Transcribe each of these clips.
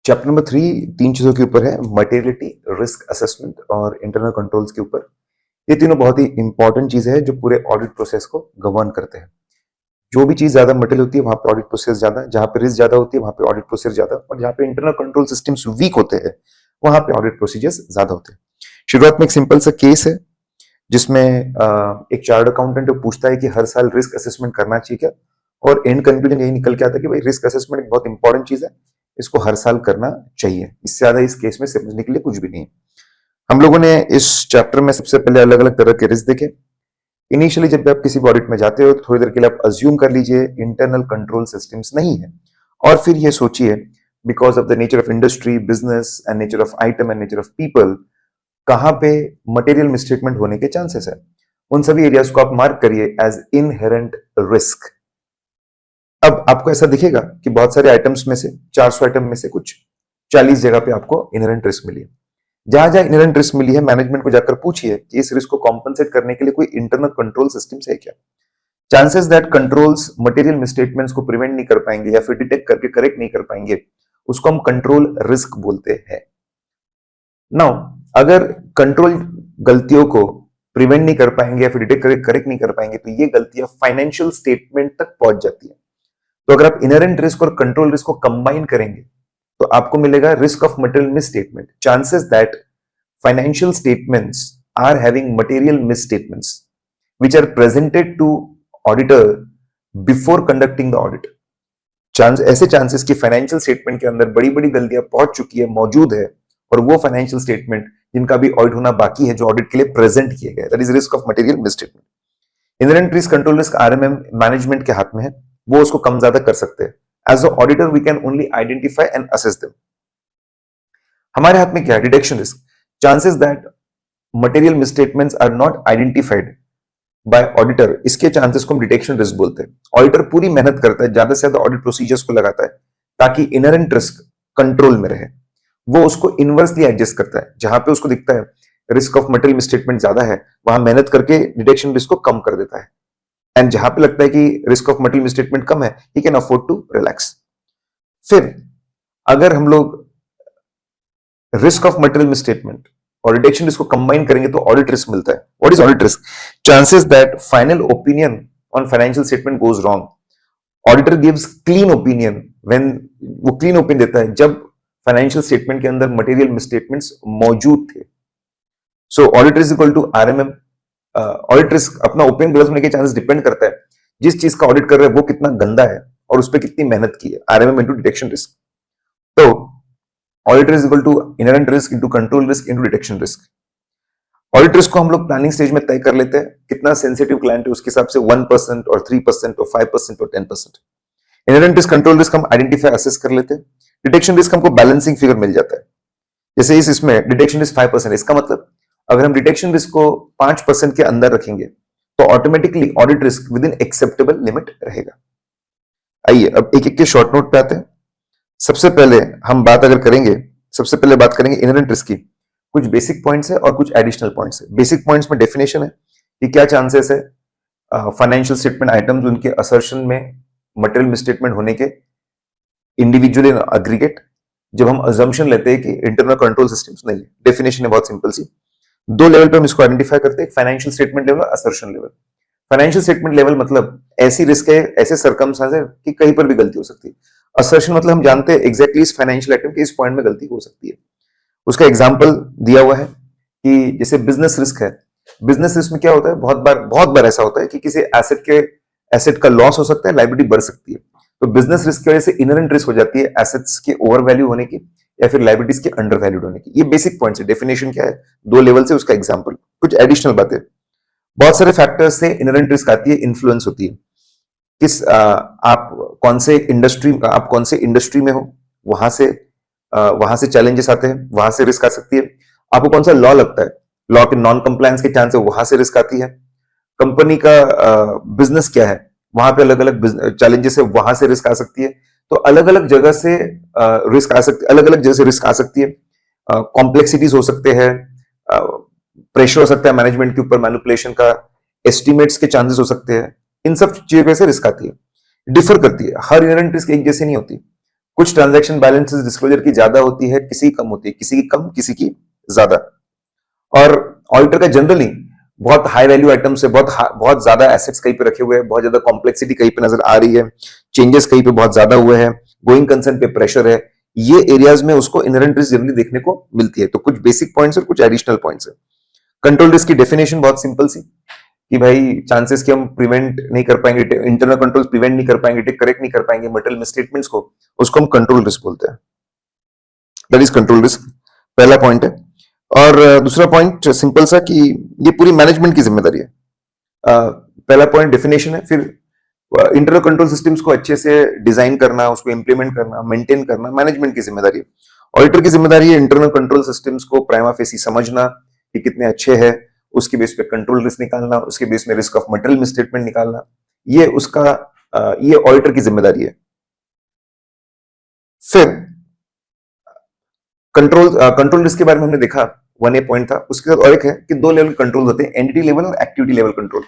Chapter number 3 तीन चीजों के ऊपर है। मटेरियलिटी, रिस्क असेसमेंट और इंटरनल कंट्रोल्स के ऊपर। ये तीनों बहुत ही इंपॉर्टेंट चीजें हैं जो पूरे ऑडिट प्रोसेस को गवर्न करते हैं। जो भी चीज ज्यादा मटेरियल होती है वहां पे ऑडिट प्रोसेस ज्यादा, जहां पे रिस्क ज्यादा होती है वहां पे ऑडिट प्रोसेस ज्यादा, और जहां पे इंटरनल कंट्रोल सिस्टम्स वीक होते हैं वहां पे ऑडिट प्रोसीजर्स ज्यादा होते हैं। शुरुआत में एक सिंपल सा केस है जिसमें एक चार्टर्ड अकाउंटेंट पूछता है कि हर साल रिस्क असेसमेंट करना चाहिए क्या, और एंड कंक्लूजन यही निकल के आता है कि भाई रिस्क असेसमेंट एक बहुत इंपॉर्टेंट चीज है, इसको हर साल करना चाहिए। इससे ज्यादा इस केस में समझने के लिए कुछ भी नहीं। हम लोगों ने इस चैप्टर में सबसे पहले अलग अलग तरह के रिस्क देखे। इनिशियली जब भी आप किसी ऑडिट में जाते हो तो थोड़ी देर के लिए आप अज्यूम कर लीजिए इंटरनल कंट्रोल सिस्टम्स नहीं है, और फिर ये सोचिए because of the nature of industry, business and nature of item and nature of people कहां पे मटेरियल मिसस्टेटमेंट होने के चांसेस है। उन सभी एरियाज को आप मार्क करिए एज इनहेरेंट रिस्क। अब आपको ऐसा दिखेगा कि बहुत सारे आइटम्स में से 400 आइटम में से कुछ 40 जगह पे आपको इनहेरेंट रिस्क मिली है। जहां जहां इनहेरेंट रिस्क मिली है मैनेजमेंट को जाकर पूछिए कि इस रिस्क को कॉम्पनसेट करने के लिए कोई इंटरनल कंट्रोल सिस्टम है क्या। Chances that controls material misstatements को प्रिवेंट नहीं कर पाएंगे या फिर डिटेक्ट करके करेक्ट नहीं कर पाएंगे, उसको हम कंट्रोल रिस्क बोलते हैं। नाउ अगर कंट्रोल गलतियों को प्रिवेंट नहीं कर पाएंगे या फिर डिटेक्ट करके करेक्ट नहीं कर पाएंगे तो ये गलतियां फाइनेंशियल स्टेटमेंट तक पहुंच जाती है। तो अगर आप इनहेरेंट रिस्क और कंट्रोल रिस्क को कंबाइन करेंगे तो आपको मिलेगा risk of material misstatement. Chances that financial statements are having material misstatements which are presented to auditor before conducting the audit. ऐसे चांसेस कि फाइनेंशियल स्टेटमेंट के अंदर बड़ी बड़ी गलतियां पहुंच चुकी है, मौजूद है, और वो फाइनेंशियल स्टेटमेंट जिनका भी ऑडिट होना बाकी है जो ऑडिट के लिए प्रेजेंट किए गए, that is risk of material misstatement. Inherent risk, control risk RMM management के हाथ में है, वो उसको कम ज्यादा कर सकते हैं। As a auditor we can only identify and assess them. हमारे हाथ में क्या है? Detection risk. Chances that material misstatements are not identified by auditor, इसके चांसेस को हम डिटेक्शन रिस्क बोलते हैं। ऑडिटर पूरी मेहनत करता है, ज्यादा से ज्यादा ऑडिट प्रोसीजर्स को लगाता है ताकि इनहेरेंट रिस्क कंट्रोल में रहे। वो उसको इनवर्सली एडजस्ट करता है, जहां पे उसको दिखता है रिस्क ऑफ मटेरियल मिसस्टेटमेंट ज्यादा है वहां मेहनत करके डिटेक्शन रिस्क को कम कर देता है, एंड जहां पे लगता है कि रिस्क ऑफ मटेरियल मिसस्टेटमेंट कम है he can afford to relax. फिर अगर हम लोग रिस्क ऑफ मटेरियल मिसस्टेटमेंट और डिटेक्शन रिस्क को कंबाइन करेंगे तो ऑडिट रिस्क मिलता है। What is audit risk? Chances that final opinion on financial statement goes wrong. Auditor gives clean opinion when, वो क्लीन ओपिनियन देता है जब फाइनेंशियल स्टेटमेंट के अंदर मटेरियल मिसस्टेटमेंट्स मौजूद थे। So audit risk equal to RMM. Audit risk अपना opinion गलत होने के चांसेस डिपेंड करता है जिस चीज का ऑडिट कर रहे हैं वो कितना गंदा है और उस पर कितनी मेहनत की है। RMM into detection risk. तो audit risk equal to inherent risk into control risk into detection risk. Audit risk को हम लोग प्लानिंग स्टेज में तय कर लेते हैं, कितना सेंसिटिव क्लाइंट है उसके हिसाब से 1% और 3% और 5% और 10%। इनहेरेंट रिस्क, कंट्रोल रिस्क हम आइडेंटिफाई असेस कर लेते हैं। डिटेक्शन रिस्क हमको बैलेंसिंग फिगर मिल जाता है। जैसे इसमें डिटेक्शन रिस्क 5%, इसका मतलब अगर हम डिटेक्शन रिस्क को 5% के अंदर रखेंगे तो automatically audit risk with in acceptable limit रहेगा। आइए अब एक एक के शॉर्ट नोट पे आते हैं। सबसे पहले हम बात अगर करेंगे, सबसे पहले बात करेंगे इनहेरेंट रिस्क की। कुछ बेसिक पॉइंट्स है और कुछ एडिशनल पॉइंट्स है। बेसिक पॉइंट्स में डेफिनेशन है कि क्या चांसेस है फाइनेंशियल स्टेटमेंट आइटम्स उनके असर्शन में मटेरियल मिसस्टेटमेंट होने के, इंडिविजुअल इन एग्रीगेट, जब हम अजम्पशन लेते हैं कि इंटरनल कंट्रोल सिस्टम्स नहीं है। डेफिनेशन है बहुत सिंपल सी। दो लेवल पे हम इसको आइडेंटिफाई करते हैं, financial statement level, assertion level. Financial statement level मतलब ऐसी रिस्क है, ऐसे सर्कमस्टेंस है कि कहीं पर भी गलती हो सकती है। असर्शन मतलब हम जानते हैं एग्जैक्टली इस फाइनेंशियल आइटम के इस पॉइंट में गलती हो सकती है। उसका एग्जांपल दिया हुआ है कि जैसे बिजनेस रिस्क है। बिजनेस रिस्क में क्या होता है, बहुत बार ऐसा होता है कि किसी एसेट का लॉस हो सकता है, लायबिलिटी बढ़ सकती है। तो बिजनेस रिस्क की वजह से इनहेरेंट रिस्क हो जाती है एसेट्स के ओवर वैल्यू होने की या फिर लायबिलिटीज के अंडर वैल्यूड होने की। ये बेसिक पॉइंट्स है। डेफिनेशन क्या है, दो लेवल से उसका एग्जांपल। कुछ एडिशनल बातें, बहुत सारे फैक्टर्स से इनहेरेंट रिस्क आती है, इन्फ्लुएंस होती है। आप कौन से इंडस्ट्री में हो, वहां से चैलेंजेस आते हैं, वहां से रिस्क आ सकती है। आपको कौन सा लॉ लगता है, लॉ के नॉन कंप्लायंस के चांस है, वहां से रिस्क आती है। कंपनी का बिजनेस क्या है, वहां पे अलग अलग चैलेंजेस है, वहां से रिस्क आ सकती है। तो अलग अलग जगह से रिस्क आ सकती है, अलग अलग जगह से रिस्क आ सकती है। कॉम्प्लेक्सिटीज हो सकते हैं, प्रेशर हो सकता है मैनेजमेंट के ऊपर, मैनिपुलेशन का, एस्टिमेट्स के चांसेस हो सकते हैं। इन सब चीजों से रिस्क आती है, डिफर करती है। हर इनहेरेंट रिस्क एक जैसी नहीं होती। कुछ ट्रांजैक्शन बैलेंसेस डिस्क्लोजर की ज्यादा होती है, किसी की कम होती है, किसी की कम, किसी की ज्यादा। और ऑडिटर का जनरली बहुत हाई वैल्यू आइटम्स है, बहुत ज्यादा एसेट्स कहीं पे रखे हुए हैं, बहुत ज्यादा कॉम्प्लेक्सिटी कहीं पे नजर आ रही है, चेंजेस कहीं पे बहुत ज्यादा हुए हैं, गोइंग कंसर्न पे प्रेशर है, ये एरियाज में उसको इनहेरेंट रिस्क जनरली देखने को मिलती है। तो कुछ बेसिक पॉइंट्स और कुछ एडिशनल पॉइंट्स है। कंट्रोल रिस्क की डेफिनेशन बहुत सिंपल सी कि भाई चांसेस कि हम प्रिवेंट नहीं कर पाएंगे, इंटरनल कंट्रोल प्रिवेंट नहीं कर पाएंगे, करेक्ट नहीं कर पाएंगे मटेरियल मिसस्टेटमेंट्स को, उसको हम कंट्रोल रिस्क बोलते हैं। दैट इज कंट्रोल रिस्क, पहला पॉइंट है। और दूसरा पॉइंट सिंपल सा कि ये पूरी मैनेजमेंट की जिम्मेदारी है। पहला पॉइंट डेफिनेशन है, फिर इंटरनल कंट्रोल सिस्टम्स को अच्छे से डिजाइन करना, उसको इंप्लीमेंट करना, मेंटेन करना मैनेजमेंट की जिम्मेदारी है। ऑडिटर की जिम्मेदारी है इंटरनल कंट्रोल सिस्टम्स को प्राइमा फेसी समझना कि कितने अच्छे हैं, उसके बेस पे कंट्रोल रिस्क निकालना, उसके बेस में रिस्क ऑफ मटेरियल मिसस्टेटमेंट निकालना, ये उसका ये ऑडिटर की जिम्मेदारी है। फिर कंट्रोल रिस्क के बारे में हमने देखा, 1A पॉइंट था। उसके साथ और एक है कि 2 लेवल कंट्रोल होते हैं, एंटिटी लेवल और एक्टिविटी लेवल कंट्रोल।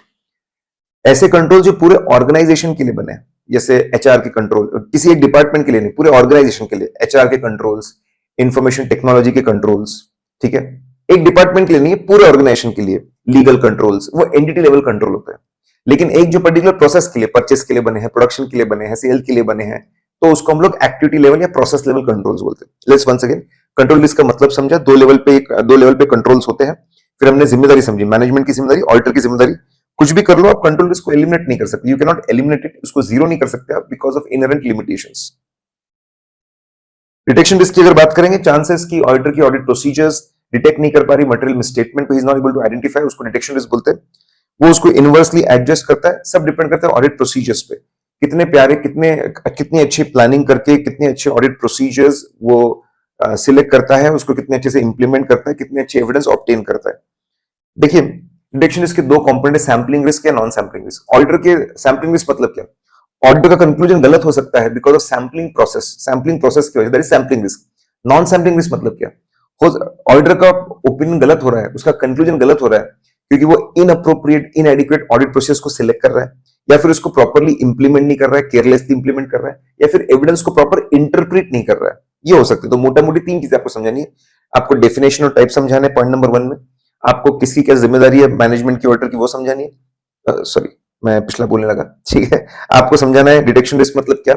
ऐसे कंट्रोल जो पूरे ऑर्गेनाइजेशन के लिए बने, जैसे एचआर के कंट्रोल, किसी एक डिपार्टमेंट के लिए नहीं, पूरे ऑर्गेनाइजेशन के लिए एचआर के कंट्रोल्स, इंफॉर्मेशन टेक्नोलॉजी के कंट्रोल्स, ठीक है, एक डिपार्टमेंट के लिए नहीं है, पूरे ऑर्गेनाइजेशन के लिए लीगल कंट्रोल्स, वो एंटिटी लेवल कंट्रोल होते हैं। लेकिन एक जो पर्टिकुलर प्रोसेस के लिए, परचेस के लिए बने हैं, प्रोडक्शन के लिए बने हैं, सेल के लिए बने हैं, तो उसको हम लोग एक्टिविटी लेवल या प्रोसेस लेवल कंट्रोल्स बोलते हैं। Let's once again control risk का मतलब समझा, 2 लेवल पे कंट्रोल्स होते हैं। फिर हमने जिम्मेदारी समझी, मैनेजमेंट की जिम्मेदारी, ऑडिटर की जिम्मेदारी। कुछ भी कर लो, आप कंट्रोल रिस्क को एलिमिनेट नहीं कर सकते, you can not eliminate it, उसको जीरो नहीं कर सकते आप because of inherent limitations. Detection risk की अगर बात करेंगे, चांसेस की ऑडिटर की ऑडिट प्रोसीजर्स डिटेक्ट नहीं कर पा रही मटेरियल मिसस्टेटमेंट को, he is not able to identify, उसको डिटेक्शन रिस्क बोलते हैं। वो उसको इनवर्सली एडजस्ट करता है, सब डिपेंड करता है ऑडिट प्रोसीजर्स पे, कितने प्यारे, कितनी अच्छी प्लानिंग करके, कितने अच्छे ऑडिट प्रोसीजर्स वो सिलेक्ट करता है, उसको कितने अच्छे से इंप्लीमेंट करता है, कितने अच्छे एविडेंस ऑब्टेन करता है। देखिए डिटेक्शन रिस्क के 2 कंपोनेंट है, सैम्पलिंग रिस्क या नॉन सैम्पलिंग रिस्क। ऑडिटर के सैम्पलिंग रिस्क मतलब क्या, ऑडिटर का कंक्लूजन गलत हो सकता है बिकॉज ऑफ सैम्पलिंग प्रोसेस की वजह, that is sampling risk. Non sampling risk मतलब क्या, ऑडिटर का ओपिनियन गलत हो रहा है, उसका कंक्लूजन गलत हो रहा है क्योंकि वो इनअप्रोप्रिएट, इनएडिक्वेट ऑडिट प्रोसेस को सिलेक्ट कर रहा है, या फिर उसको प्रॉपर्ली इंप्लीमेंट नहीं कर रहा है, केयरलेसली इंप्लीमेंट कर रहा है, या फिर एविडेंस को प्रॉपर इंटरप्रेट नहीं कर रहा है, ये हो सकते हैं। तो मोटा मोटी 3 चीजें आपको समझानी है, आपको डेफिनेशन और टाइप समझाना है पॉइंट नंबर 1 में, आपको किसकी क्या जिम्मेदारी है मैनेजमेंट की, ऑडिटर की, वो समझानी है। सॉरी मैं पिछला बोलने लगा, ठीक है। आपको समझाना है डिटेक्शन रिस्क मतलब क्या,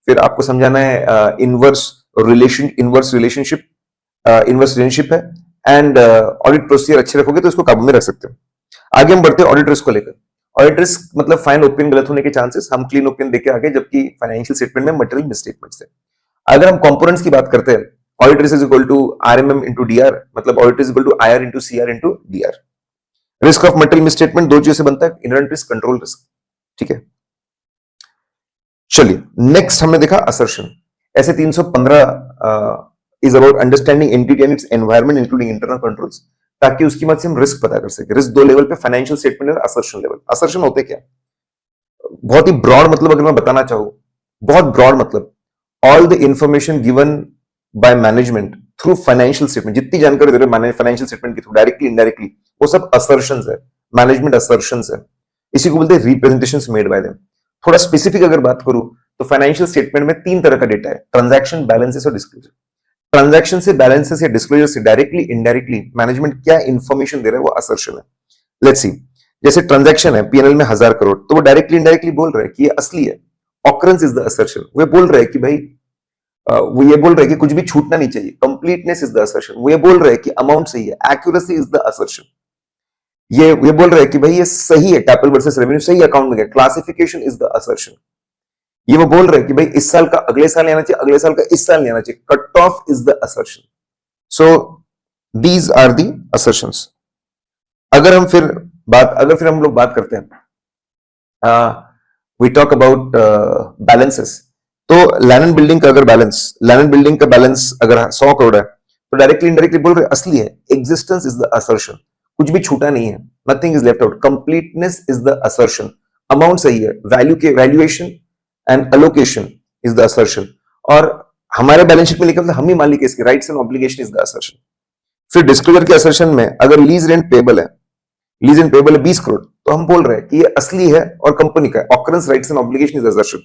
फिर आपको समझाना है इनवर्स रिलेशनशिप है, एंड ऑडिट प्रोसीजर अच्छे रखोगे तो इसको काबू में रख सकते हो। आगे हम बढ़ते हैं ऑडिट रिस्क को लेकर। ऑडिट रिस्क मतलब फाइन ओपिनियन गलत होने के चांसेस, हम क्लीन ओपिनियन देके आगे, जबकि फाइनेंशियल स्टेटमेंट में मटेरियल मिसस्टेटमेंट्स है। अगर हम कंपोनेंट्स की बात करते हैं, audit risk is equal to RMM into DR, मतलब audit is equal to IR into CR into DR. Risk of material misstatement 2 चीजों से बनता है, इनहेरेंट रिस्क, कंट्रोल रिस्क, ठीक है। चलिए नेक्स्ट हमने देखा असर्शन। ऐसे 315 is about understanding entity and it's environment including internal controls, ताकि उसकी मदद से हम रिस्क पता कर सके। रिस्क 2 लेवल पे, फाइनेंशियल स्टेटमेंट और असर्शन लेवल। असर्शन होते क्या, बहुत ही ब्रॉड मतलब अगर मैं बताना चाहूं, बहुत ब्रॉड मतलब all the information given by management through financial statement, जितनी जानकारी दे रहे हैं फाइनेंशियल स्टेटमेंट के थ्रू, डायरेक्टली इनडायरेक्टली, वो सब असर्शंस है, मैनेजमेंट असर्शंस है। इसी को बोलते हैं रिप्रेजेंटेशंस मेड बाय देम। थोड़ा स्पेसिफिक अगर बात करूं तो फाइनेंशियल स्टेटमेंट में 3 तरह का डेटा है, ट्रांजैक्शन, बैलेंसेस और डिस्क्लोजर। ट्रांजैक्शन से, बैलेंसेस या डिस्क्लोजर से डायरेक्टली इनडायरेक्टली मैनेजमेंट क्या इंफॉर्मेशन दे रहा है, वो असर्शन है। लेट्स सी, जैसे ट्रांजैक्शन है पीएनएल में 1000 करोड़, तो वो डायरेक्टली इनडायरेक्टली बोल रहा है कि ये असली है, ऑकरेंस इज द असर्शन। वो बोल रहा है कि भाई वो ये बोल रहे हैं कि कुछ भी छूटना नहीं चाहिए, कंप्लीटनेस इज द असर्शन। वो ये बोल रहे हैं कि अमाउंट सही है, एक्यूरेसी इज द असर्शन। ये बोल रहे हैं कि भाई ये सही है, कैपिटल वर्सेस रेवेन्यू सही अकाउंट में गया, क्लासिफिकेशन इज द असर्शन। ये वो बोल रहे हैं कि भाई इस साल का अगले साल नहीं आना चाहिए, अगले साल का इस साल नहीं आना चाहिए, cut off is the assertion. So these are the assertions. अगर फिर हम लोग बात करते हैं, वी टॉक अबाउट बैलेंसेस, तो लैंड बिल्डिंग का बैलेंस अगर 100 करोड़ है, तो डायरेक्टली इनडायरेक्टली बोल रहे असली है, एग्जिस्टेंस इज द असर्शन, कुछ भी छूटा नहीं है, nothing is left out, completeness is the assertion, amount सही है, valuation and allocation is the assertion, और हमारे बैलेंस शीट में लिखा था हम ही मालिक है इसके, rights and obligation is the assertion. फिर डिस्क्लोजर के असर्शन में अगर लीज रेंट पेबल है 20 करोड़, तो हम बोल रहे हैं कि ये असली है और कंपनी का है, occurrence, rights and obligation is assertion,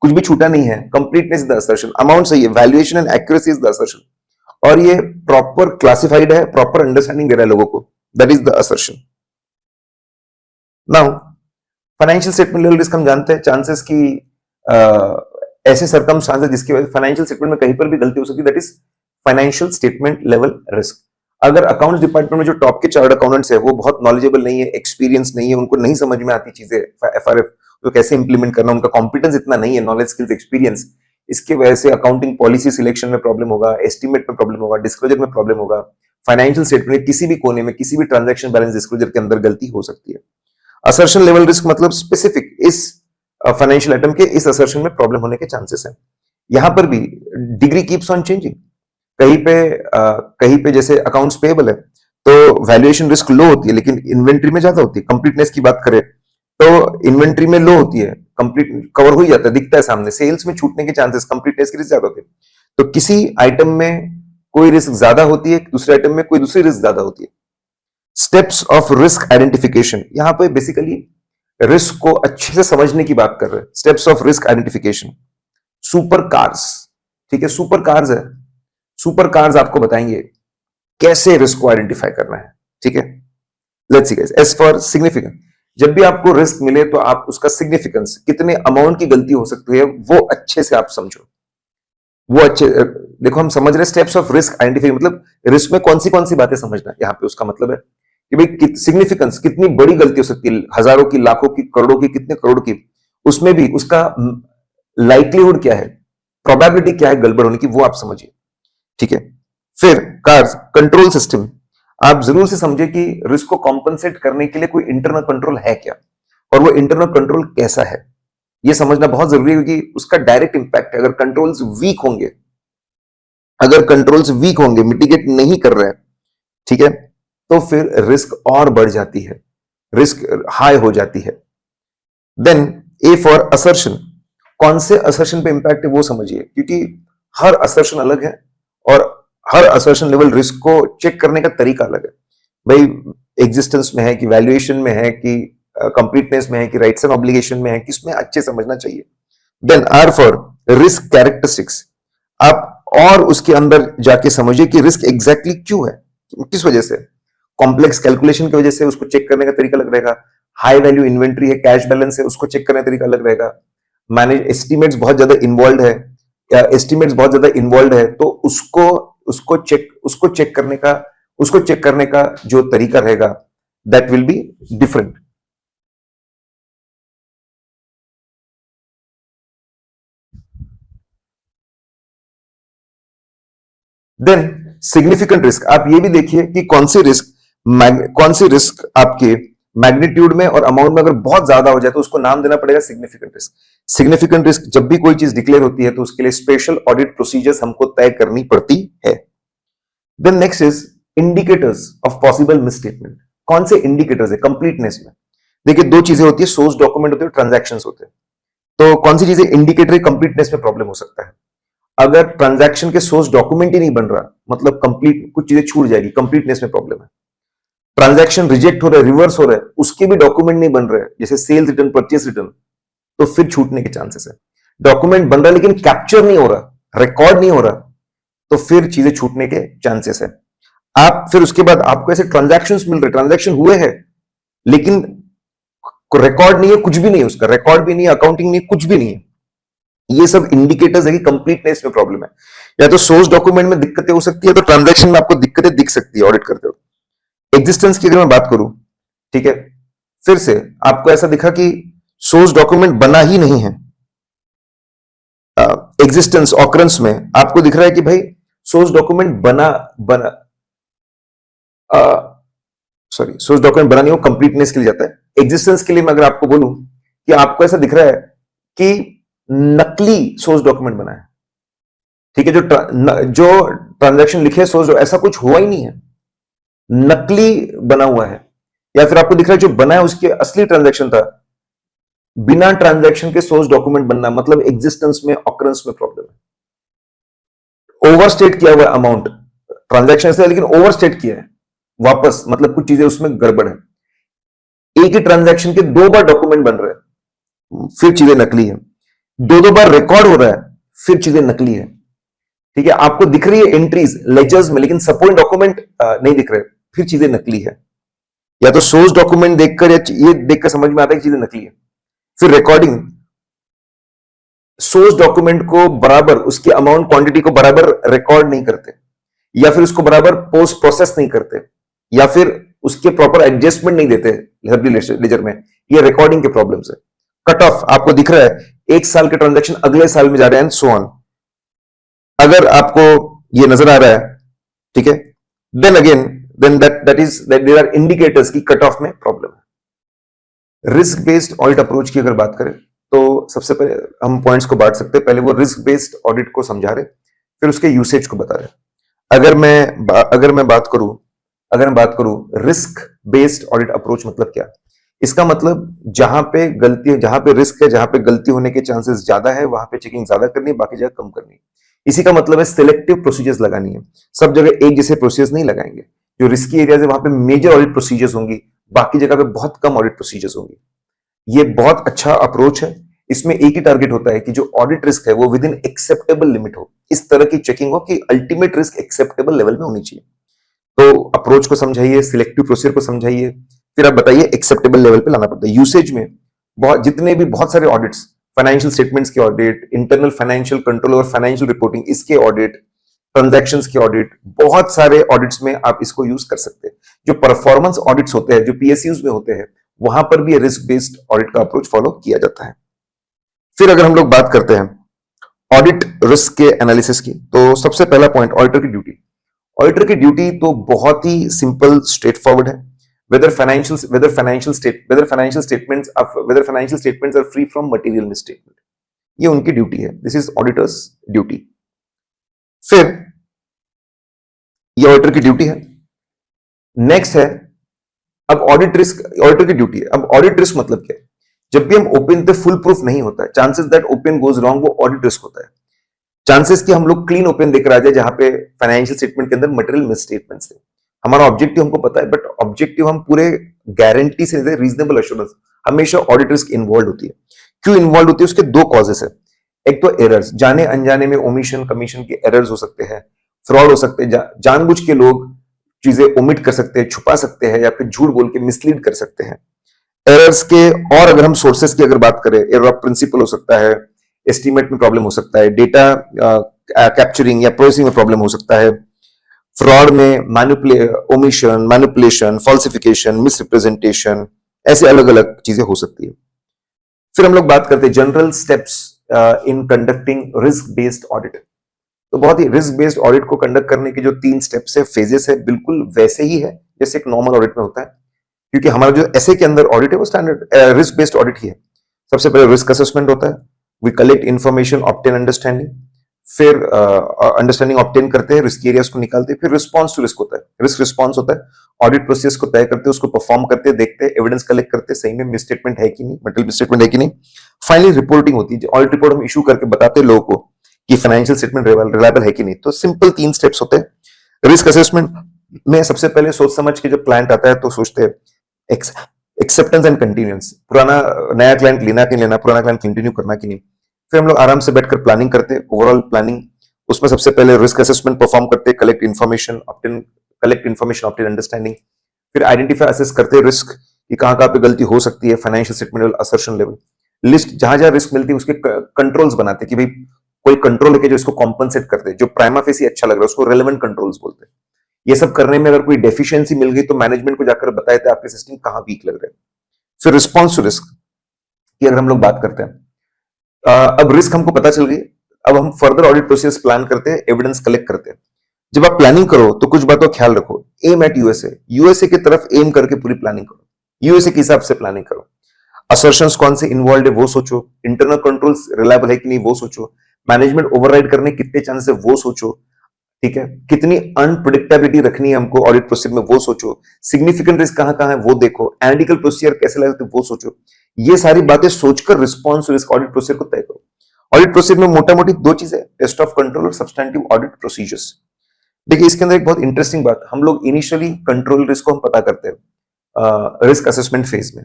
कुछ भी छूटा नहीं है, completeness is the assertion, amount सही है, valuation and accuracy is the assertion, और ये प्रॉपर क्लासिफाइड है, प्रॉपर अंडरस्टैंडिंग दे रहा है लोगों को, that is the assertion. Now financial statement level risk हम जानते हैं, चांसेस की ऐसे सरकमस्टांसेस जिसकी वजह से फाइनेंशियल स्टेटमेंट में कहीं पर भी गलती हो सकती है, that is financial statement level risk. अगर अकाउंट्स डिपार्टमेंट में जो टॉप के चार्टर्ड अकाउंटेंट्स है वो बहुत नॉलेजेबल नहीं है, एक्सपीरियंस नहीं है, उनको नहीं समझ में आती चीजें एफआरएफ तो कैसे इंप्लीमेंट करना, उनका कॉम्पिटेंस इतना नहीं है, नॉलेज स्किल्स एक्सपीरियंस, इसकी वजह से अकाउंटिंग पॉलिसी सिलेक्शन में प्रॉब्लम होगा, एस्टिमेट में प्रॉब्लम होगा, डिस्क्लोजर में प्रॉब्लम होगा, फाइनेंशियल स्टेटमेंट किसी भी कोने में किसी भी ट्रांजैक्शन बैलेंस डिस्क्लोजर के अंदर गलती हो सकती है। असर्शन लेवल रिस्क मतलब स्पेसिफिक इस फाइनेंशियल आइटम के इस असर्शन में प्रॉब्लम होने के चांसेस हैं। यहां पर भी डिग्री कीप्स ऑन चेंजिंग, कहीं पे जैसे अकाउंट्स पेएबल है तो वैल्यूएशन रिस्क लो होती है लेकिन इन्वेंट्री में ज्यादा होती है। कंप्लीटनेस की बात करें तो इन्वेंट्री में लो होती है, कंप्लीट कवर हो ही जाता है, दिखता है सामने। सेल्स में छूटने के चांसेस कंप्लीटनेस की रिस्क ज्यादा होती है। तो किसी आइटम में कोई रिस्क ज्यादा होती है, दूसरे आइटम में कोई दूसरी रिस्क ज्यादा होती है। स्टेप्स ऑफ रिस्क आइडेंटिफिकेशन, यहां पे बेसिकली रिस्क को अच्छे से समझने की बात कर रहे हैं। Steps of risk identification, super cars, ठीक है, सुपर कार्स है, सुपर कार्स आपको बताएंगे कैसे रिस्क को आइडेंटिफाई करना है, ठीक है। Let's see guys, as for significance, जब भी आपको रिस्क मिले तो आप उसका सिग्निफिकेंस, कितने अमाउंट की गलती हो सकती है वो अच्छे से आप समझो, वो अच्छे देखो। हम समझ रहे स्टेप्स ऑफ रिस्क आइडेंटिफाई मतलब रिस्क में कौन सी बातें समझना है। यहां पे उसका मतलब है कि भाई सिग्निफिकेंस, कितनी बड़ी गलती हो सकती है, हजारों की, लाखों की, करोड़ों की, कितने करोड़ की, उसमें भी उसका लाइक्लीहुड क्या है, प्रोबेबिलिटी क्या है गड़बड़ होने की, वो आप समझिए, ठीक है। फिर कार्स कंट्रोल सिस्टम, आप जरूर से समझे कि रिस्क को कॉम्पनसेट करने के लिए कोई इंटरनल कंट्रोल है क्या, और वो इंटरनल कंट्रोल कैसा है, ये समझना बहुत जरूरी है क्योंकि उसका डायरेक्ट इंपैक्ट है। अगर कंट्रोल्स वीक होंगे, अगर कंट्रोल्स वीक होंगे, मिटिगेट नहीं कर रहे हैं, ठीक है, तो फिर रिस्क और बढ़ जाती है, रिस्क हाई हो जाती है। देन ए फॉर असर्शन, कौन से असर्शन पे इंपैक्ट है वो समझिए, क्योंकि हर असर्शन अलग है और हर असर्शन लेवल रिस्क को चेक करने का तरीका अलग है। भाई एग्जिस्टेंस में है कि वैल्यूएशन में है कि कंप्लीटनेस में है कि राइट्स एंड ऑब्लिगेशन में है, किसमें अच्छे समझना चाहिए। Then R for risk characteristics, आप और उसके अंदर जाके समझिए कि रिस्क एग्जैक्टली क्यों है, किस वजह से, कॉम्प्लेक्स कैलकुलेशन की वजह से, उसको चेक करने का तरीका अलग रहेगा। हाई वैल्यू इन्वेंट्री है, कैश बैलेंस है, उसको चेक करने का तरीका अलग रहेगा। मैनेज एस्टिमेट्स बहुत ज्यादा इन्वॉल्व है, या एस्टिमेट्स बहुत ज्यादा इन्वॉल्व है, तो उसको चेक करने का जो तरीका रहेगा that will be different. Then significant risk, आप ये भी देखिए कि कौन सी रिस्क आपके मैग्नीट्यूड में और अमाउंट में अगर बहुत ज्यादा हो जाए तो उसको नाम देना पड़ेगा सिग्निफिकेंट रिस्क। सिग्निफिकेंट रिस्क जब भी कोई चीज डिक्लेयर होती है तो उसके लिए स्पेशल ऑडिट प्रोसीजर्स हमको तय करनी पड़ती है। Then next is indicators of possible misstatement, कौन से इंडिकेटर्स है कंप्लीटनेस में। देखिए दो चीजें होती है, सोर्स डॉक्यूमेंट होते हैं, ट्रांजैक्शंस होते हैं। तो कौन सी चीजें इंडिकेटर कंप्लीटनेस में प्रॉब्लम हो सकता है, अगर ट्रांजैक्शन के सोर्स डॉक्यूमेंट ही नहीं बन रहा, मतलब कंप्लीट, कुछ चीजें छूट जाएगी, कंप्लीटनेस में प्रॉब्लम है। ट्रांजैक्शन रिजेक्ट हो रहा है, रिवर्स हो रहा है, उसके भी डॉक्यूमेंट नहीं बन रहे, जैसे सेल्स रिटर्न, परचेस रिटर्न, तो फिर छूटने के चांसेस है। डॉक्यूमेंट बन रहा है लेकिन कैप्चर नहीं हो रहा, रिकॉर्ड नहीं हो रहा, तो फिर चीजें छूटने के चांसेस है। आप फिर उसके बाद आपको ऐसे ट्रांजैक्शंस मिल रहे, ट्रांजैक्शन हुए हैं लेकिन रिकॉर्ड नहीं है, कुछ भी नहीं है, उसका रिकॉर्ड भी नहीं है, अकाउंटिंग नहीं है, कुछ भी नहीं है, ये सब इंडिकेटर्स है कि कंप्लीटनेस में प्रॉब्लम है। या तो सोर्स डॉक्यूमेंट में दिक्कतें हो सकती है, तो ट्रांजैक्शन में आपको दिक्कतें दिख सकती है ऑडिट करते हो। एग्जिस्टेंस की अगर मैं बात करूं, ठीक है, फिर से आपको ऐसा दिखा कि सोर्स डॉक्यूमेंट बना ही नहीं है, एग्जिस्टेंस ऑकरेंस में आपको दिख रहा है कि भाई सोर्स डॉक्यूमेंट सोर्स डॉक्यूमेंट बना नहीं हो, कंप्लीटनेस के लिए जाता है। एग्जिस्टेंस के लिए मैं अगर आपको बोलूं कि आपको ऐसा दिख रहा है कि नकली सोर्स डॉक्यूमेंट बना है, ठीक है, जो ट्रांजैक्शन लिखे सोर्स, ऐसा कुछ हुआ ही नहीं है, नकली बना हुआ है। या फिर आपको दिख रहा है जो बना है उसके असली ट्रांजैक्शन था, बिना ट्रांजैक्शन के सोर्स डॉक्यूमेंट बनना, मतलब एग्जिस्टेंस में, ऑकरेंस में प्रॉब्लम है। ओवरस्टेट किया हुआ अमाउंट, ट्रांजैक्शन से लेकिन ओवरस्टेट किया है वापस, मतलब कुछ चीजें उसमें गड़बड़ है। एक ही ट्रांजैक्शन के दो बार डॉक्यूमेंट बन रहे हैं, फिर चीजें नकली है। दो दो बार रिकॉर्ड हो रहा है, फिर चीजें नकली है। ठीक है, आपको दिख रही है एंट्रीज लेजर्स में, लेकिन सपोर्टिंग डॉक्यूमेंट नहीं दिख रहे, फिर चीजें नकली है। या तो सोर्स डॉक्यूमेंट देखकर या ये देखकर समझ में आता है कि चीजें नकली है। फिर रिकॉर्डिंग सोर्स डॉक्यूमेंट को बराबर, उसकी अमाउंट क्वांटिटी को बराबर रिकॉर्ड नहीं करते, या फिर उसको बराबर पोस्ट प्रोसेस नहीं करते, या फिर उसके प्रॉपर एडजस्टमेंट नहीं देते लेजर में। ये रिकॉर्डिंग के प्रॉब्लम्स है। कट ऑफ आपको दिख रहा है, एक साल के ट्रांजैक्शन अगले साल में जा रहे हैं, सो ऑन। अगर आपको ये नजर आ रहा है, ठीक है, then again that is that there are indicators की कट ऑफ में प्रॉब्लम है। रिस्क बेस्ड ऑडिट अप्रोच की अगर बात करें तो सबसे पहले हम पॉइंट्स को बांट सकते हैं। पहले वो रिस्क बेस्ड ऑडिट को समझा रहे, फिर उसके यूसेज को बता रहे। अगर मैं बात करूं रिस्क बेस्ड ऑडिट अप्रोच मतलब क्या। इसका मतलब जहां पे रिस्क है, जहां पे गलती होने के चांसेस ज्यादा है, वहां पे चेकिंग ज्यादा करनी है, बाकी जगह कम करनी है। इसी का मतलब है सिलेक्टिव प्रोसीजर्स लगानी है। सब जगह एक जैसे प्रोसीजर्स नहीं लगाएंगे। जो रिस्की एरियाज है वहां पे मेजर ऑडिट प्रोसीजर्स होंगी, बाकी जगह पे बहुत कम ऑडिट प्रोसीजर्स होंगी। ये बहुत अच्छा अप्रोच है। इसमें एक ही टारगेट होता है कि जो ऑडिट रिस्क है वो विद इन एक्सेप्टेबल लिमिट हो। इस तरह की चेकिंग हो कि अल्टीमेट रिस्क एक्सेप्टेबल लेवल में होनी चाहिए। तो अप्रोच को समझाइए, सिलेक्टिव प्रोसीजर को समझाइए, फिर आप बताइए एक्सेप्टेबल लेवल पे लाना पड़ता है। यूसेज में बहुत सारे ऑडिट्स, फाइनेंशियल स्टेटमेंट्स के ऑडिट, इंटरनल फाइनेंशियल कंट्रोल और फाइनेंशियल रिपोर्टिंग इसके ऑडिट, ट्रांजैक्शंस के ऑडिट, बहुत सारे ऑडिट्स में आप इसको यूज कर सकते हैं। जो परफॉर्मेंस ऑडिट्स होते हैं, जो पीएसयूज में होते हैं, वहां पर भी रिस्क बेस्ड ऑडिट का अप्रोच फॉलो किया जाता है। फिर अगर हम लोग बात करते हैं ऑडिट रिस्क के एनालिसिस की, तो सबसे पहला पॉइंट ऑडिटर की ड्यूटी। ऑडिटर की ड्यूटी तो बहुत ही सिंपल, स्ट्रेट फॉरवर्ड है। whether financial statements are free from material misstatement, ये उनकी ड्यूटी है। This is auditors duty. फिर ये ऑडिटर की ड्यूटी है। नेक्स्ट है अब ऑडिटर की ड्यूटी है। अब ऑडिट रिस्क मतलब क्या है। जब भी हम ओपन पे फुल प्रूफ नहीं होता है, chances that open goes wrong, वो ऑडिट रिस्क होता है। चांसेस कि हम लोग क्लीन ओपन देकर आ जाए जहां पे फाइनेंशियल स्टेटमेंट के अंदर मटेरियल मिसस्टेटमेंट्स थे। हमारा ऑब्जेक्टिव हमको पता है, बट ऑब्जेक्टिव हम पूरे गारंटी से रीजनेबल एश्योरेंस, हमेशा ऑडिट रिस्क इन्वॉल्व होती है। क्यों इन्वॉल्व होती है, उसके दो कॉजेस है। एक तो एरर्स, जाने अनजाने में ओमिशन कमीशन के एरर्स हो सकते हैं, फ्रॉड हो सकते हैं, जानबूझ के लोग चीजें ओमिट कर सकते हैं, छुपा सकते हैं, या फिर झूठ बोल के मिसलीड कर सकते हैं। एरर्स के, और अगर हम सोर्सेस की अगर बात करें, एरर ऑफ प्रिंसिपल हो सकता है, एस्टीमेट में प्रॉब्लम हो सकता है, डेटा कैप्चरिंग या प्रोसेसिंग में प्रॉब्लम हो सकता है, फ्रॉड में ओमिशन, मैनिपुलेशन, फॉल्सिफिकेशन, मिसरिप्रेजेंटेशन, ऐसे अलग अलग चीजें हो सकती है। फिर हम लोग बात करते हैं general steps in conducting risk based audit. तो बहुत ही रिस्क बेस्ड ऑडिट को कंडक्ट करने के जो 3 स्टेप्स है, फेजेस है, बिल्कुल वैसे ही है जैसे एक नॉर्मल ऑडिट में होता है। क्योंकि हमारा जो एसए के अंदर ऑडिट है वो स्टैंडर्ड रिस्क बेस्ड ऑडिट ही है। सबसे पहले रिस्क असेसमेंट होता है, we collect information, obtain understanding, फिर अंडरस्टैंडिंग ऑब्टेन करते हैं, रिस्क एरियाज को निकालते हैं, फिर रिस्पॉन्स टू रिस्क होता है, रिस्क रिस्पॉन्स होता है। ऑडिट प्रोसेस को तय करते हैं, उसको परफॉर्म करते हैं, देखते हैं, एविडेंस कलेक्ट करते हैं, सही में मिसस्टेटमेंट है कि नहीं, मटेरियल मिसस्टेटमेंट है कि नहीं। फाइनली रिपोर्टिंग होती है, ऑडिट रिपोर्ट हम इशू करके बताते हैं लोगों को कि फाइनेंशियल स्टेटमेंट रिलायबल है कि नहीं। तो सिंपल 3 स्टेप्स होते हैं। रिस्क असेसमेंट में सबसे पहले सोच समझ के जब क्लाइंट आता है तो सोचते हैं एक्सेप्टेंस एंड कंटिन्यूएंस, पुराना नया क्लाइंट लेना कि लेना, पुराना क्लाइंट कंटिन्यू करना कि नहीं। फिर हम लोग आराम से बैठकर प्लानिंग करते हैं, ओवरऑल प्लानिंग। उसमें सबसे पहले रिस्क असेसमेंट परफॉर्म करते हैं, कलेक्ट इन्फॉर्मेशन ऑब्टेन अंडरस्टैंडिंग, फिर आइडेंटिफाई असेस करते हैं रिस्क कि कहां कहां पे गलती हो सकती है, financial statement level, assertion level, list जहां जहां रिस्क मिलती है उसके कंट्रोल्स बनाते हैं कि भाई कोई कंट्रोल है जो इसको कॉम्पनसेट करते हैं, जो प्राइमा फेसी अच्छा लग रहा है उसको रेलेवेंट कंट्रोल्स बोलते हैं। ये सब करने में अगर कोई डेफिशिएंसी मिल गई तो मैनेजमेंट को जाकर बताए थे आपके सिस्टम कहां वीक लग रहा है। फिर रिस्पॉन्स टू रिस्क की अगर हम लोग बात करते हैं, अब रिस्क हमको पता चल गई, अब हम फर्दर ऑडिट प्रोसेस प्लान करते हैं, एविडेंस कलेक्ट करते हैं। जब आप प्लानिंग करो तो कुछ बातों का ख्याल रखो, एम एट यूएसए की तरफ एम करके पूरी प्लानिंग करो, यूएसए के हिसाब से प्लानिंग करो। असर्शंस कौन से इन्वॉल्व है वो सोचो, इंटरनल कंट्रोल्स रिलायबल है कि नहीं वो सोचो, मैनेजमेंट ओवरराइड करने कितने चांसेस है वो सोचो, ठीक है, कितनी अनप्रिडिक्टेबिलिटी रखनी है हमको ऑडिट प्रोसीजर में वो सोचो, सिग्निफिकेंट रिस्क कहां कहां है वो देखो, एनालिटिकल प्रोसीजर कैसे लगते वो सोचो। ये सारी बातें सोचकर रिस्पॉन्स रिस्क ऑडिट प्रोसीजर को तय करो। ऑडिट प्रोसीजर में मोटा मोटी 2 चीजें, टेस्ट ऑफ कंट्रोल और सब्सटैंटिव ऑडिट प्रोसीजर्स। देखिए इसके अंदर एक बहुत इंटरेस्टिंग बात, हम लोग इनिशियली कंट्रोल रिस्क को हम पता करते हैं रिस्क असेसमेंट फेज में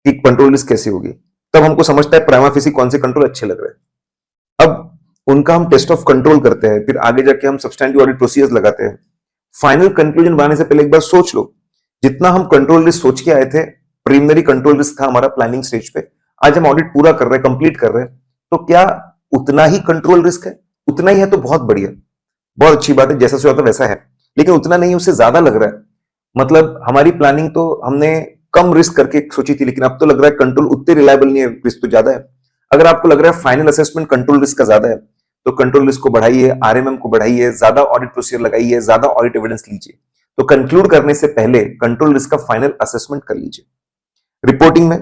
कि कंट्रोल रिस्क कैसी होगी। तब हमको समझता है प्राइमा फेसी कौन से कंट्रोल अच्छे लग रहे हैं। अब उनका हम टेस्ट ऑफ कंट्रोल करते हैं, फिर आगे जाके हम सब्सटैंटिव ऑडिट प्रोसीजर्स लगाते हैं। फाइनल कंक्लूजन बनाने से पहले एक बार सोच लो, जितना हम कंट्रोल रिस्क सोच के आए थे, प्रीलिमिनरी कंट्रोल रिस्क था हमारा प्लानिंग स्टेज पे, आज हम ऑडिट पूरा कर रहे हैं, कंप्लीट कर रहे हैं, तो क्या उतना ही कंट्रोल रिस्क है? उतना ही है तो बहुत बढ़िया, बहुत अच्छी बात है, जैसा सोचा था वैसा है। लेकिन उतना नहीं, उससे ज्यादा लग रहा है, मतलब हमारी प्लानिंग तो हमने कम रिस्क करके सोची थी, लेकिन अब तो लग रहा है कंट्रोल उतने रिलायबल नहीं है, रिस्क तो ज्यादा है। अगर आपको लग रहा है फाइनल असेसमेंट कंट्रोल रिस्क का ज्यादा है, तो कंट्रोल रिस्क को बढ़ाइए, आरएमएम को बढ़ाइए, ज्यादा ऑडिट प्रोसीजर लगाइए, ज्यादा ऑडिट एविडेंस लीजिए। तो कंक्लूड करने से पहले कंट्रोल रिस्क का फाइनल असेसमेंट कर लीजिए। रिपोर्टिंग में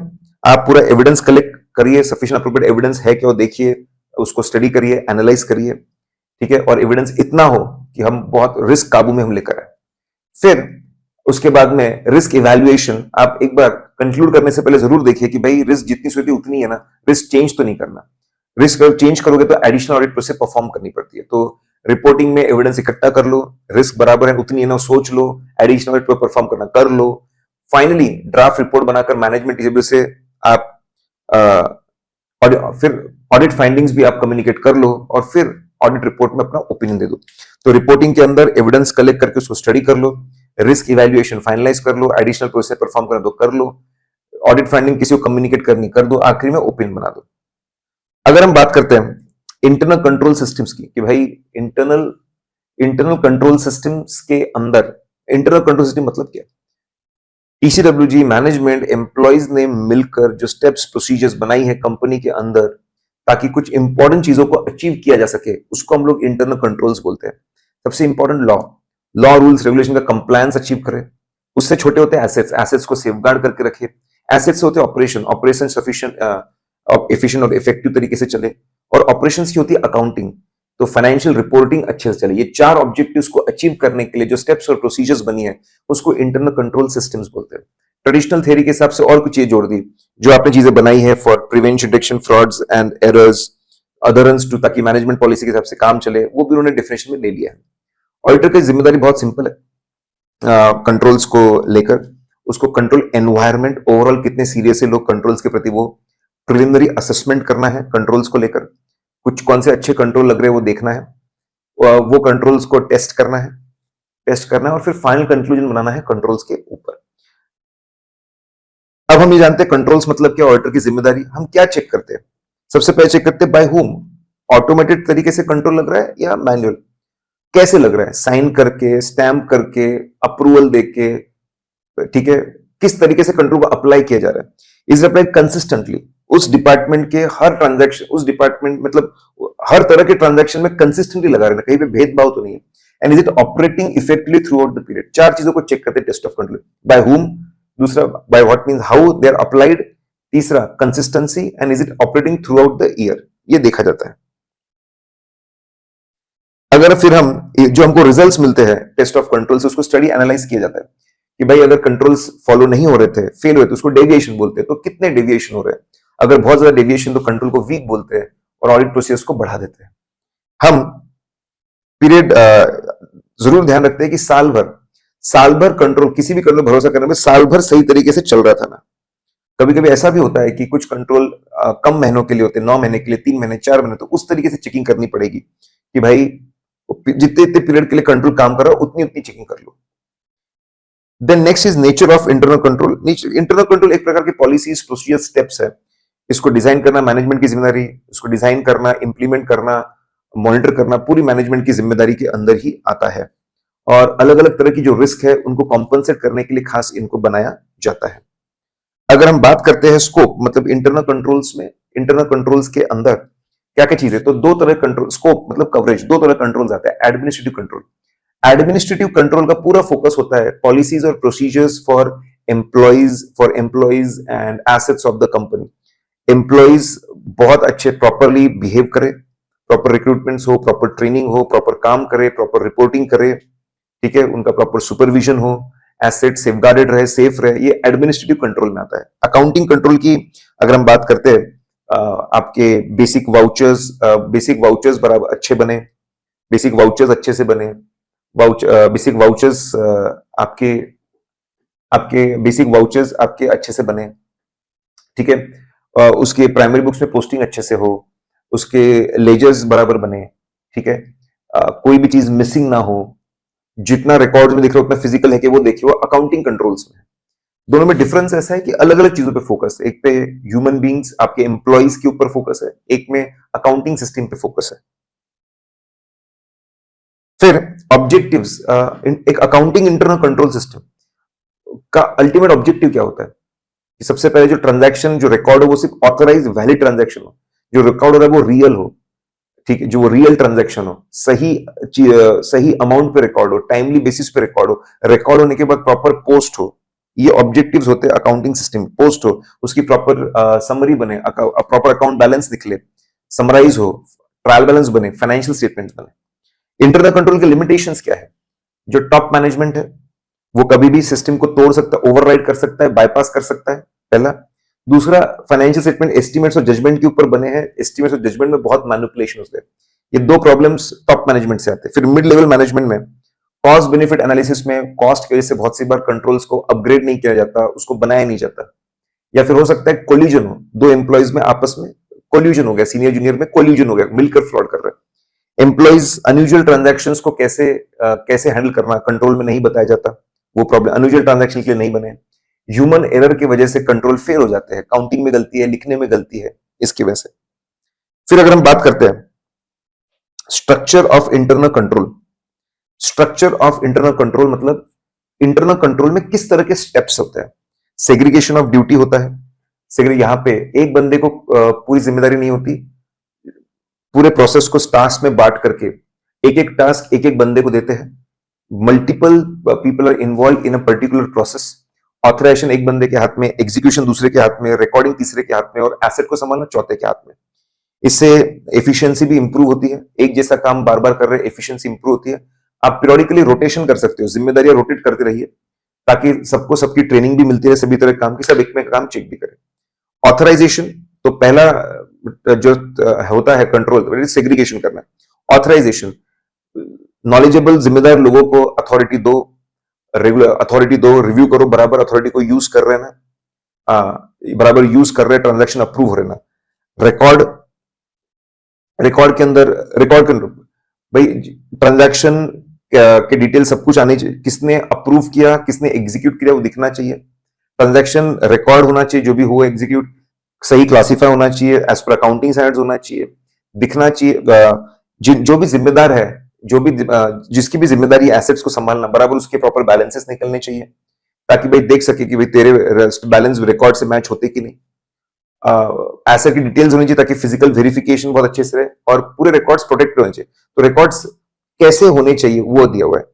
आप पूरा एविडेंस कलेक्ट करिए, सफिशिएंट अप्रोप्रिएट एविडेंस है क्या वो देखिए, उसको स्टडी करिए, एनालाइज करिए, ठीक है, और एविडेंस इतना हो कि हम बहुत रिस्क काबू में हम लेकर आए। फिर उसके बाद में रिस्क इवैल्यूएशन, आप एक बार कंक्लूड करने से पहले जरूर देखिए कि भाई रिस्क जितनी सोची उतनी है ना, रिस्क चेंज तो नहीं करना। रिस्क अगर चेंज करोगे तो एडिशनल ऑडिट प्रोसेस परफॉर्म करनी पड़ती है। तो रिपोर्टिंग में एविडेंस इकट्ठा कर लो, रिस्क बराबर है उतनी है ना सोच लो, एडिशनल ऑडिट परफॉर्म करना कर लो। फाइनली ड्राफ्ट रिपोर्ट बनाकर मैनेजमेंट टेबल से आप फिर ऑडिट फाइंडिंग्स भी आप कम्युनिकेट कर लो, और फिर ऑडिट रिपोर्ट में अपना ओपिनियन दे दो। तो रिपोर्टिंग के अंदर एविडेंस कलेक्ट करके उसको स्टडी कर लो, रिस्क इवैल्यूएशन फाइनलाइज कर लो, एडिशनल प्रोसेस परफॉर्म करना तो कर लो, ऑडिट फाइंडिंग किसी को कम्युनिकेट करनी कर दो, आखिरी में ओपिनियन बना दो। अगर हम बात करते हैं इंटरनल कंट्रोल सिस्टम्स की, कि भाई इंटरनल कंट्रोल सिस्टम्स के अंदर, इंटरनल कंट्रोल सिस्टम मतलब क्या? टीसीडब्ल्यूजी मैनेजमेंट एम्प्लॉइज ने मिलकर जो स्टेप्स प्रोसीजर्स बनाई है कंपनी के अंदर ताकि कुछ इंपॉर्टेंट चीजों को अचीव किया जा सके, उसको हम लोग इंटरनल कंट्रोल्स बोलते हैं। सबसे इंपॉर्टेंट लॉ रूल्स रेगुलेशन का कंप्लायंस अचीव करे। उससे छोटे होते हैं एसेट्स, एसेट्स को सेफगार्ड करके रखे। एसेट्स होते हैं ऑपरेशन सफिशिएंट एफिशिएंट और इफेक्टिव तरीके से चले। और ऑपरेशंस की होती है अकाउंटिंग, तो फाइनेंशियल रिपोर्टिंग अच्छे से चले। ये चार ऑब्जेक्टिव्स को अचीव करने के लिए जो स्टेप्स और प्रोसीजर्स बनी है उसको इंटरनल कंट्रोल सिस्टम्स बोलते हैं। ट्रेडिशनल थ्योरी के हिसाब से और कुछ चीजें जोड़ दी, जो आपने चीजें बनाई है for prevention detection frauds and errors adherence to, ताकि मैनेजमेंट पॉलिसी के हिसाब से काम चले, वो भी उन्होंने डेफिनेशन में ले लिया है। ऑडिटर की जिम्मेदारी बहुत सिंपल है कंट्रोल्स को लेकर, उसको कंट्रोल एनवायरनमेंट ओवरऑल कितने सीरियस है लोग कंट्रोल्स के प्रति, वो प्रिलिमिनरी असेसमेंट करना है कंट्रोल्स को लेकर, कुछ कौन से अच्छे कंट्रोल लग रहे हैं वो देखना है, वो कंट्रोल्स को टेस्ट करना है और फिर फाइनल कंक्लूजन बनाना है कंट्रोल्स के ऊपर। अब हम ये जानते हैं कंट्रोल्स मतलब क्या, ऑडिटर की जिम्मेदारी। हम क्या चेक करते हैं? सबसे पहले चेक करते हैं बाय हुम, ऑटोमेटेड तरीके से कंट्रोल लग रहा है या मैनुअल, कैसे लग रहा है, साइन करके, स्टैम्प करके, अप्रूवल देके, ठीक है, किस तरीके से कंट्रोल को अप्लाई किया जा रहा है, इज अप्लाइड कंसिस्टेंटली उस डिपार्टमेंट के हर ट्रांजैक्शन, उस डिपार्टमेंट मतलब हर तरह के ट्रांजैक्शन में कंसिस्टेंटली लगा रहना, कहीं पे भेदभाव तो नहीं है, and is it operating effectively throughout the period. चार चीजों को चेक करते हैं test of control, by whom, दूसरा by what means how they are applied, तीसरा consistency, and is it operating throughout the year, ये देखा जाता है। अगर फिर हम जो हमको रिजल्ट्स मिलते हैं टेस्ट ऑफ कंट्रोल से, उसको स्टडी एनालाइज किया जाता है कि भाई अगर कंट्रोल्स फॉलो नहीं हो रहे थे, फेल हुए, तो उसको डेविएशन बोलते हैं, तो कितने डेविएशन हो रहे हैं, अगर बहुत ज्यादा डेविएशन तो कंट्रोल को वीक बोलते हैं और ऑडिट प्रोसेस को बढ़ा देते हैं। हम पीरियड जरूर ध्यान रखते हैं कि साल भर कंट्रोल, किसी भी कंट्रोल भरोसा करने में साल भर सही तरीके से चल रहा था ना। कभी कभी ऐसा भी होता है कि कुछ कंट्रोल कम महीनों के लिए होते हैं, 9 महीने के लिए, 3 महीने, 4 महीने, तो उस तरीके से चेकिंग करनी पड़ेगी कि भाई जितने इतने पीरियड के लिए कंट्रोल काम कर रहा है उतनी उतनी चेकिंग कर लो। Then next is nature of internal control. Internal control एक प्रकार की पॉलिसीज, प्रोसीजर, स्टेप्स है, इसको डिजाइन करना मैनेजमेंट की जिम्मेदारी, इसको डिजाइन करना, इंप्लीमेंट करना, मॉनिटर करना पूरी मैनेजमेंट की जिम्मेदारी के अंदर ही आता है। और अलग अलग तरह की जो रिस्क है उनको कॉम्पनसेट करने के लिए खास इनको बनाया जाता है। अगर हम बात करते हैं स्कोप, मतलब इंटरनल कंट्रोल्स में, इंटरनल कंट्रोल्स के अंदर क्या क्या चीजें, तो दो तरह कंट्रोल, स्कोप मतलब कवरेज, दो तरह कंट्रोल्स आते हैं। एडमिनिस्ट्रेटिव कंट्रोल, एडमिनिस्ट्रेटिव कंट्रोल का पूरा फोकस होता है पॉलिसीज और procedures for employees and assets of the company. Employees बहुत अच्छे प्रॉपरली बिहेव करे, प्रॉपर रिक्रूटमेंट्स हो, प्रॉपर ट्रेनिंग हो, प्रॉपर काम करे, प्रॉपर रिपोर्टिंग करे, ठीक है, उनका प्रॉपर सुपरविजन हो, एसेट सेफगार्डेड रहे, सेफ रहे, ये एडमिनिस्ट्रेटिव कंट्रोल में आता है। अकाउंटिंग कंट्रोल की अगर हम बात करते हैं, आपके बेसिक वाउचर्स बराबर अच्छे बने, बेसिक वाउचर्स अच्छे से बने, बेसिक वाउचर्स आपके बेसिक वाउचर्स आपके अच्छे से बने, ठीक है, उसके प्राइमरी बुक्स में पोस्टिंग अच्छे से हो, उसके लेजर्स बराबर बने, ठीक है, कोई भी चीज मिसिंग ना हो, जितना रिकॉर्ड में दिख रहा है उतना फिजिकल है कि वो देखिए, वो अकाउंटिंग कंट्रोल्स में है। दोनों में डिफरेंस ऐसा है कि अलग अलग चीजों पे फोकस है, एक पे ह्यूमन बींग्स आपके एम्प्लॉइज के ऊपर फोकस है, एक में अकाउंटिंग सिस्टम पे फोकस है। फिर ऑब्जेक्टिव्स, एक अकाउंटिंग इंटरनल कंट्रोल सिस्टम का अल्टीमेट ऑब्जेक्टिव क्या होता है कि सबसे पहले जो ट्रांजैक्शन जो रिकॉर्ड हो वो सिर्फ ऑथराइज वैलिड ट्रांजैक्शन हो, जो रिकॉर्ड हो रहा है वो रियल हो, ठीक है, जो रियल ट्रांजैक्शन हो, सही अमाउंट पे रिकॉर्ड हो, टाइमली बेसिस पे रिकॉर्ड हो, रिकॉर्ड होने के बाद प्रॉपर पोस्ट हो। ये ऑब्जेक्टिव्स होते हैं अकाउंटिंग सिस्टम। पोस्ट हो, उसकी प्रॉपर समरी बने, प्रॉपर अकाउंट बैलेंस निकले, समराइज हो, ट्रायल बैलेंस बने, फाइनेंशियल स्टेटमेंट बने। इंटरनल कंट्रोल के लिमिटेशंस क्या है? जो टॉप मैनेजमेंट है वो कभी भी सिस्टम को तोड़ सकता है, ओवरराइड कर सकता है, बाईपास कर सकता है, पहला। दूसरा, फाइनेंशियल स्टेटमेंट एस्टिमेट्स और जजमेंट के ऊपर बने हैं, एस्टिमेट्स और जजमेंट में बहुत मैनिपुलेशन होते हैं। ये दो प्रॉब्लम्स टॉप मैनेजमेंट से आते हैं। फिर मिड लेवल मैनेजमेंट में कॉस्ट बेनिफिट एनालिसिस में कॉस्ट की वजह से बहुत सी बार कंट्रोल्स को अपग्रेड नहीं किया जाता, उसको बनाया नहीं जाता। या फिर हो सकता है कोलिजन हो, दो एम्प्लॉइज में आपस में कोल्यूजन हो गया, सीनियर जूनियर में कोल्यूजन हो गया, मिलकर फ्रॉड कर रहे हैं। एम्प्लॉइज अनयूजुअल ट्रांजैक्शंस को कैसे हैंडल करना कंट्रोल में नहीं बताया जाता, वो प्रॉब्लम अनयूजुअल ट्रांजैक्शन के लिए नहीं बने। ह्यूमन एरर की वजह से कंट्रोल फेल हो जाते हैं, काउंटिंग में गलती है, लिखने में गलती है, इसकी वजह से। फिर अगर हम बात करते हैं structure of internal control, structure of internal control मतलब इंटरनल कंट्रोल में किस तरह के स्टेप्स होते हैं। सेग्रीगेशन ऑफ ड्यूटी होता है, यहां पे एक बंदे को पूरी जिम्मेदारी नहीं होती, पूरे प्रोसेस को टास्क में बांट करके एक एक टास्क एक एक बंदे को देते हैं। Multiple people are involve in a particular process. Authorisation एक बंदे के हाथ में, एग्जीक्यूशन दूसरे के हाथ में, रिकॉर्डिंग तीसरे के हाथ में और एसेट को संभालना चौथे के हाथ में। इससे एफिशिएंसी भी इंप्रूव होती है, एक जैसा काम बार बार कर रहे, एफिशिएंसी इंप्रूव होती है। आप पीरियडिकली रोटेशन कर सकते हो, जिम्मेदारियां रोटेट करते रहिए ताकि सबको सबकी ट्रेनिंग भी मिलती रहे, सभी तरह काम की, सब एक में काम चेक भी करें। ऑथराइजेशन तो पहला जो होता है कंट्रोल, सेग्रीगेशन करना। ऑथराइजेशन, नॉलेजेबल जिम्मेदार लोगों को अथॉरिटी दो, रेगुलर अथॉरिटी दो, रिव्यू करो बराबर अथॉरिटी को यूज कर रहे हैं ना, बराबर यूज कर रहे हैं, ट्रांजैक्शन अप्रूव हो रहे ना। रिकॉर्ड, रिकॉर्ड के अंदर भाई ट्रांजैक्शन के डिटेल सब कुछ आने चाहिए, किसने अप्रूव किया, किसने एग्जीक्यूट किया वो दिखना चाहिए। ट्रांजैक्शन रिकॉर्ड होना चाहिए, जो भी हुआ एग्जीक्यूट सही क्लासीफाई होना चाहिए, एज पर अकाउंटिंग स्टैंडर्ड्स होना चाहिए, दिखना चाहिए। जो भी जिम्मेदार है, जो भी जिसकी भी जिम्मेदारी एसेट्स को संभालना, बराबर उसके प्रॉपर बैलेंसेस निकलने चाहिए ताकि भाई देख सके कि भाई तेरे बैलेंस रिकॉर्ड से मैच होते कि नहीं। एसेट की डिटेल्स होनी चाहिए ताकि फिजिकल वेरिफिकेशन बहुत अच्छे से रहे और पूरे रिकॉर्ड्स प्रोटेक्ट होने चाहिए। तो रिकॉर्ड्स कैसे होने चाहिए वो दिया हुआ है।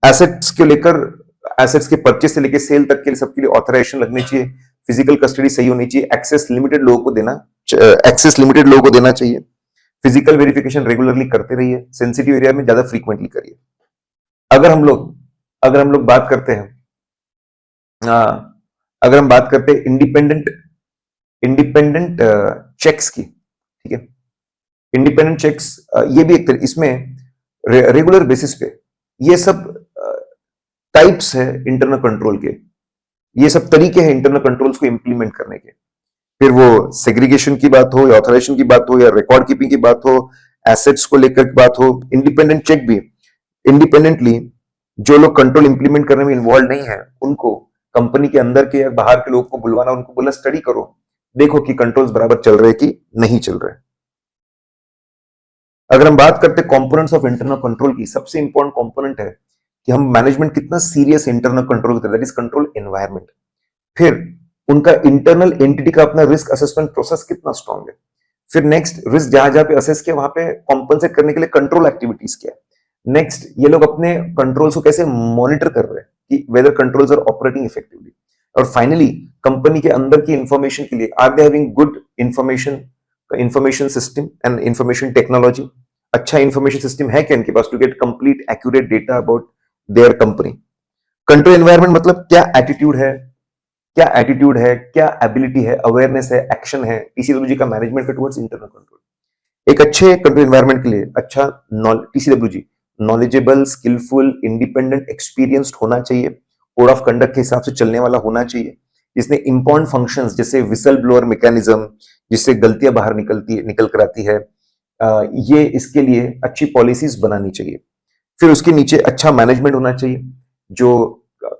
एसेट्स के लेकर, एसेट्स के परचेस से लेकर सेल तक के सबके लिए ऑथराइजेशन लगनी चाहिए, फिजिकल कस्टडी सही होनी चाहिए, एक्सेस लिमिटेड लोगों को देना चाहिए। फिजिकल वेरिफिकेशन रेगुलरली करते रहिए, सेंसिटिव एरिया में ज्यादा फ्रीक्वेंटली करिए। अगर हम लोग बात करते हैं, अगर हम बात करते हैं इंडिपेंडेंट चेक्स की, ठीक है, इंडिपेंडेंट चेक्स, ये भी एक इसमें रेगुलर बेसिस पे ये सब टाइप्स है इंटरनल कंट्रोल के, ये सब तरीके हैं इंटरनल कंट्रोल्स को इंप्लीमेंट करने के। फिर वो सेग्रीगेशन की बात हो या ऑथराइजेशन की बात हो या रिकॉर्ड कीपिंग की बात हो, एसेट्स को लेकर की बात हो, इंडिपेंडेंट चेक भी इंडिपेंडेंटली जो लोग कंट्रोल इंप्लीमेंट करने में इन्वॉल्व नहीं है उनको कंपनी के अंदर के या बाहर के लोगों को बुलवाना, उनको बोला स्टडी करो, देखो कि कंट्रोल्स बराबर चल रहे कि नहीं चल रहे। अगर हम बात करते कंपोनेंट्स ऑफ इंटरनल कंट्रोल की, सबसे इंपॉर्टेंट कंपोनेंट है कि हम मैनेजमेंट कितना सीरियस इंटरनल कंट्रोल करता है, दैट इज कंट्रोल एनवायरनमेंट। फिर उनका इंटरनल एंटिटी का अपना रिस्क असेसमेंट प्रोसेस कितना स्ट्रांग है। फिर नेक्स्ट, रिस्क जहां जहां पे असेस किया वहां पे कॉम्पनसेट करने के लिए कंट्रोल एक्टिविटीज क्या है। नेक्स्ट, ये लोग अपने कंट्रोल्स को कैसे मॉनिटर कर रहे हैं कि whether controls are operating effectively. और फाइनली, कंपनी के अंदर की इंफॉर्मेशन के लिए are they having good information system and information technology. अच्छा इंफॉर्मेशन सिस्टम है क्या इनके पास to get complete accurate data about their company. Control environment मतलब क्या एटीट्यूड है, क्या एबिलिटी है, अवेयरनेस है, एक्शन है टीसीडब्ल्यूजी का मैनेजमेंट का टुवर्ड्स इंटरनल कंट्रोल। एक अच्छे कंट्रोल एनवायरनमेंट के लिए अच्छा TCWG knowledgeable, skillful, independent, experienced होना चाहिए, कोड ऑफ कंडक्ट के हिसाब से चलने वाला होना चाहिए, इसने इम्पॉर्टेंट फंक्शंस जैसे विसल ब्लोअर मैकेनिज्म, जिससे गलतियां बाहर निकल कर आती है, ये इसके लिए अच्छी पॉलिसीज बनानी चाहिए। फिर उसके नीचे अच्छा मैनेजमेंट होना चाहिए जो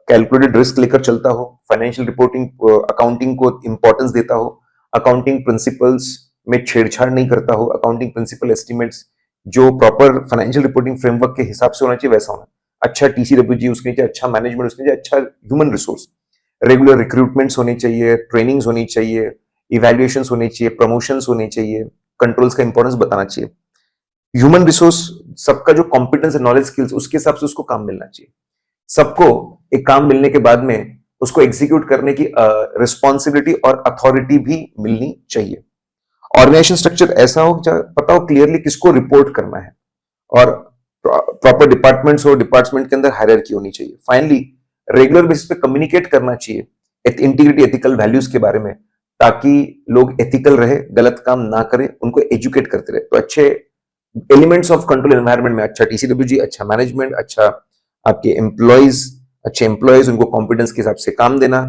कैलकुलेटेड रिस्क लेकर चलता हो, फाइनेंशियल रिपोर्टिंग अकाउंटिंग को इंपॉर्टेंस देता हो, अकाउंटिंग प्रिंसिपल्स में छेड़छाड़ नहीं करता हो, अकाउंटिंग प्रिंसिपल एस्टिमेट्स जो प्रॉपर फाइनेंशियल रिपोर्टिंग फ्रेमवर्क के हिसाब से होना चाहिए वैसा होना, अच्छा टीसीडब्ल्यूजी उसके नीचे, अच्छा मैनेजमेंट उसके नीचे, अच्छा ह्यूमन रिसोर्स, रेगुलर रिक्रूटमेंट्स होने चाहिए, ट्रेनिंग्स होनी चाहिए, इवैल्यूएशंस होने चाहिए, प्रमोशंस होने चाहिए, कंट्रोल्स का इंपॉर्टेंस बताना चाहिए। ह्यूमन रिसोर्स, सबका जो कॉम्पिटेंस है, नॉलेज, स्किल्स, उसके हिसाब से उसको काम मिलना चाहिए। सबको एक काम मिलने के बाद में उसको एग्जीक्यूट करने की रिस्पॉन्सिबिलिटी और अथॉरिटी भी मिलनी चाहिए। ऑर्गेनाइजेशन स्ट्रक्चर ऐसा हो जहाँ पता हो क्लियरली किसको रिपोर्ट करना है, और प्रॉपर डिपार्टमेंट्स हो, डिपार्टमेंट के अंदर हायरार्की होनी चाहिए। फाइनली रेगुलर बेसिस पे कम्युनिकेट करना चाहिए इंटीग्रिटी, एथिकल वैल्यूज के बारे में, ताकि लोग एथिकल रहे, गलत काम ना करें, उनको एजुकेट करते रहे। तो अच्छे एलिमेंट्स ऑफ कंट्रोल एनवायरनमेंट में अच्छा टीसीडब्ल्यूजी, अच्छा मैनेजमेंट, अच्छा आपके एम्प्लॉयज, अच्छे एम्प्लॉयज, उनको कॉम्पिटेंस के हिसाब से काम देना,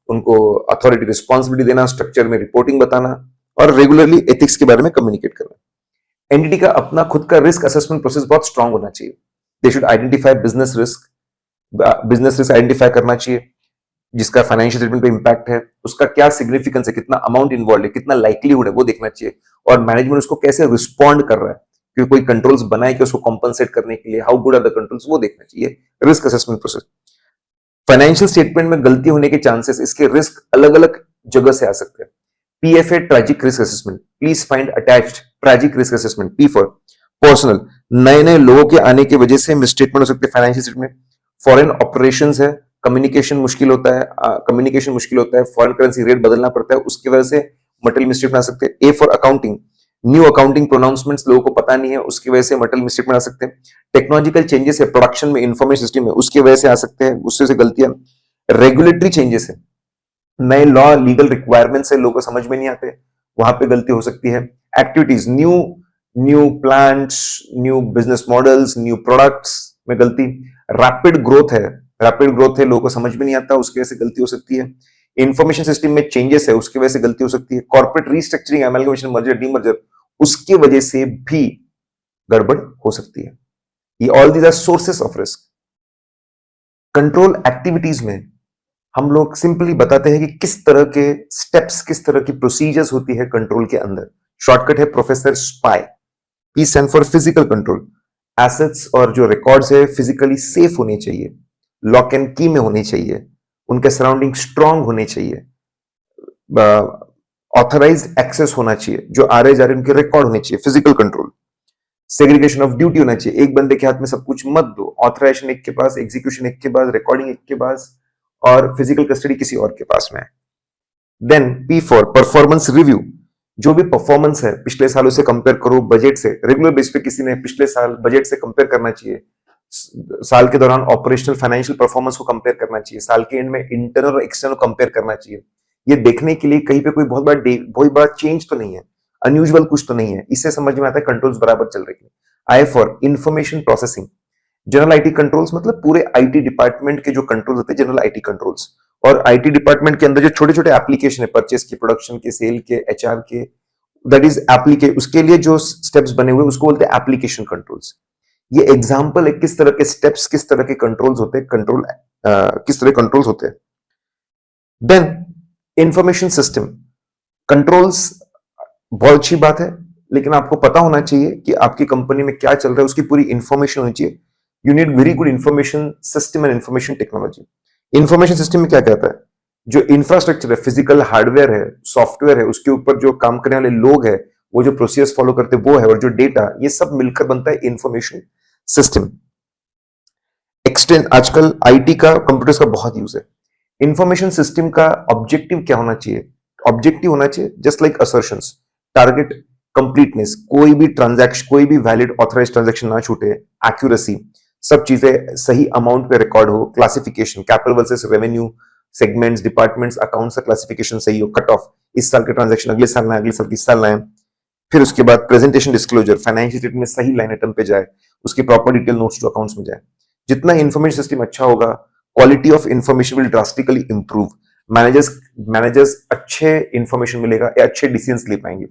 उनको अथॉरिटी रिस्पॉन्सिबिलिटी देना, स्ट्रक्चर में रिपोर्टिंग बताना, और रेगुलरली एथिक्स के बारे में कम्युनिकेट करना। एंटिटी का अपना खुद का रिस्क असेसमेंट प्रोसेस बहुत स्ट्रांग होना चाहिए। They should identify business risk identify करना चाहिए, जिसका फाइनेंशियल स्टेटमेंट पे इंपैक्ट है, उसका क्या सिग्निफिकेंस है, कितना अमाउंट इन्वॉल्व है, कितना लाइकलीहुड है, वो देखना चाहिए। और मैनेजमेंट उसको कैसे रिस्पॉन्ड कर रहा है, कि कोई कंट्रोल्स बनाए कि उसको कॉम्पनसेट करने के लिए, how good are the controls, वो देखना चाहिए। Risk assessment process. Financial statement में गलती होने के चांसेस, इसके रिस्क अलग अलग जगह से आ सकते हैं। PFA tragic risk assessment, please find attached tragic risk assessment. P for personal, नए नए लोगों के आने की वजह से मिसस्टेटमेंट हो सकते हैं फाइनेंशियल स्टेटमेंट। फॉरेन ऑपरेशंस है, कम्युनिकेशन मुश्किल होता है, फॉरेन करेंसी रेट बदलना पड़ता है, उसकी वजह से मटेरियल मिस्टेटमेंट आ सकते हैं। A for accounting, new accounting pronouncements लोगों को पता नहीं है, उसकी वजह से मटेरियल मिस्टेटमेंट आ सकते हैं। टेक्नोलॉजिकल चेंजेस है प्रोडक्शन में, इंफॉर्मेशन सिस्टम में, उसकी वजह से आ सकते हैं, उससे से गलतियां। रेगुलेटरी चेंजेस है, नए लॉ लीगल रिक्वायरमेंट्स है, लोगों को समझ में नहीं आते, वहां पे गलती हो सकती है। Activities, new new plants, new business models, new products में गलती। रैपिड ग्रोथ है, लोगों को समझ में नहीं आता, उसकी वजह से गलती हो सकती है। इंफॉर्मेशन सिस्टम में चेंजेस है, उसकी वजह से गलती हो सकती है। Corporate restructuring, amalgamation, merger, demerger, उसकी वजह से भी गड़बड़ हो सकती है। ये all these are sources of risk. Control activities में हम लोग सिंपली बताते हैं कि किस तरह के स्टेप्स, किस तरह की प्रोसीजर्स होती है कंट्रोल के अंदर। शॉर्टकट है professor spy. P stand for physical control. Assets और जो रिकॉर्ड्स है फिजिकली सेफ होने चाहिए, लॉक एंड की में होने चाहिए, उनके सराउंडिंग स्ट्रांग होने चाहिए, ऑथराइज्ड एक्सेस होना चाहिए, जो आ रहे जा रहे उनके रिकॉर्ड होने चाहिए, physical control. Segregation of duty होना चाहिए, एक बंदे के हाथ में सब कुछ मत दो, ऑथराइजेशन एक के पास, एग्जीक्यूशन एक के पास, रिकॉर्डिंग एक के पास, और फिजिकल कस्टडी किसी और के पास में है। Then P for performance review, जो भी परफॉर्मेंस है पिछले सालों से कंपेयर करो, बजट से, रेगुलर बेस पे किसी ने पिछले साल बजट से कंपेयर करना चाहिए, साल के दौरान ऑपरेशनल फाइनेंशियल परफॉर्मेंस को कंपेयर करना चाहिए, साल के एंड में इंटरनल और एक्सटर्नल कंपेयर करना चाहिए, ये देखने के लिए कहीं पे कोई बहुत बड़ा चेंज तो नहीं है, अनयूजुअल कुछ तो नहीं है, इससे समझ में आता है कंट्रोल्स बराबर चल रहे हैं। I for information processing, general IT controls, मतलब पूरे आईटी डिपार्टमेंट के जो कंट्रोल्स होते हैं, जनरल आईटी कंट्रोल्स। और आईटी डिपार्टमेंट के अंदर जो छोटे छोटे एप्लीकेशन है, परचेस के, प्रोडक्शन के, सेल के, एचआर के, दैट इज एप्लीकेशन, उसके लिए जो स्टेप्स बने हुए उसको बोलते हैं एप्लीकेशन कंट्रोल्स। ये एग्जांपल है किस तरह के स्टेप्स, किस तरह के कंट्रोल्स होते हैं, किस तरह कंट्रोल्स होते हैं। देन इंफॉर्मेशन सिस्टम कंट्रोल्स, बहुत अच्छी बात है, लेकिन आपको पता होना चाहिए कि आपकी कंपनी में क्या चल रहा है, उसकी पूरी इंफॉर्मेशन होनी चाहिए। You need very good information system and information technology. Information system में क्या कहता है, जो इंफ्रास्ट्रक्चर है, फिजिकल हार्डवेयर है, सॉफ्टवेयर है, उसके ऊपर जो काम करने वाले लोग हैं, वो जो प्रोसेस फॉलो करते हैं वो है, और जो डेटा, ये सब मिलकर बनता है इंफॉर्मेशन सिस्टम। एक्सटेंड, आजकल आईटी का, कंप्यूटर्स का बहुत यूज है। इंफॉर्मेशन सिस्टम का ऑब्जेक्टिव क्या होना चाहिए? ऑब्जेक्टिव होना चाहिए just like assertions, target completeness, कोई भी ट्रांजैक्शन, कोई भी वैलिड ऑथराइज्ड ट्रांजैक्शन ना छूटे, एक्यूरेसी, सब चीजें सही अमाउंट पे रिकॉर्ड हो, classification, capital versus revenue, segments, departments, accounts का क्लासिफिकेशन सही हो, कट ऑफ, इस साल के ट्रांजैक्शन अगले साल ना, अगले साल की इस साल ना। फिर उसके बाद प्रेजेंटेशन डिस्क्लोजर, फाइनेंशियल स्टेटमेंट में सही लाइन आइटम पे जाए, उसकी proper detail notes to accounts में जाए। जितना इंफॉर्मेशन सिस्टम अच्छा होगा, quality of information will drastically improve. Managers managers अच्छे इंफॉर्मेशन मिलेगा या अच्छे डिसीजंस ले पाएंगे।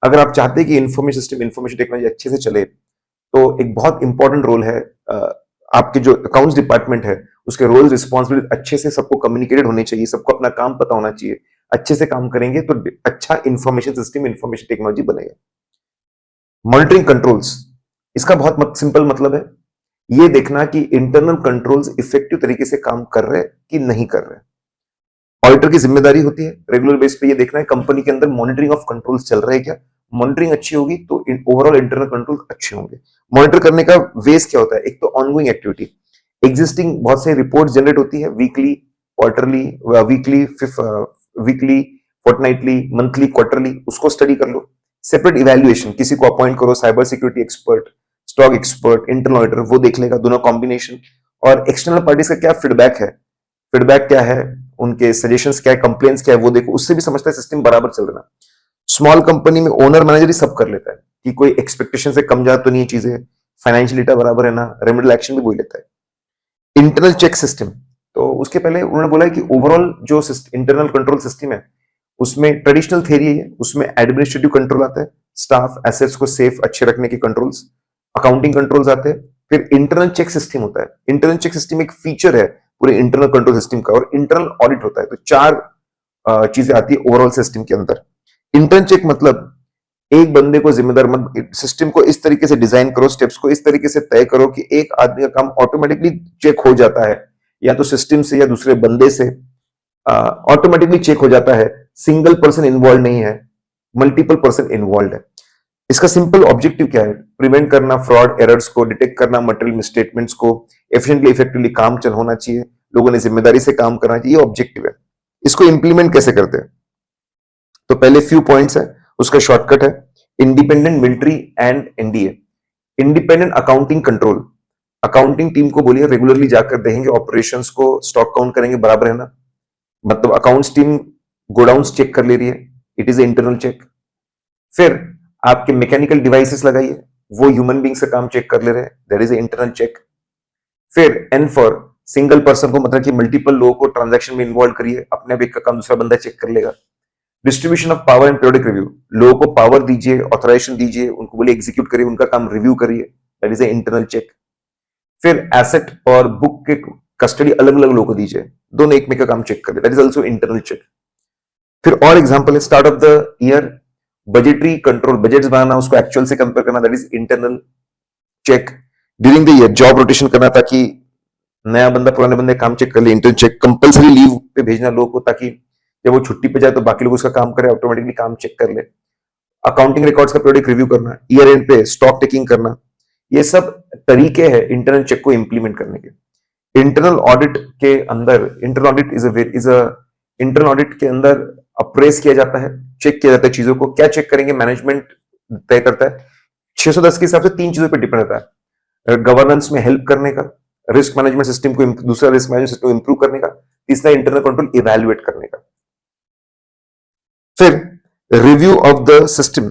अगर आप चाहते हैं कि इंफॉर्मेशन सिस्टम, इंफॉर्मेशन टेक्नोलॉजी अच्छे से चले, तो एक बहुत इंपॉर्टेंट रोल है आपके जो अकाउंट्स डिपार्टमेंट है उसके रोल रिस्पॉन्सिबिलिटी अच्छे से सबको कम्युनिकेटेड होने चाहिए, सबको अपना काम पता होना चाहिए। अच्छे से काम करेंगे तो अच्छा इंफॉर्मेशन सिस्टम, इंफॉर्मेशन टेक्नोलॉजी बनेगा। मॉनिटरिंग कंट्रोल्स, इसका बहुत सिंपल मतलब है ये देखना कि इंटरनल कंट्रोल्स इफेक्टिव तरीके से काम कर रहे हैं कि नहीं कर रहे हैं। ऑडिटर की जिम्मेदारी होती है रेगुलर बेस पे ये देखना है कंपनी के अंदर मॉनिटरिंग ऑफ कंट्रोल्स चल रहे हैं क्या। मॉनिटरिंग अच्छी होगी तो ओवरऑल इंटरनल कंट्रोल अच्छे होंगे। मॉनिटर करने का वेज क्या होता है, एक तो ऑनगोइंग एक्टिविटी, एग्जिस्टिंग बहुत से रिपोर्ट जनरेट होती है weekly, quarterly, weekly, fortnightly, monthly, quarterly, उसको स्टडी कर लो। सेपरेट इवैल्यूएशन, किसी को अपॉइंट करो, cyber security expert, stock expert, internal auditor, वो देख लेगा दोनों कॉम्बिनेशन। और एक्सटर्नल पार्टीज का क्या फीडबैक है, फीडबैक क्या है, उनके सजेशंस क्या है, कंप्लेंट्स क्या है, वो देखो, उससे भी समझता है सिस्टम बराबर चल रहा है। स्मॉल कंपनी में ओनर मैनेजर ही सब कर लेता है कि कोई एक्सपेक्टेशन से कम जा तो नहीं चीजें, फाइनेंशियल डेटा बराबर है ना, रेमेडियल एक्शन भी वही लेता है। इंटरनल चेक सिस्टम, तो उसके पहले उन्होंने बोला है कि ओवरऑल जो इंटरनल कंट्रोल सिस्टम है उसमें ट्रेडिशनल थियरी है, उसमें एडमिनिस्ट्रेटिव कंट्रोल आता है, स्टाफ एसेट्स को सेफ अच्छे रखने के कंट्रोल्स, अकाउंटिंग कंट्रोल्स आते हैं, फिर इंटरनल चेक सिस्टम होता है। इंटरनल चेक सिस्टम एक फीचर है पूरे इंटरनल कंट्रोल सिस्टम का, और इंटरनल ऑडिट होता है। तो चार चीजें आती है ओवरऑल सिस्टम के अंदर। इंटरनल चेक मतलब एक बंदे को जिम्मेदार मत, सिस्टम को इस तरीके से डिजाइन करो, स्टेप्स को इस तरीके से तय करो कि एक आदमी का काम ऑटोमेटिकली चेक हो जाता है, या तो सिस्टम से या दूसरे बंदे से ऑटोमेटिकली चेक हो जाता है। सिंगल पर्सन इन्वॉल्व नहीं है, मल्टीपल पर्सन इन्वॉल्व है। इसका सिंपल ऑब्जेक्टिव क्या है, प्रिवेंट करना फ्रॉड एरर्स को, डिटेक्ट करना मटेरियल मिसस्टेटमेंट्स को, एफिशिएंटली इफेक्टिवली काम चल होना चाहिए, लोगों ने जिम्मेदारी से काम करना चाहिए, ये ऑब्जेक्टिव है। इसको इंप्लीमेंट कैसे करते हैं, तो पहले फ्यू पॉइंट्स है, उसका शॉर्टकट है independent military and NDA. Independent accounting control, accounting team को बोलिए रेगुलरली जाकर देखेंगे ऑपरेशंस को, स्टॉक काउंट करेंगे, बराबर है ना, मतलब अकाउंट्स टीम गोडाउन्स चेक कर ले रही है, इट इज इंटरनल चेक। फिर आपके मैकेनिकल डिवाइसेस लगाइए, वो ह्यूमन बीइंग से काम चेक कर ले रहे हैं, दैट इज इंटरनल चेक। फिर एन फॉर सिंगल पर्सन को, मतलब कि मल्टीपल लोगों को ट्रांजैक्शन में इन्वॉल्व करिए, अपने आप एक का काम दूसरा बंदा चेक कर लेगा। Distribution of power and periodic review, लोगों को पावर दीजिए, ऑथराइजेशन दीजिए, उनको बोलिए एग्जीक्यूट करिए, उनका काम रिव्यू करिए, that is a internal check. फिर एसेट और बुक के कस्टडी अलग अलग लोगों को दीजिए, दोनों एक में का काम चेक करिए, that is also internal check. फिर और एग्जांपल है start of the year budgetary control, budgets बनाना, उसको एक्चुअल से कंपेयर करना, that is internal check. During the year job rotation करना, ताकि नया बंदा पुराने बंदे काम चेक कर ले, इंटरनल चेक। कंपल्सरी लीव पे भेजना लोगों को, ताकि जब वो छुट्टी पे जाए तो बाकी लोग उसका काम करे, ऑटोमेटिकली काम चेक कर ले। अकाउंटिंग रिकॉर्ड्स का पीरियोडिक रिव्यू करना, ईयर एंड पे स्टॉक टेकिंग करना, ये सब तरीके हैं इंटरनल चेक को इंप्लीमेंट करने के। इंटरनल ऑडिट के अंदर, internal audit is a internal audit के अंदर अप्रेस किया जाता है, चेक किया जाता है चीजों को। क्या चेक करेंगे, मैनेजमेंट तय करता है। 610 के हिसाब से 3 चीजों पर डिपेंड रहता है, गवर्नेंस में हेल्प करने का, रिस्क मैनेजमेंट सिस्टम को, दूसरा रिस्क मैनेजमेंट सिस्टम को इंप्रूव करने का, तीसरा इंटरनल कंट्रोल इवैल्यूएट करने का। फिर रिव्यू ऑफ द सिस्टम,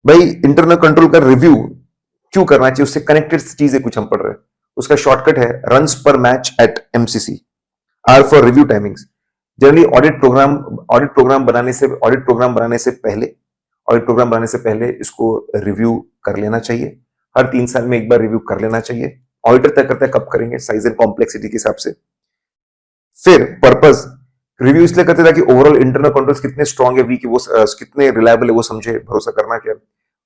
भाई इंटरनल कंट्रोल का रिव्यू क्यों करना चाहिए, उससे कनेक्टेड चीजें कुछ हम पढ़ रहे हैं, उसका शॉर्टकट है रन्स पर match at MCC. R for review timings, generally audit program बनाने से पहले इसको रिव्यू कर लेना चाहिए, हर 3 साल में एक बार रिव्यू कर लेना चाहिए। ऑडिटर तय करता है कब करेंगे, साइज एंड कॉम्प्लेक्सिटी के हिसाब से। फिर पर्पस, रिव्यू इसलिए करते ताकि ओवरऑल इंटरनल कंट्रोल्स कितने स्ट्रांग है, वीक है, वो कितने रिलायबल है, वो समझे, भरोसा करना क्या,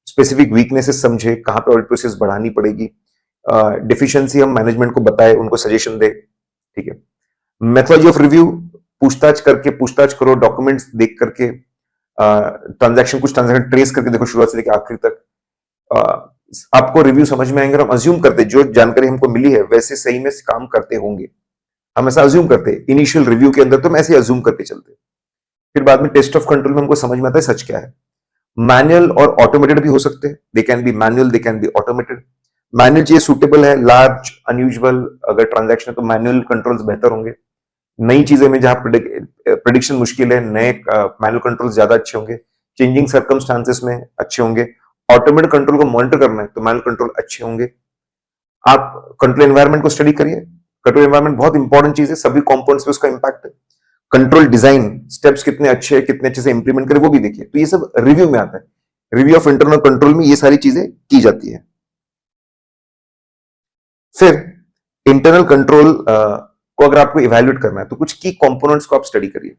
स्पेसिफिक वीकनेसेस समझे, कहां पे ऑडिट प्रोसेस बढ़ानी पड़ेगी, डिफिशियंसी हम मैनेजमेंट को बताए, उनको सजेशन दे, ठीक है। मेथोडोलॉजी ऑफ रिव्यू, पूछताछ करो, डॉक्यूमेंट्स देख करके, कुछ ट्रांजैक्शन ट्रेस करके देखो शुरुआत से लेकर आखिर तक। आपको रिव्यू समझ में आएंगे, हम अज्यूम करते जो जानकारी हमको मिली है वैसे सही में काम करते होंगे, हम ऐसा अज्यूम करते हैं इनिशियल रिव्यू के अंदर, तो हम ऐसे अज्यूम करके चलते। फिर बाद में टेस्ट ऑफ कंट्रोल में हमको समझ में आता है सच क्या है। मैनुअल और ऑटोमेटेड भी हो सकते हैं, they can be manual, they can be automated. Manual चाहिए सूटेबल है, लार्ज अनयूजुअल अगर ट्रांजैक्शन है तो मैनुअल कंट्रोल्स बेहतर होंगे। नई चीजें में जहां प्रिडिक्शन मुश्किल है, नए मैनुअल कंट्रोल्स ज्यादा अच्छे होंगे। चेंजिंग सर्कमस्टांसेस में अच्छे होंगे। ऑटोमेटेड कंट्रोल को मॉनिटर करना है तो मैनुअल कंट्रोल अच्छे होंगे। आप कंट्रोल एनवायरनमेंट को स्टडी करिए, कंट्रोल एनवायरनमेंट बहुत इंपॉर्टेंट चीज है, सभी कंपोनेंट्स पे उसका इंपैक्ट है। कंट्रोल डिजाइन स्टेप्स कितने अच्छे से इंप्लीमेंट करें वो भी देखिए। तो ये सब रिव्यू में आता है। रिव्यू ऑफ इंटरनल कंट्रोल में ये सारी चीजें की जाती है। फिर इंटरनल कंट्रोल को अगर आपको इवैल्यूएट करना है तो कुछ की कंपोनेंट्स को आप स्टडी करिए।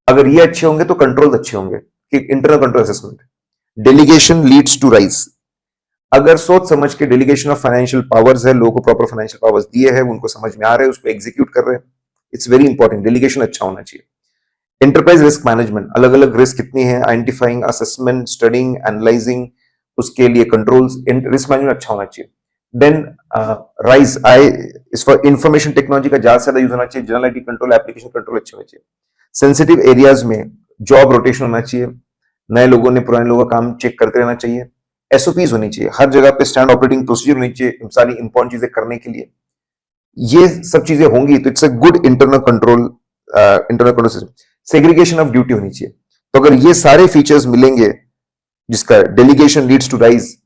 अगर ये अच्छे होंगे तो कंट्रोल अच्छे होंगे। कि internal control assessment, delegation leads to rise. अगर सोच समझ के डेलीगेशन ऑफ फाइनेंशियल पावर्स है, लोगों को प्रॉपर फाइनेंशियल पावर्स दिए हैं, उनको समझ में आ रहे हैं, उसको एग्जीक्यूट कर रहे हैं, इट्स वेरी इंपॉर्टेंट। डेलीगेशन अच्छा होना चाहिए। एंटरप्राइज रिस्क मैनेजमेंट, अलग अलग रिस्क कितनी है, आइडेंटिफाइंग, असेसमेंट, स्टडिंग, एनालाइजिंग, उसके लिए कंट्रोल्स, रिस्क मैनेजमेंट अच्छा होना चाहिए। देन राइज आई इस फॉर इंफॉर्मेशन टेक्नोलॉजी का ज्यादा से ज्यादा यूज होना चाहिए। General IT control, application control अच्छे होने चाहिए। सेंसिटिव एरियाज में जॉब रोटेशन होना चाहिए। नए लोगों ने पुराने लोगों का काम चेक करते रहना चाहिए। एसओपीज होनी चाहिए, हर जगह पे स्टैंड ऑपरेटिंग प्रोसीजर होनी चाहिए सारी इंपॉर्टेंट चीजें करने के लिए। ये सब चीजें होंगी तो it's a good internal control system. Segregation of duty होनी चाहिए। तो अगर ये सारे फीचर्स मिलेंगे, जिसका डेलीगेशन लीड्स टू राइज,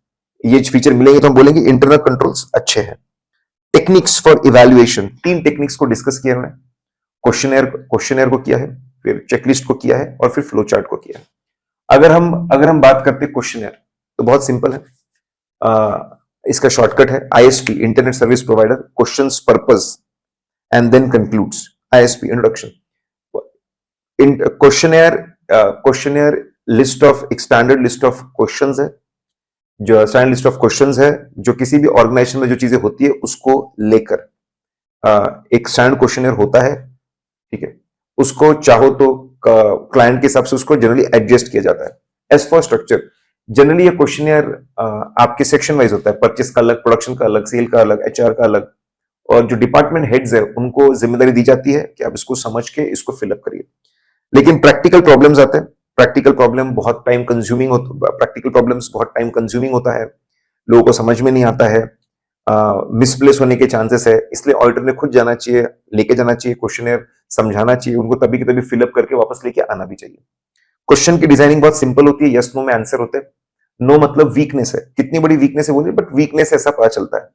ये फीचर मिलेंगे तो हम बोलेंगे इंटरनल कंट्रोल्स अच्छे हैं। टेक्निक्स फॉर इवैल्यूएशन, 3 टेक्निक्स को डिस्कस किया हमने। क्वेश्चनेयर को किया है, फिर चेकलिस्ट को किया है और फिर फ्लो चार्ट को किया है। अगर हम बात करते हैं क्वेश्चनेयर तो बहुत सिंपल है। इसका शॉर्टकट है ISP, internet service provider, questions, purpose and then concludes. ISP introduction. Questionnaire list of, एक स्टैंडर्ड लिस्ट ऑफ क्वेश्चंस है, जो स्टैंडर्ड लिस्ट ऑफ क्वेश्चंस है जो किसी भी ऑर्गेनाइजेशन में जो चीजें होती है उसको लेकर एक स्टैंडर्ड क्वेश्चनेयर होता है। ठीक है, उसको चाहो तो क्लाइंट के हिसाब से उसको जनरली एडजस्ट किया जाता है। एज फॉर स्ट्रक्चर, जनरली ये क्वेश्चनेयर आपके सेक्शन वाइज होता है। परचेस का अलग, प्रोडक्शन का अलग, सेल का अलग, एचआर का अलग, और जो डिपार्टमेंट हेड्स है उनको जिम्मेदारी दी जाती है कि आप इसको समझ के इसको फिलअप करिए। लेकिन प्रैक्टिकल प्रॉब्लम्स आते हैं। प्रैक्टिकल प्रॉब्लम बहुत टाइम कंज्यूमिंग होता है, लोगों को समझ में नहीं आता है, मिसप्लेस होने के चांसेस है। इसलिए ऑडिटर ने खुद जाना चाहिए, लेके जाना चाहिए क्वेश्चनेयर, समझाना चाहिए उनको, तभी के तभी फिलअप करके वापस लेके आना भी चाहिए। क्वेश्चन की डिजाइनिंग बहुत सिंपल होती है, यस नो में आंसर होते हैं। नो मतलब वीकनेस है, कितनी बड़ी वीकनेस है बोलिए, बट वीकनेस ऐसा पता चलता है।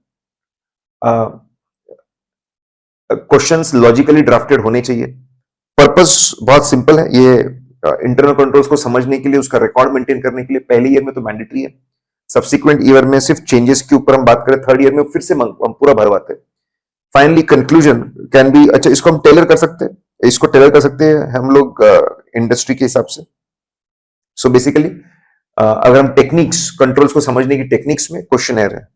क्वेश्चंस लॉजिकली ड्राफ्टेड होने चाहिए। पर्पस बहुत सिंपल है, ये इंटरनल कंट्रोल्स को समझने के लिए, उसका रिकॉर्ड मेंटेन करने के लिए। पहले ईयर में तो मैंडेटरी है, सब्सिक्वेंट ईयर में सिर्फ चेंजेस के ऊपर हम बात करें, थर्ड ईयर में फिर से हम पूरा भरवाते हैं। फाइनली कंक्लूजन कैन बी, अच्छा इसको हम टेलर कर सकते हैं, इसको टेलर कर सकते हैं हम लोग इंडस्ट्री के हिसाब से। सो बेसिकली अगर हम टेक्निक्स, कंट्रोल्स को समझने की टेक्निक्स में क्वेश्चनेयर है।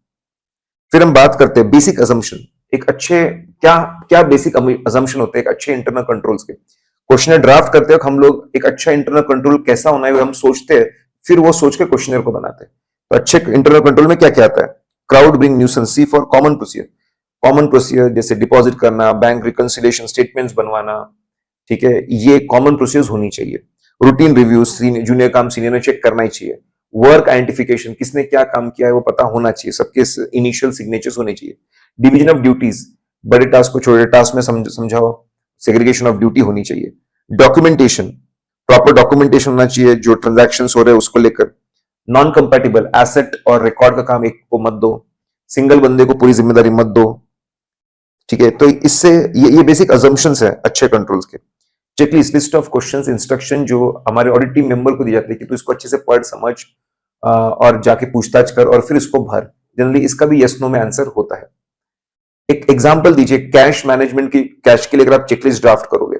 फिर हम बात करते हैं बेसिक अजम्पशन। एक अच्छे क्या बेसिक अजम्पशन होते हैं एक अच्छे इंटरनल कंट्रोल्स के। क्वेश्चनर ड्राफ्ट करते वक्त हम लोग एक अच्छा इंटरनल कंट्रोल कैसा होना है हम सोचते हैं, फिर वो सोच के क्वेश्चनर को बनाते हैं। तो अच्छे इंटरनल कंट्रोल में क्या क्या आता है? Crowd bring nuisance, see for common procedure. Common procedure जैसे डिपॉजिट करना, बैंक रिकंसिलिएशन स्टेटमेंट्स बनवाना, ठीक है, ये कॉमन प्रोसीजर होनी चाहिए। रूटीन रिव्यूज, जूनियर काम सीनियर ने चेक करना ही चाहिए। वर्क आइडेंटिफिकेशन, किसने क्या काम किया है वो पता होना चाहिए, सबके इनिशियल सिग्नेचर्स होने चाहिए। डिवीजन ऑफ ड्यूटीज, बड़े टास्क को छोटे टास्क में समझाओ, सेग्रीगेशन ऑफ ड्यूटी होनी चाहिए। डॉक्यूमेंटेशन, प्रॉपर डॉक्यूमेंटेशन होना चाहिए जो ट्रांजैक्शंस हो रहे हैं उसको लेकर। नॉन कंपैटिबल एसेट और रिकॉर्ड का काम एक को मत दो, सिंगल बंदे को पूरी जिम्मेदारी मत दो, ठीक है। तो इससे ये बेसिक अजम्पशंस है अच्छे कंट्रोल्स के। Checklist, list of questions, instruction जो हमारे ऑडिट टीम मेंबर को दी जाती है कि तू इसको अच्छे से पढ़, समझ और जाके पूछताछ कर और फिर इसको भर। जनरली इसका भी यस नो में आंसर होता है। एक एग्जांपल दीजिए, कैश मैनेजमेंट की, कैश के लिए अगर आप चेकलिस्ट ड्राफ्ट करोगे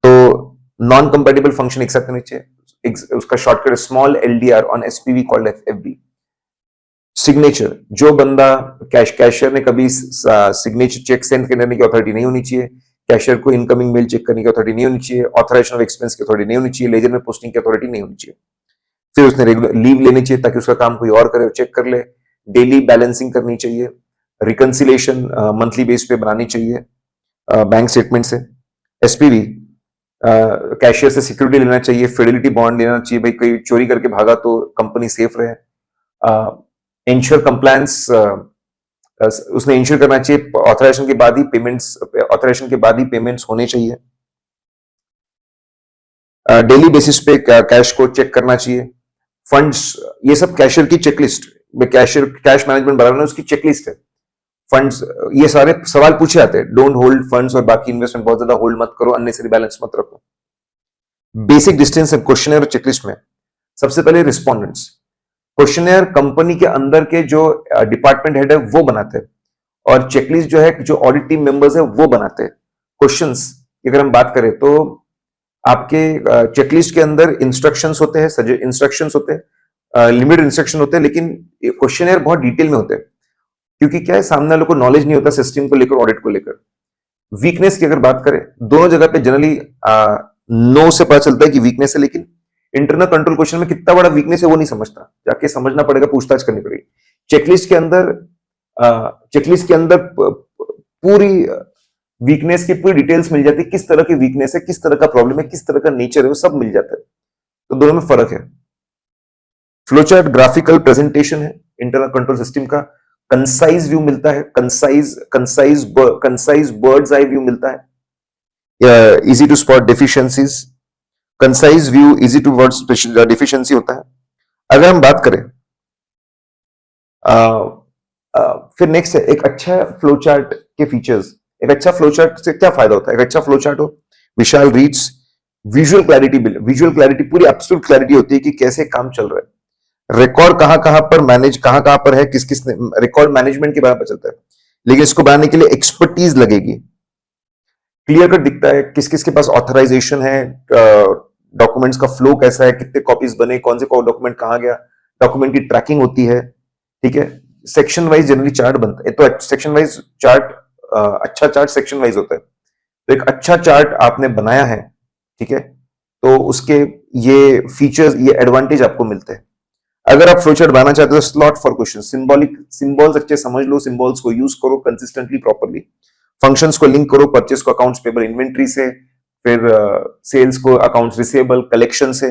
तो नॉन कंपैटिबल फंक्शन एक साथ नीचे, उसका shortcut small LDR on SPV called FB. Signature, जो बंदा कैशियर ने कभी सिग्नेचर चेक सेंड करने की अथॉरिटी नहीं होनी चाहिए, कैशियर को इनकमिंग मेल चेक करने की अथॉरिटी नहीं होनी चाहिए, ऑथराइजेशन ऑफ एक्सपेंस की अथॉरिटी नहीं होनी चाहिए, लेजर में पोस्टिंग की अथॉरिटी नहीं होनी चाहिए। फिर उसने रेगुलर लीव लेनी चाहिए ताकि उसका काम कोई और करे और चेक कर ले। डेली बैलेंसिंग करनी चाहिए। रिकंसिलेशन मंथली बेस पे बनानी चाहिए बैंक स्टेटमेंट से। एसपीवी, कैशियर से सिक्योरिटी लेना चाहिए, फिडेलिटी बॉन्ड लेना चाहिए, भाई कोई चोरी करके भागा तो कंपनी सेफ रहे। इंश्योर कंप्लायंस, उसने इंश्योर करना चाहिए ऑथराइजेशन के बाद ही पेमेंट्स होने चाहिए। डेली बेसिस पे कैश को चेक करना चाहिए। फंड्स, ये सब कैशियर की चेकलिस्ट, कैश मैनेजमेंट बना रहा है उसकी चेकलिस्ट है। फंड्स, ये सारे सवाल पूछे जाते हैं, डोंट होल्ड फंड्स और बाकी इन्वेस्टमेंट बहुत ज्यादा होल्ड मत करो, अननेसेसरी बैलेंस मत रखो। बेसिक डिस्टेंस है क्वेश्चनर और चेकलिस्ट में। सबसे पहले रिस्पोंडेंट्स, क्वेश्चनर कंपनी के अंदर के जो डिपार्टमेंट हेड है वो बनाते हैं, और चेकलिस्ट जो है जो ऑडिट टीम मेंबर्स है वो बनाते हैं। क्वेश्चंस की अगर हम बात करें तो आपके चेकलिस्ट के अंदर इंस्ट्रक्शंस होते हैं, इंस्ट्रक्शंस होते हैं, लिमिटेड इंस्ट्रक्शन होते हैं, लेकिन क्वेश्चनर बहुत डिटेल में होते हैं, क्योंकि क्या है, सामने वालों को नॉलेज नहीं होता सिस्टम को लेकर, ऑडिट को लेकर। वीकनेस की अगर बात करें, दोनों जगह पे जनरली नो से पता चलता है कि वीकनेस है, लेकिन इंटरनल कंट्रोल क्वेश्चन में कितना बड़ा वीकनेस है वो नहीं समझता, जाके समझना पड़ेगा, पूछताछ करनी पड़ेगी। चेकलिस्ट के अंदर पूरी वीकनेस की पूरी डिटेल्स मिल जाती है, किस तरह की वीकनेस है, किस तरह का प्रॉब्लम है, किस तरह का नेचर है, वो सब मिल जाता है। तो दोनों में फर्क है। फ्लोचार्ट ग्राफिकल प्रेजेंटेशन है इंटरनल कंट्रोल सिस्टम का। कंसाइज व्यू मिलता है, कंसाइज बर्ड्स आई व्यू मिलता है, easy to spot deficiencies. Concise view easy to word deficiency होता है। अगर हम बात करें फिर नेक्स्ट है एक अच्छा फ्लोचार्ट के फीचर्स। एक अच्छा फ्लोचार्ट से क्या फायदा होता है? एक अच्छा फ्लोचार्ट हो, विशाल रीड्स, विजुअल क्लैरिटी पूरी एब्सोल्यूट क्लैरिटी होती है कि कैसे काम चल रहा है, रिकॉर्ड कहां पर मैनेज कहां पर है, किस किस रिकॉर्ड मैनेजमेंट के बारे में पता चलता है, लेकिन इसको बनाने के लिए एक्सपर्टीज लगेगी। क्लियर कट दिखता है किस किस के पास ऑथराइजेशन है, डॉक्यूमेंट्स का फ्लो कैसा है, कितने कॉपीज बने, कौन से डॉक्यूमेंट कहां गया, डॉक्यूमेंट की ट्रैकिंग होती है। ठीक है, सेक्शन वाइज जनरली चार्ट बनता है, तो सेक्शन वाइज चार्ट, अच्छा चार्ट सेक्शन वाइज होता है। तो एक अच्छा चार्ट आपने बनाया है, ठीक है, तो उसके ये फीचर्स, ये एडवांटेज आपको मिलते हैं। अगर आप फ्लोचार्ट बनाना चाहते हो, स्लॉट फॉर क्वेश्चन, सिंबल्स अच्छे समझ लो, सिंबल्स को यूज करो कंसिस्टेंटली, प्रॉपरली। फंक्शंस को लिंक करो, परचेस को अकाउंट्स पेबल इन्वेंट्री से, फिर सेल्स को अकाउंट्स रिसीवेबल कलेक्शन से।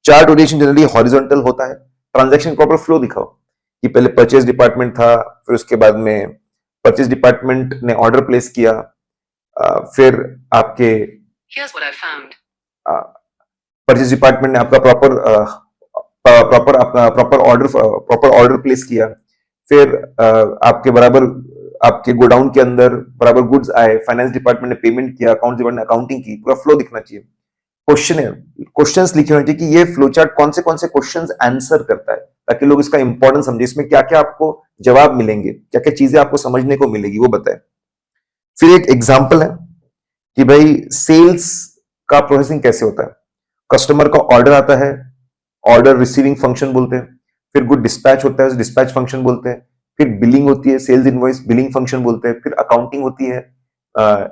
चार्ट ओरिएंटेशन जनरली हॉरिजॉन्टल होता है। ट्रांजैक्शन प्रॉपर फ्लो दिखाओ कि पहले परचेस डिपार्टमेंट था, फिर उसके बाद में परचेस डिपार्टमेंट ने ऑर्डर प्लेस किया, फिर आपके परचेस डिपार्टमेंट ने आपका प्रॉपर ऑर्डर प्लेस किया, फिर आपके गोडाउन के अंदर बराबर गुड्स आए, फाइनेंस डिपार्टमेंट ने पेमेंट किया, अकाउंट डिपार्टमेंट ने अकाउंटिंग की, पूरा फ्लो दिखना चाहिए। क्वेश्चंस लिखे होने चाहिए कि ये फ्लोचार्ट कौन से क्वेश्चंस आंसर करता है, ताकि लोग इसका इंपॉर्टेंस समझे, इसमें क्या क्या आपको जवाब मिलेंगे, क्या क्या चीजें आपको समझने को मिलेगी वो बताए। फिर एक एग्जाम्पल है कि भाई सेल्स का प्रोसेसिंग कैसे होता है। कस्टमर का ऑर्डर आता है, ऑर्डर रिसीविंग फंक्शन बोलते हैं, फिर गुड डिस्पैच होता है, डिस्पैच फंक्शन बोलते हैं, फिर बिलिंग होती है, सेल्स इनवॉइस बिलिंग फंक्शन बोलते हैं, फिर अकाउंटिंग होती है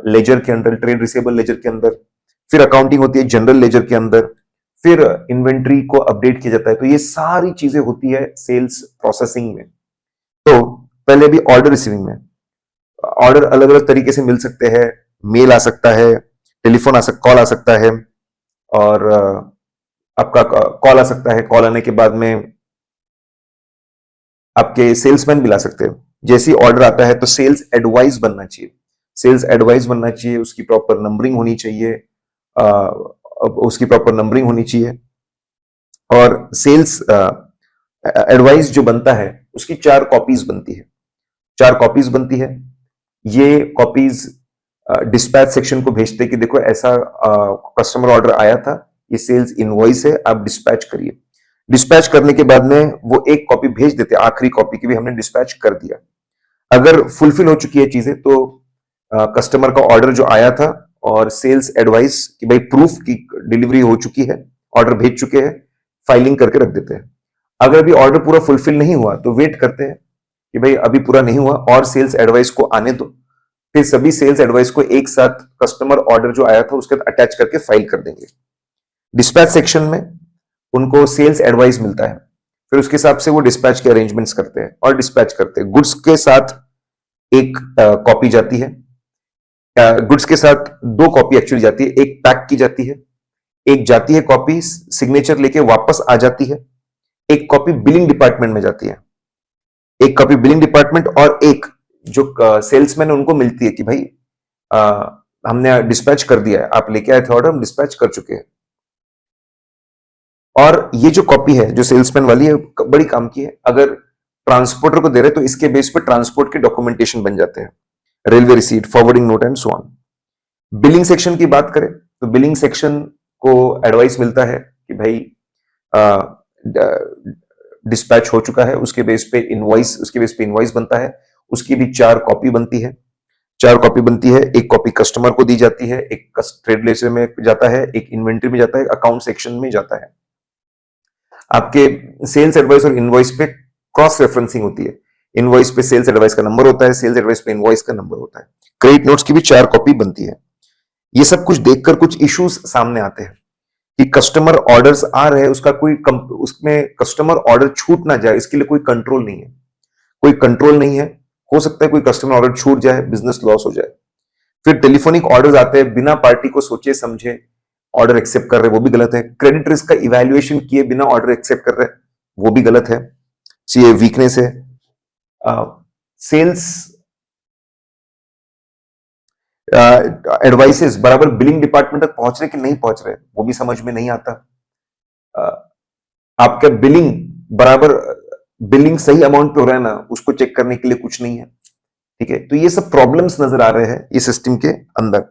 लेजर के अंदर, ट्रेड रिसीवेबल लेजर के अंदर, फिर अकाउंटिंग होती है जनरल लेजर के अंदर, फिर इन्वेंट्री को अपडेट किया जाता है। तो ये सारी चीजें होती है सेल्स प्रोसेसिंग में। तो पहले भी ऑर्डर रिसीविंग में ऑर्डर अलग अलग तरीके से मिल सकते हैं, मेल आ सकता है, टेलीफोन कॉल आ सकता है, और आपका कॉल आ सकता है, कॉल आने के बाद में आपके सेल्समैन भी ला सकते हैं। जैसे ही ऑर्डर आता है तो सेल्स एडवाइस बनना चाहिए, उसकी प्रॉपर नंबरिंग होनी चाहिए, और सेल्स एडवाइस जो बनता है उसकी 4 कॉपीज बनती है। ये कॉपीज डिस्पैच सेक्शन को भेजते कि देखो ऐसा कस्टमर ऑर्डर आया था, ये सेल्स इनवॉइस है, आप डिस्पैच करिए। डिस्पैच करने के बाद में वो एक कॉपी भेज देते, आखिरी कॉपी की भी हमने डिस्पैच कर दिया। अगर फुलफिल हो चुकी है चीजें तो कस्टमर का ऑर्डर जो आया था और सेल्स एडवाइस कि भाई प्रूफ की डिलीवरी हो चुकी है, ऑर्डर भेज चुके हैं, फाइलिंग करके रख देते हैं। अगर अभी ऑर्डर पूरा फुलफिल नहीं हुआ तो वेट करते हैं कि भाई अभी पूरा नहीं हुआ और सेल्स एडवाइस को आने दो, फिर सभी सेल्स एडवाइस को एक साथ कस्टमर ऑर्डर जो आया था उसके साथ अटैच करके फाइल कर देंगे। डिस्पैच सेक्शन में उनको सेल्स एडवाइस मिलता है, फिर उसके हिसाब से वो डिस्पैच के अरेंजमेंट्स करते हैं और डिस्पैच करते हैं। गुड्स के साथ एक कॉपी जाती है, गुड्स के साथ 2 कॉपी एक्चुअली जाती है, एक पैक की जाती है, एक जाती है कॉपी सिग्नेचर लेके वापस आ जाती है, एक कॉपी बिलिंग डिपार्टमेंट में जाती है, एक कॉपी बिलिंग डिपार्टमेंट, और एक जो सेल्समैन है उनको मिलती है कि भाई हमने डिस्पैच कर दिया है, आप लेके आए थे ऑर्डर, हम डिस्पैच कर चुके हैं। और ये जो कॉपी है जो सेल्समैन वाली है बड़ी काम की है। अगर ट्रांसपोर्टर को दे रहे हैं, तो इसके बेस पे ट्रांसपोर्ट के डॉक्यूमेंटेशन बन जाते हैं, railway receipt, forwarding note and so on. Billing section की बात करें तो बिलिंग सेक्शन को एडवाइस मिलता है कि भाई डिस्पैच हो चुका है, उसके बेस पे इनवॉइस बनता है, उसकी भी 4 कॉपी बनती है। 4 कॉपी बनती है, एक कॉपी कस्टमर को दी जाती है, एक ट्रेड लेजर में जाता है, एक इन्वेंट्री में जाता है, अकाउंट सेक्शन में जाता है। आपके सेल्स एडवाइस और इनवॉइस पे क्रॉस रेफरेंसिंग होती है। इनवॉइस पे सेल्स एडवाइस का नंबर होता है, सेल्स एडवाइस पे इनवॉइस का नंबर होता है। क्रेडिट नोट्स की भी 4 कॉपी बनती है। ये सब कुछ देखकर कुछ इश्यूज सामने आते हैं कि कस्टमर ऑर्डर्स आ रहे हैं, उसमें कस्टमर ऑर्डर छूट ना जाए, इसके लिए कोई कंट्रोल नहीं है। कोई कंट्रोल नहीं है, हो सकता है कोई कस्टमर ऑर्डर छूट जाए, बिजनेस लॉस हो जाए। फिर टेलीफोनिक ऑर्डर्स आते हैं, बिना पार्टी को सोचे समझे ऑर्डर एक्सेप्ट कर रहे हैं, वो भी गलत है। क्रेडिट रिस्क का इवैल्यूएशन किए बिना ऑर्डर एक्सेप्ट कर रहे हैं, वो भी गलत है। ये वीकनेस है। सेल्स एडवाइसेस बराबर बिलिंग डिपार्टमेंट तक पहुंच रहे कि नहीं पहुंच रहे, वो भी समझ में नहीं आता। आपका बिलिंग सही अमाउंट पे हो रहा है ना, उसको चेक करने के लिए कुछ नहीं है। ठीक है, तो ये सब प्रॉब्लम्स नजर आ रहे हैं इस सिस्टम के अंदर।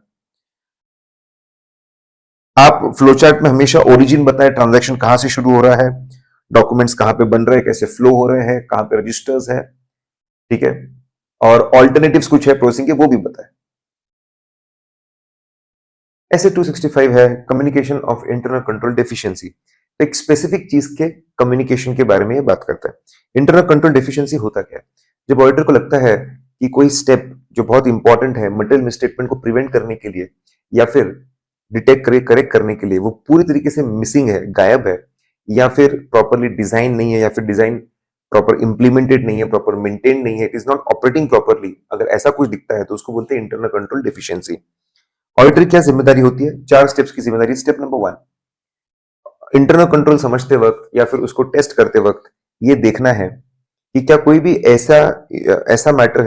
आप फ्लोचार्ट में हमेशा ओरिजिन बताएं, ट्रांजैक्शन कहां से शुरू हो रहा है, डॉक्यूमेंट्स कहां पे बन रहे हैं, कैसे फ्लो हो रहे हैं, कहां पे रजिस्टर्स है। ठीक है, और ऑल्टरनेटिव्स कुछ है प्रोसेसिंग के, वो भी बताएं। ऐसे 265 है communication of internal control deficiency. तो एक स्पेसिफिक चीज के कम्युनिकेशन के बारे में ये बात करता है। इंटरनल कंट्रोल डेफिशिएंसी होता क्या है? जब ऑडिटर को लगता है कि कोई स्टेप जो बहुत इंपॉर्टेंट है मटेरियल मिसस्टेटमेंट को प्रिवेंट करने के लिए या फिर डिटेक्ट करेक्ट करने के लिए, वो पूरी तरीके से मिसिंग है, गायब है, या फिर प्रॉपरली डिजाइन नहीं है, या फिर डिजाइन प्रॉपर इंप्लीमेंटेड नहीं है, प्रॉपर मेंटेन नहीं है, it is not operating properly, अगर ऐसा कुछ दिखता है तो उसको बोलते हैं इंटरनल कंट्रोल डेफिशिएंसी। ऑडिटर क्या जिम्मेदारी होती है? 4 स्टेप्स की जिम्मेदारी। स्टेप नंबर 1, इंटरनल कंट्रोल समझते वक्त या फिर उसको टेस्ट करते वक्त ये देखना है कि क्या कोई भी ऐसा मैटर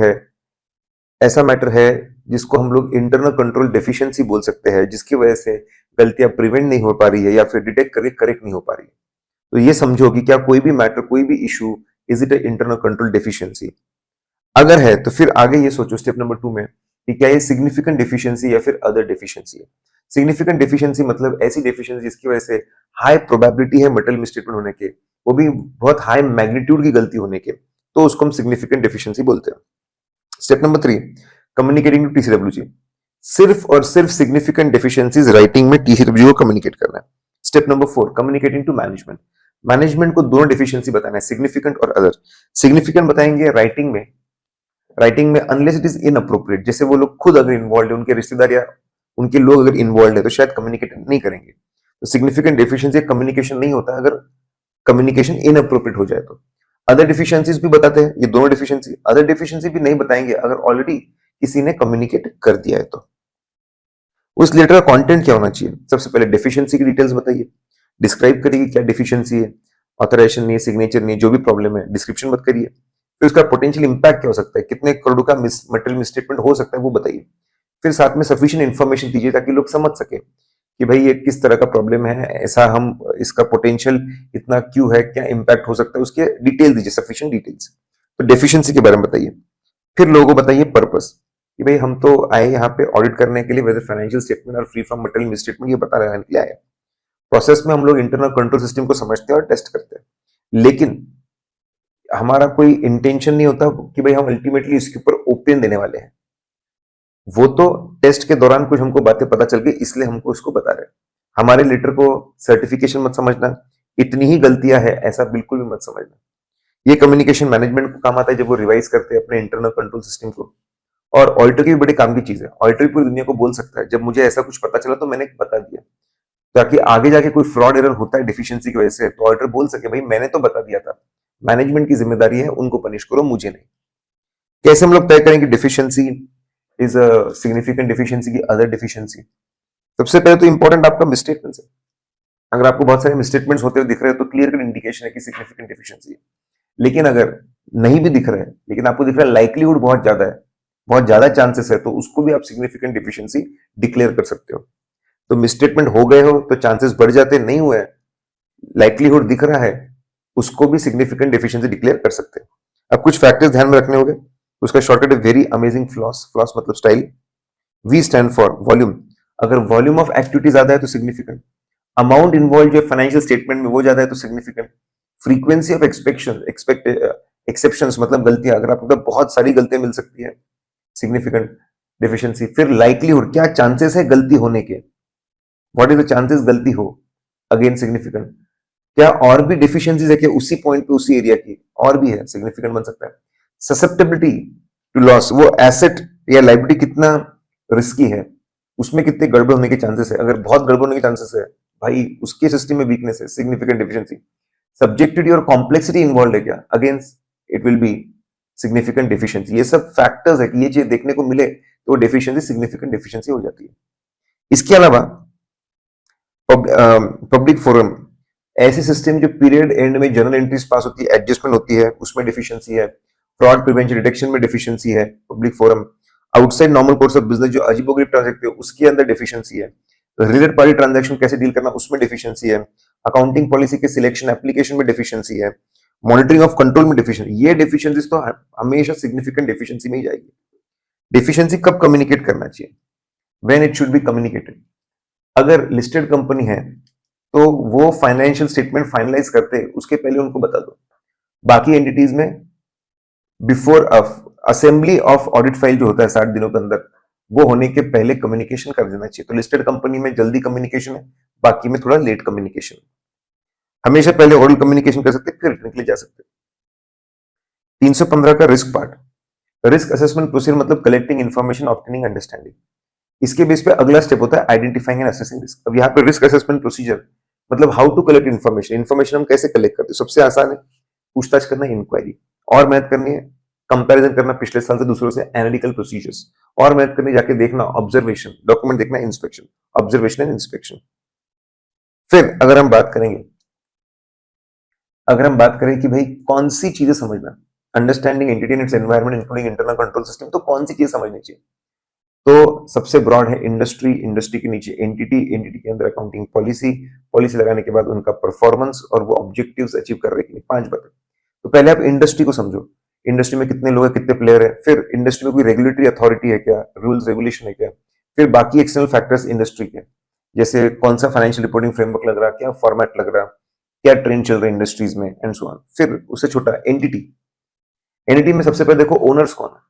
है जिसको हम लोग इंटरनल कंट्रोल डेफिशिएंसी बोल सकते हैं, जिसकी वजह से गलतियां प्रिवेंट नहीं हो पा रही है या फिर डिटेक्ट करके करेक्ट नहीं हो पा रही है। तो ये समझो कि क्या कोई भी मैटर, कोई भी issue, is it a internal control deficiency? अगर है तो फिर आगे ये सोचो स्टेप नंबर 2 में कि क्या ये सिग्निफिकेंट डेफिशिएंसी या फिर अदर डेफिशिएंसी है। सिग्निफिकेंट डेफिशिएंसी मतलब ऐसी डेफिशिएंसी जिसकी वजह से हाई प्रोबेबिलिटी है मटेरियल मिसस्टेटमेंट होने के, वो भी बहुत हाई मैग्नीट्यूड की गलती होने के, तो उसको हम सिग्निफिकेंट डेफिशिएंसी बोलते हैं। Step number 3, communicating to TCWG. सिर्फ और सिर्फ सिग्निफिकेंट डेफिशिएंसीज राइटिंग में टीसीडब्ल्यूजी को कम्युनिकेट करना है। Step number 4, communicating to management. Management को दोनों डेफिशिएंसी बताना है, सिग्निफिकेंट और अदर। सिग्निफिकेंट बताएंगे राइटिंग में अनलेस इट इज इनअप्रोप्रिएट, जैसे वो लोग खुद अगर इन्वॉल्व है, उनके रिश्तेदार या उनके लोग अगर इन्वॉल्व है तो शायद कम्युनिकेट नहीं करेंगे। तो सिग्निफिकेंट डेफिशिएंसी कम्युनिकेशन नहीं होता अगर कम्युनिकेशन इनअप्रोप्रिएट हो जाए तो। अदर डिफिशियंसीज भी बताते हैं, ये दोनों डिफिशियंसी। अदर डिफिशियंसी भी नहीं बताएंगे अगर ऑलरेडी किसी ने कम्युनिकेट कर दिया है तो। उस लेटर का कंटेंट क्या होना चाहिए? सबसे पहले डेफिशिएंसी की डिटेल्स बताइए, डिस्क्राइब करिए क्या डेफिशिएंसी है, ऑथराइजेशन नहीं है, सिग्नेचर नहीं है, जो भी प्रॉब्लम है डिस्क्रिप्शन मत करिए। फिर उसका पोटेंशियल इंपैक्ट क्या हो सकता है, कितने करोड़ का मटेरियल मिसस्टेटमेंट हो सकता है वो बताइए। फिर साथ में सफिशिएंट इन्फॉर्मेशन दीजिए ताकि लोग समझ सके कि भाई ये किस तरह का प्रॉब्लम है, ऐसा हम इसका पोटेंशियल इतना क्यों है, क्या इंपैक्ट हो सकता है, उसके डिटेल दीजिए, सफिशिएंट डिटेल्स। तो डेफिशिएंसी के बारे में बताइए। फिर लोगों को बताइए पर्पस कि भाई हम तो आए यहाँ पे ऑडिट करने के लिए, वेदर फाइनेंशियल स्टेटमेंट और फ्री फ्रॉम मटेरियल मिसस्टेटमेंट ये पता लगाने के लिए आए। प्रोसेस में हम लोग इंटरनल कंट्रोल सिस्टम को समझते हैं और टेस्ट करते हैं, लेकिन हमारा कोई इंटेंशन नहीं होता कि भाई हम अल्टीमेटली इसके ऊपर ओपिनियन देने वाले हैं। वो तो टेस्ट के दौरान कुछ हमको बातें पता चल गई इसलिए हमको इसको बता रहे हैं। हमारे लेटर को सर्टिफिकेशन मत समझना, इतनी ही गलतियां है ऐसा बिल्कुल भी मत समझना। ये कम्युनिकेशन मैनेजमेंट को काम आता है जब वो रिवाइज करते हैं अपने इंटरनल कंट्रोल सिस्टम को। और ऑडिटर की भी बड़ी काम की चीज है, ऑडिटर पूरी दुनिया को बोल सकता है जब मुझे ऐसा कुछ पता चला तो मैंने बता दिया, ताकि आगे जाके कोई फ्रॉड एरर होता है डेफिशिएंसी की वजह से तो ऑडिटर बोल सके भाई मैंने तो बता दिया था। मैनेजमेंट की जिम्मेदारी है, उनको पनिश करो, मुझे नहीं। कैसे हम लोग तय करेंगे deficiency is a significant deficiency की अदर डेफिशिएंसी? सबसे पहले तो इंपॉर्टेंट आपका मिसस्टेटमेंट है। अगर आपको बहुत सारे मिसस्टेटमेंट्स होते हुए दिख रहे हैं तो क्लियर कट इंडिकेशन है कि सिग्निफिकेंट डेफिशिएंसी है। लेकिन अगर नहीं भी दिख रहा है लेकिन आपको दिख रहा है लाइक्लीहुड बहुत ज्यादा है, बहुत ज्यादा चांसेस है, तो उसको भी आप सिग्निफिकेंट डेफिशिएंसी डिक्लेयर कर सकते हो। तो मिसस्टेटमेंट हो गए हो तो चांसेस बढ़ जाते, नहीं हुए लाइक्लीहुड दिख रहा है, उसको भी सिग्निफिकेंट डेफिशिएंसी डिक्लेयर कर सकते हैं। अब कुछ फैक्टर्स ध्यान में रखने होंगे। उसका शॉर्टकट है वेरी अमेजिंग फ्लॉस, फ्लॉस मतलब style. V stand for volume, अगर वॉल्यूम ऑफ एक्टिविटी ज्यादा है तो सिग्निफिकेंट, अमाउंट इन्वॉल्व जो फाइनेंशियल स्टेटमेंट में वो ज्यादा है तो सिग्निफिकेंट, फ्रीक्वेंसी ऑफ एक्सेप्शंस मतलब गलतियां, अगर आपको बहुत सारी गलतियां मिल सकती है सिग्निफिकेंट डिफिशियंसी। फिर लाइकलीहुड, क्या चांसेस है गलती होने के, व्हाट इज द चांसेस गलती हो, अगेन सिग्निफिकेंट। क्या और भी डिफिशियंसीज है क्या उसी पॉइंट पे उसी एरिया की, और भी है, सिग्निफिकेंट बन सकता है। ससेप्टेबिलिटी टू लॉस, वो एसेट या लाइबिलिटी कितना रिस्की है, उसमें कितने गड़बड़ होने के चांसेस है, अगर बहुत गड़बड़ होने के चांसेस है भाई उसके सिस्टम में वीकनेस है, सिग्निफिकेंट डिफिशियंसी। सब्जेक्टिविटी और कॉम्प्लेक्सिटी इन्वॉल्व है क्या, again it will be significant deficiency. ये सब फैक्टर्स है कि ये चीज देखने को मिले तो डिफिशियंसी सिग्निफिकेंट डिफिशियंसी हो जाती है। इसके अलावा पब्लिक फोरम, ऐसे सिस्टम जो पीरियड एंड में जर्नल एंट्रीज पास होती है, एडजस्टमेंट होती है, उसमें डिफिशियंसी है। फ्रॉड प्रिवेंशन डिटेक्शन में डिफिशियंसी है, public forum. Outside normal course of business जो अजीबोगरीब ट्रांजैक्शन है उसके अंदर डिफिशियंसी है। रिलेटेड पार्टी ट्रांजैक्शन कैसे डील करना उसमें डिफिशियंसी है। अकाउंटिंग पॉलिसी के सिलेक्शन एप्लीकेशन में डिफिशियंसी है। मॉनिटरिंग ऑफ कंट्रोल में डिफिशियंसी, ये डिफिशियंसीज तो हमेशा सिग्निफिकेंट डिफिशियंसी में ही जाएगी। डिफिशियंसी कब कम्युनिकेट करना चाहिए, when it should be communicated. अगर लिस्टेड कंपनी है तो वो फाइनेंशियल स्टेटमेंट फाइनलाइज करते हैं उसके पहले उनको बता दो। बाकी एंटिटीज में before assembly of audit file जो होता है 60 दिनों के अंदर, वो होने के पहले कम्युनिकेशन कर देना चाहिए। तो लिस्टेड कंपनी में जल्दी कम्युनिकेशन है, बाकी में थोड़ा लेट कम्युनिकेशन। हमेशा पहले ओरल कम्युनिकेशन कर सकते फिर रिटन के लिए जा सकते। 315 का risk part, risk assessment procedure मतलब कलेक्टिंग इन्फॉर्मेशन, ऑब्टेनिंग अंडरस्टैंडिंग। इसके बेस पे अगला स्टेप होता है आइडेंटिफाइंग एंड असेसिंग रिस्क। अब यहाँ पे रिस्क असेसमेंट प्रोसीजर मतलब how to collect information, information हम कैसे कलेक्ट करते हैं। सबसे आसान है पूछताछ करना, इंक्वायरी, और मेहनत करनी है कंपैरिजन करना पिछले साल से दूसरों से, एनालिटिकल प्रोसीजर्स, और मेहनत करनी जाके देखना, ऑब्जर्वेशन, डॉक्यूमेंट देखना, इंस्पेक्शन, ऑब्जर्वेशन एंड इंस्पेक्शन। फिर अगर हम बात करें कि भाई कौन सी चीजें समझना, understanding entity and it's environment including internal control system, तो कौन सी चीज समझनी चाहिए। तो सबसे ब्रॉड है इंडस्ट्री, इंडस्ट्री के नीचे एंटिटी, एंटिटी के अंदर अकाउंटिंग पॉलिसी, पॉलिसी लगाने के बाद उनका परफॉर्मेंस और वो ऑब्जेक्टिव्स अचीव कर रहे हैं, 5 बातें। तो पहले आप इंडस्ट्री को समझो, इंडस्ट्री में कितने लोग हैं, कितने प्लेयर है। फिर इंडस्ट्री में कोई रेगुलेटरी अथॉरिटी है क्या, रूल्स रेगुलेशन है क्या। फिर बाकी एक्सटर्नल फैक्टर्स इंडस्ट्री के, जैसे कौन सा फाइनेंशियल रिपोर्टिंग फ्रेमवर्क लग रहा, क्या फॉर्मेट लग रहा, क्या ट्रेंड चल रहा है इंडस्ट्रीज में, एंड सो ऑन। फिर उससे छोटा एंटिटी, एंटिटी में सबसे पहले देखो ओनर्स कौन है,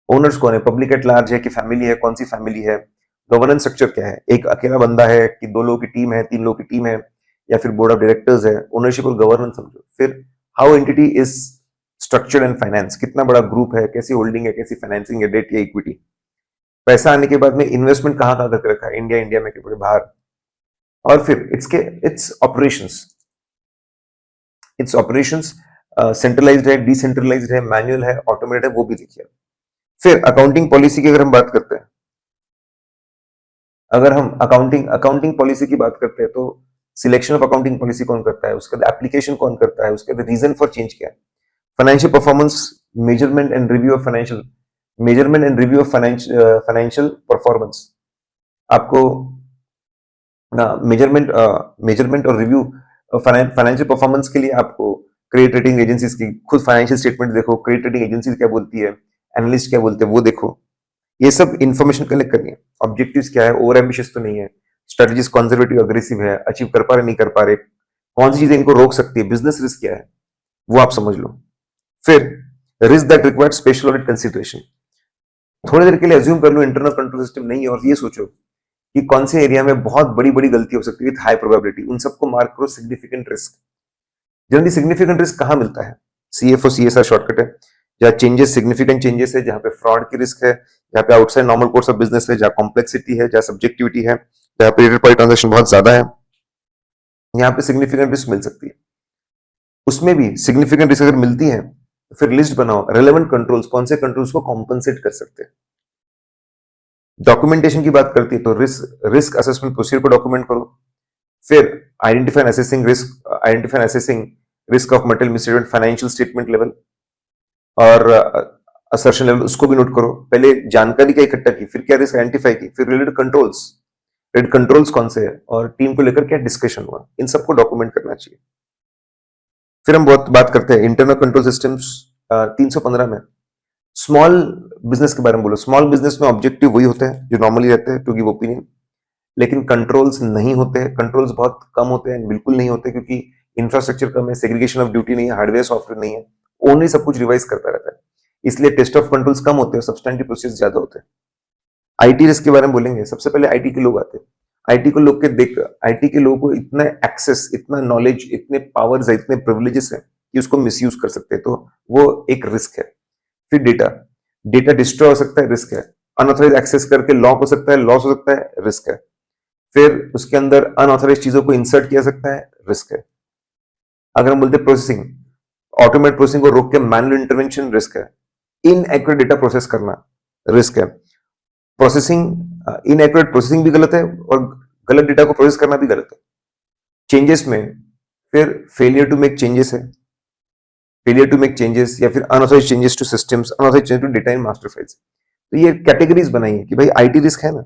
ओनर्स कौन है, पब्लिक एट लार्ज है कि फैमिली है, कौन सी फैमिली है, गवर्नेंस स्ट्रक्चर क्या है, एक अकेला बंदा है कि 2 लोगों की टीम है, 3 लोगों की टीम है, या फिर बोर्ड ऑफ डायरेक्टर्स है। ओनरशिप और गवर्नेंस समझो। फिर how entity is structured and finance, कितना बड़ा ग्रुप है, कैसी होल्डिंग है, कैसी फाइनेंसिंग है, डेट या इक्विटी। पैसा आने के बाद में इन्वेस्टमेंट कहाँ कहाँ करके रखा है, इंडिया में कि बाहर। और फिर इट्स ऑपरेशंस सेंट्रलाइज्ड है, डिसेंट्रलाइज्ड है, मैनुअल है, ऑटोमेटेड है, वो भी देखिए। फिर अकाउंटिंग पॉलिसी की अगर हम बात करते हैं, अगर हम अकाउंटिंग पॉलिसी की बात करते हैं तो सिलेक्शन ऑफ अकाउंटिंग पॉलिसी कौन करता है, उसके बाद एप्लीकेशन कौन करता है, उसके बाद रीजन फॉर चेंज क्या है, financial performance, measurement and review of financial performance. आपको मेजरमेंट और रिव्यू फाइनेंशियल परफॉर्मेंस के लिए आपको क्रेडिट रेटिंग एजेंसीज की खुद फाइनेंशियल स्टेटमेंट देखो, क्रेडिट रेटिंग एजेंसीज क्या बोलती है, एनालिस्ट क्या बोलते हैं वो देखो। ये सब इंफॉर्मेशन कलेक्ट करनी है। ऑब्जेक्टिव्स क्या है, ओवर एम्बिशियस तो नहीं है, स्ट्रेटजीज कंजर्वेटिव अग्रेसिव है, अचीव कर पा रहे नहीं कर पा रहे, कौन सी चीजें इनको रोक सकती है, बिजनेस रिस्क क्या है वो आप समझ लो। फिर risk that required special audit consideration, थोड़ी देर के लिए अज्यूम कर लो इंटरनल कंट्रोल सिस्टम नहीं है, और ये सोचो कि कौन से एरिया में बहुत बड़ी बड़ी गलती हो सकती है विथ हाई प्रोबेबिलिटी, उन सबको मार्क करो significant risk. Generally significant risk कहां मिलता है, सीएफओ सीएसआर शॉर्टकट है, जहां चेंजेस सिग्निफिकेंट चेंजेस है, जहां पे फ्रॉड की रिस्क है, जहां पे outside normal course of business है, जहां कॉम्प्लेक्सिटी है, जहां सब्जेक्टिविटी है, जहां पे रिलेटेड पार्टी ट्रांजैक्शन बहुत ज्यादा है, यहाँ पे सिग्निफिकेंट रिस्क मिल सकती है। उसमें भी सिग्निफिकेंट रिस्क अगर मिलती है तो फिर लिस्ट बनाओ, रेलेवेंट कंट्रोल्स, कौन से कंट्रोल्स को कॉम्पनसेट कर सकते हैं। डॉक्यूमेंटेशन की बात करती है तो रिस्क असेसमेंट प्रोसीजर को डॉक्यूमेंट करो। फिर identify assessing risk of material misstatement, financial statement level और असर्शन लेवल, उसको भी नोट करो। पहले जानकारी का इकट्ठा की, फिर क्या रिस्क आइडेंटिफाई की, फिर रिलेटेड कंट्रोल्स कौन से है और टीम को लेकर क्या डिस्कशन हुआ, इन सबको डॉक्यूमेंट करना चाहिए। फिर हम बहुत बात करते हैं इंटरनल कंट्रोल सिस्टम्स 315 में स्मॉल बिजनेस के बारे में बोलो। स्मॉल बिजनेस में ऑब्जेक्टिव वही होता है जो नॉर्मली रहते हैं, टू गिव ओपिनियन, लेकिन कंट्रोल्स नहीं होते हैं, कंट्रोल्स बहुत कम होते हैं, बिल्कुल नहीं होते, क्योंकि इंफ्रास्ट्रक्चर कम है, सेग्रीगेशन ऑफ ड्यूटी नहीं है, हार्डवेयर सॉफ्टवेयर नहीं है, ओनली सब कुछ रिवाइज करता रहता है, इसलिए टेस्ट ऑफ कंट्रोल्स कम होते हैं, सब्सटैंटिव प्रोसेस ज्यादा होते हैं। आईटी रिस्क के बारे में बोलेंगे, सबसे पहले आईटी के लोग आते हैं। आईटी को लोग के देख आईटी के लोगों को इतना एक्सेस, इतना नॉलेज, इतने पावर्स है, इतने प्रिविलेजेस है कि उसको मिसयूज कर सकते हैं, तो वो एक रिस्क है। फिर डेटा, डेटा डिस्ट्रॉय हो सकता है, रिस्क है। अनऑथराइज एक्सेस करके लॉक हो सकता है, लॉस हो सकता है, रिस्क है। फिर उसके अंदर अनऑथराइज चीजों को इंसर्ट किया सकता है, रिस्क है। अगर हम बोलते प्रोसेसिंग, ऑटोमेट प्रोसेसिंग को रोक के मैनुअल इंटरवेंशन, रिस्क है। इनएक्यूरेट डेटा प्रोसेस करना, रिस्क है। प्रोसेसिंग इनएक्यूरेट प्रोसेसिंग भी गलत है और गलत डेटा को प्रोसेस करना भी गलत है। चेंजेस में फिर फेलियर टू मेक चेंजेस है, फेलियर टू मेक चेंजेस, या फिर unauthorise changes to systems, unauthorise changes to data in master files. तो ये कैटेगरीज बनाई है कि भाई आईटी रिस्क है ना,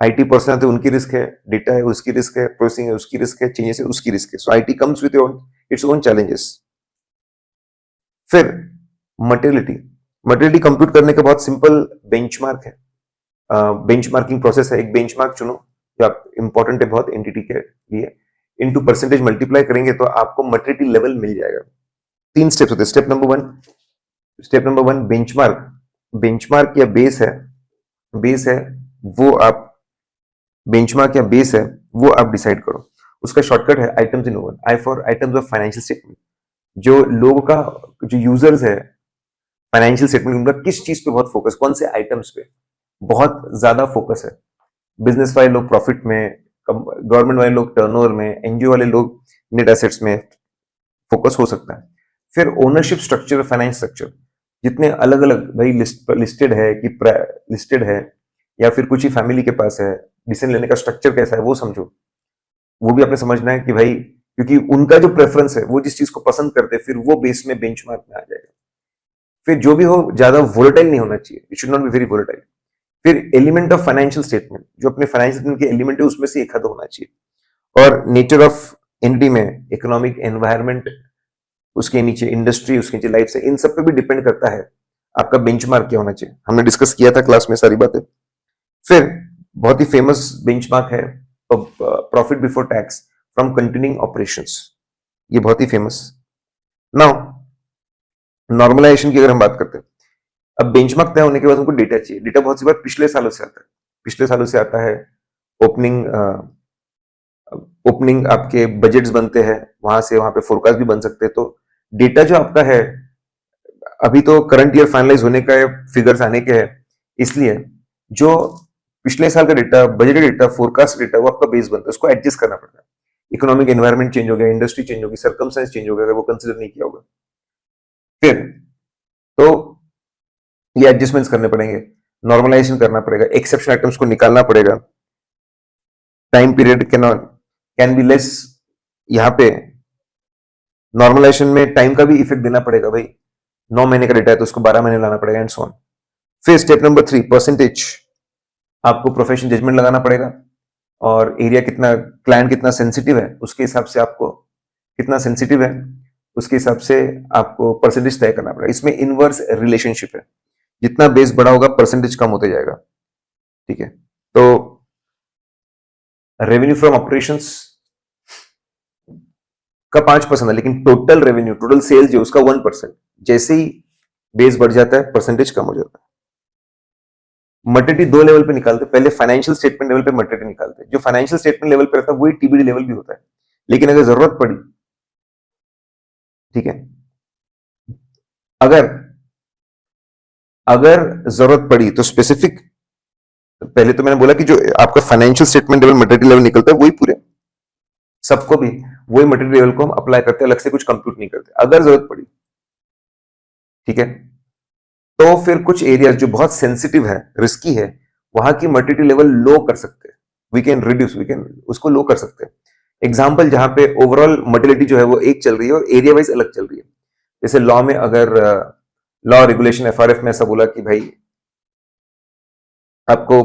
आईटी पर्सन है उनकी रिस्क है, डेटा है उसकी रिस्क है, प्रोसेसिंग है उसकी रिस्क है, चेंजेस है उसकी रिस्क है। So IT comes with its own challenges. फिर मटेरियलिटी, मटेरियलिटी कंप्यूट करने का बहुत सिंपल बेंचमार्क है, बेंचमार्किंग प्रोसेस है। एक बेंचमार्क चुनो जो आप इंपॉर्टेंट है बहुत एंटिटी के लिए, इनटू परसेंटेज मल्टीप्लाई करेंगे तो आपको मटेरियलिटी लेवल मिल जाएगा। 3 स्टेप्स होते हैं। Step number one benchmark, benchmark या बेस है, बेस है वो आप बेंचमार्क या बेस है वो आप डिसाइड करो। उसका शॉर्टकट है items in oven, I for items of financial statement. जो लोगों का, जो यूजर्स है फाइनेंशियल स्टेटमेंट, उनका किस चीज पे बहुत फोकस, कौन से आइटम्स पे बहुत ज्यादा फोकस है। बिजनेस वाले लोग प्रॉफिट में, गवर्नमेंट वाले लोग टर्नओवर में, एनजीओ वाले लोग नेट एसेट्स में फोकस हो सकता है। फिर ओनरशिप स्ट्रक्चर, फाइनेंस स्ट्रक्चर, जितने अलग अलग भाई लिस्टेड है कि लिस्टेड है या फिर कुछ ही फैमिली के पास है, डिसीजन लेने का स्ट्रक्चर कैसा है वो समझो। वो भी आपने समझना है कि भाई, क्योंकि उनका जो प्रेफरेंस है, वो जिस चीज को पसंद करते हैं, फिर वो बेस में बेंचमार्क में आ जाएगा। फिर जो भी हो ज्यादा वोलेटाइल नहीं होना चाहिए, it should not be very volatile. फिर एलिमेंट ऑफ फाइनेंशियल स्टेटमेंट, जो अपने फाइनेंशियल स्टेटमेंट के एलिमेंट है उसमें से एक आधा होना चाहिए। और नेचर ऑफ एंटिटी में इकोनॉमिक एनवायरनमेंट, उसके नीचे इंडस्ट्री, उसके नीचे लाइफ से, इन सब पे भी डिपेंड करता है आपका बेंचमार्क क्या होना चाहिए। हमने डिस्कस किया था क्लास में सारी बातें। फिर बहुत ही फेमस बेंचमार्क है profit before tax from continuing operations, ये बहुत ही फेमस। नाउ नॉर्मलाइजेशन की अगर हम बात करते हैं, अब बेंचमार्क तय होने के बाद हमको डेटा चाहिए। डेटा बहुत सी बार पिछले सालों से आता है, पिछले सालों से आता है। ओपनिंग आपके बजट्स बनते हैं, वहां से वहां पे फोरकास्ट भी बन सकते हैं। तो डेटा जो आपका है, अभी तो करंट ईयर फाइनलाइज होने का है, फिगर्स आने के हैं, इसलिए जो पिछले साल का data, budget data, forecast data, वो आपका बेस बनता है, उसको एडजस्ट करना पड़ता है। इकोनॉमिक एनवायरमेंट चेंज हो गया, इंडस्ट्री चेंज होगी, सर्कमस्टेंस चेंज हो गया, अगर वो कंसिडर नहीं किया होगा, फिर तो ये एडजस्टमेंट्स करने पड़ेंगे, नॉर्मलाइजेशन करना पड़ेगा, एक्सेप्शन आइटम्स को निकालना पड़ेगा, time period can be less. यहां पे नॉर्मलाइजेशन में टाइम का भी इफेक्ट देना पड़ेगा, भाई 9 महीने का डेटा है तो उसको 12 महीने लाना पड़ेगा, एंड सो ऑन। फिर स्टेप नंबर 3 परसेंटेज, आपको प्रोफेशनल जजमेंट लगाना पड़ेगा, और एरिया कितना, क्लाइंट कितना सेंसिटिव है उसके हिसाब से आपको, कितना सेंसिटिव है उसके हिसाब से आपको परसेंटेज तय करना पड़ेगा। इसमें इनवर्स रिलेशनशिप है, जितना बेस बड़ा होगा परसेंटेज कम होते जाएगा, ठीक है। तो रेवेन्यू फ्रॉम ऑपरेशंस का 5% है, लेकिन टोटल रेवेन्यू, टोटल सेल्स जो उसका 1%। जैसे ही बेस बढ़ जाता है परसेंटेज कम हो जाता है। मटेरियलिटी 2 लेवल पे निकालते हैं, पहले फाइनेंशियल स्टेटमेंट लेवल पे मटेरियलिटी निकालते हैं। जो फाइनेंशियल स्टेटमेंट लेवल पे रहता है वही टीबीडी लेवल भी होता है, लेकिन अगर जरूरत पड़ी, ठीक है, अगर अगर जरूरत पड़ी तो स्पेसिफिक, पहले तो मैंने बोला कि जो आपका financial statement level material level निकलता है वही पूरे सबको भी वही मटेरियल लेवल को हम अप्लाई करते हैं, अलग से कुछ कंप्यूट नहीं करते अगर जरूरत पड़ी, ठीक है। तो फिर कुछ एरियाज जो बहुत सेंसिटिव है, रिस्की है, वहां की मटेरियल लेवल लो कर सकते हैं, we can reduce, we can उसको लो कर सकते हैं। एग्जाम्पल जहां पे ओवरऑल मटेरियलिटी जो है वो एक चल रही है और एरिया वाइज अलग चल रही है। जैसे लॉ में, अगर लॉ रेगुलेशन एफआरएफ में ऐसा बोला कि भाई आपको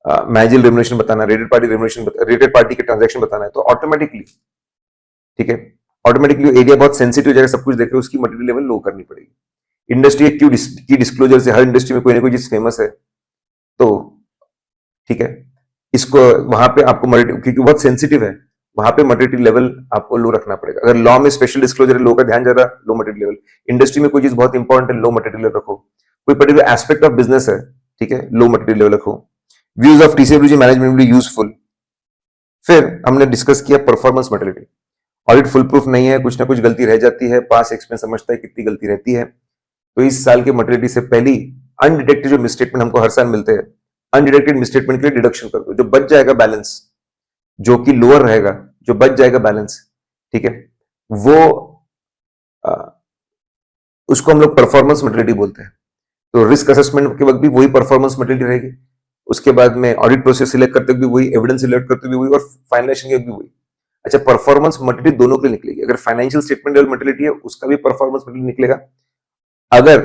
मैनेजरियल रेम्युनरेशन बताना, rated party remuneration, rated party के ट्रांजैक्शन बताना है, तो ऑटोमेटिकली, ठीक है, ऑटोमेटिकली एरिया बहुत सेंसिटिव हो जाएगा, सब कुछ देख रहे हो, उसकी मटेरियल लेवल लो करनी पड़ेगी। इंडस्ट्री की डिस्क्लोजर से हर इंडस्ट्री में कोई ना कोई चीज फेमस है, तो ठीक है, इसको वहां पे आपको क्योंकि बहुत सेंसिटिव है, वहां पे मटेरियल लेवल आपको लो रखना पड़ेगा। अगर लॉ में स्पेशल डिस्क्लोजर है, लो का ध्यान ज्यादा, लो मटेरियल लेवल। इंडस्ट्री में कोई चीज बहुत इंपॉर्टेंट है, लो मटेरियल लेवल रखो। कोई पर्टिकुलर एस्पेक्ट ऑफ बिजनेस है, ठीक है, लो मटेरियल लेवल रखो। Views of TCABG management will be useful. फिर हमने डिस्कस किया performance material. Audit foolproof नहीं है, कुछ ना कुछ गलती रह जाती है, पास एक्सपीरियंस समझता है कितनी गलती रहती है। तो इस साल के मटेरियलिटी से पहली अनडिटेक्टेड जो मिसस्टेटमेंट हमको हर साल मिलते हैं, अनडिटेक्टेड मिसस्टेटमेंट के लिए डिडक्शन कर दो। जो बच जाएगा बैलेंस, जो कि लोअर रहेगा, जो बच जाएगा बैलेंस, ठीक है, वो उसको हम लोग परफॉर्मेंस मटेरियलिटी बोलते हैं। तो रिस्क असेसमेंट के वक्त भी वही परफॉर्मेंस मटेरियलिटी रहेगी, उसके बाद में ऑडिट प्रोसेस सिलेक्ट करते हुए भी वही, एविडेंस सिलेक्ट करते हुए वही, और फाइनलाइजेशन के भी वही। अच्छा, परफॉर्मेंस मटेरियलिटी दोनों के लिए निकलेगी। अगर फाइनेंशियल स्टेटमेंट लेवल मटेरियलिटी है, उसका भी परफॉर्मेंस मटेरियल निकलेगा। अगर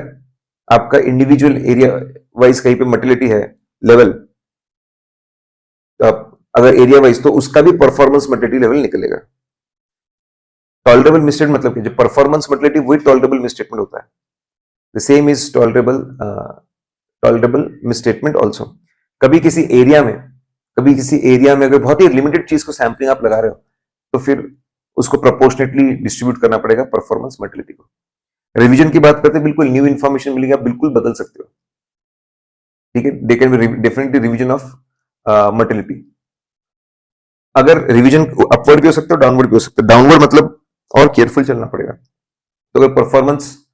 आपका इंडिविजुअल एरिया वाइज कहीं पे मटेरियलिटी है लेवल, अगर एरिया वाइज, तो उसका भी परफॉर्मेंस मटेरियलिटी लेवल निकलेगा। टॉलरेबल मिसस्टेटमेंट मतलब कि जो परफॉर्मेंस मटेरियलिटी वही टॉलरेबल मिसस्टेटमेंट होता है। The same is tolerable misstatement also. कभी किसी एरिया में अगर बहुत ही लिमिटेड चीज को सैंपलिंग आप लगा रहे हो, तो फिर उसको प्रोपोर्शनेटली डिस्ट्रीब्यूट करना पड़ेगा परफॉर्मेंस मटेरियलिटी को। रिवीजन की बात करते हैं, बिल्कुल न्यू इन्फॉर्मेशन मिलेगी, आप बिल्कुल बदल सकते हो, ठीक है। They can be definitely revision of materiality. अगर रिवीजन अपवर्ड भी हो सकता है, डाउनवर्ड भी हो सकता है। डाउनवर्ड मतलब और केयरफुल चलना पड़ेगा। तो अगर परफॉर्मेंस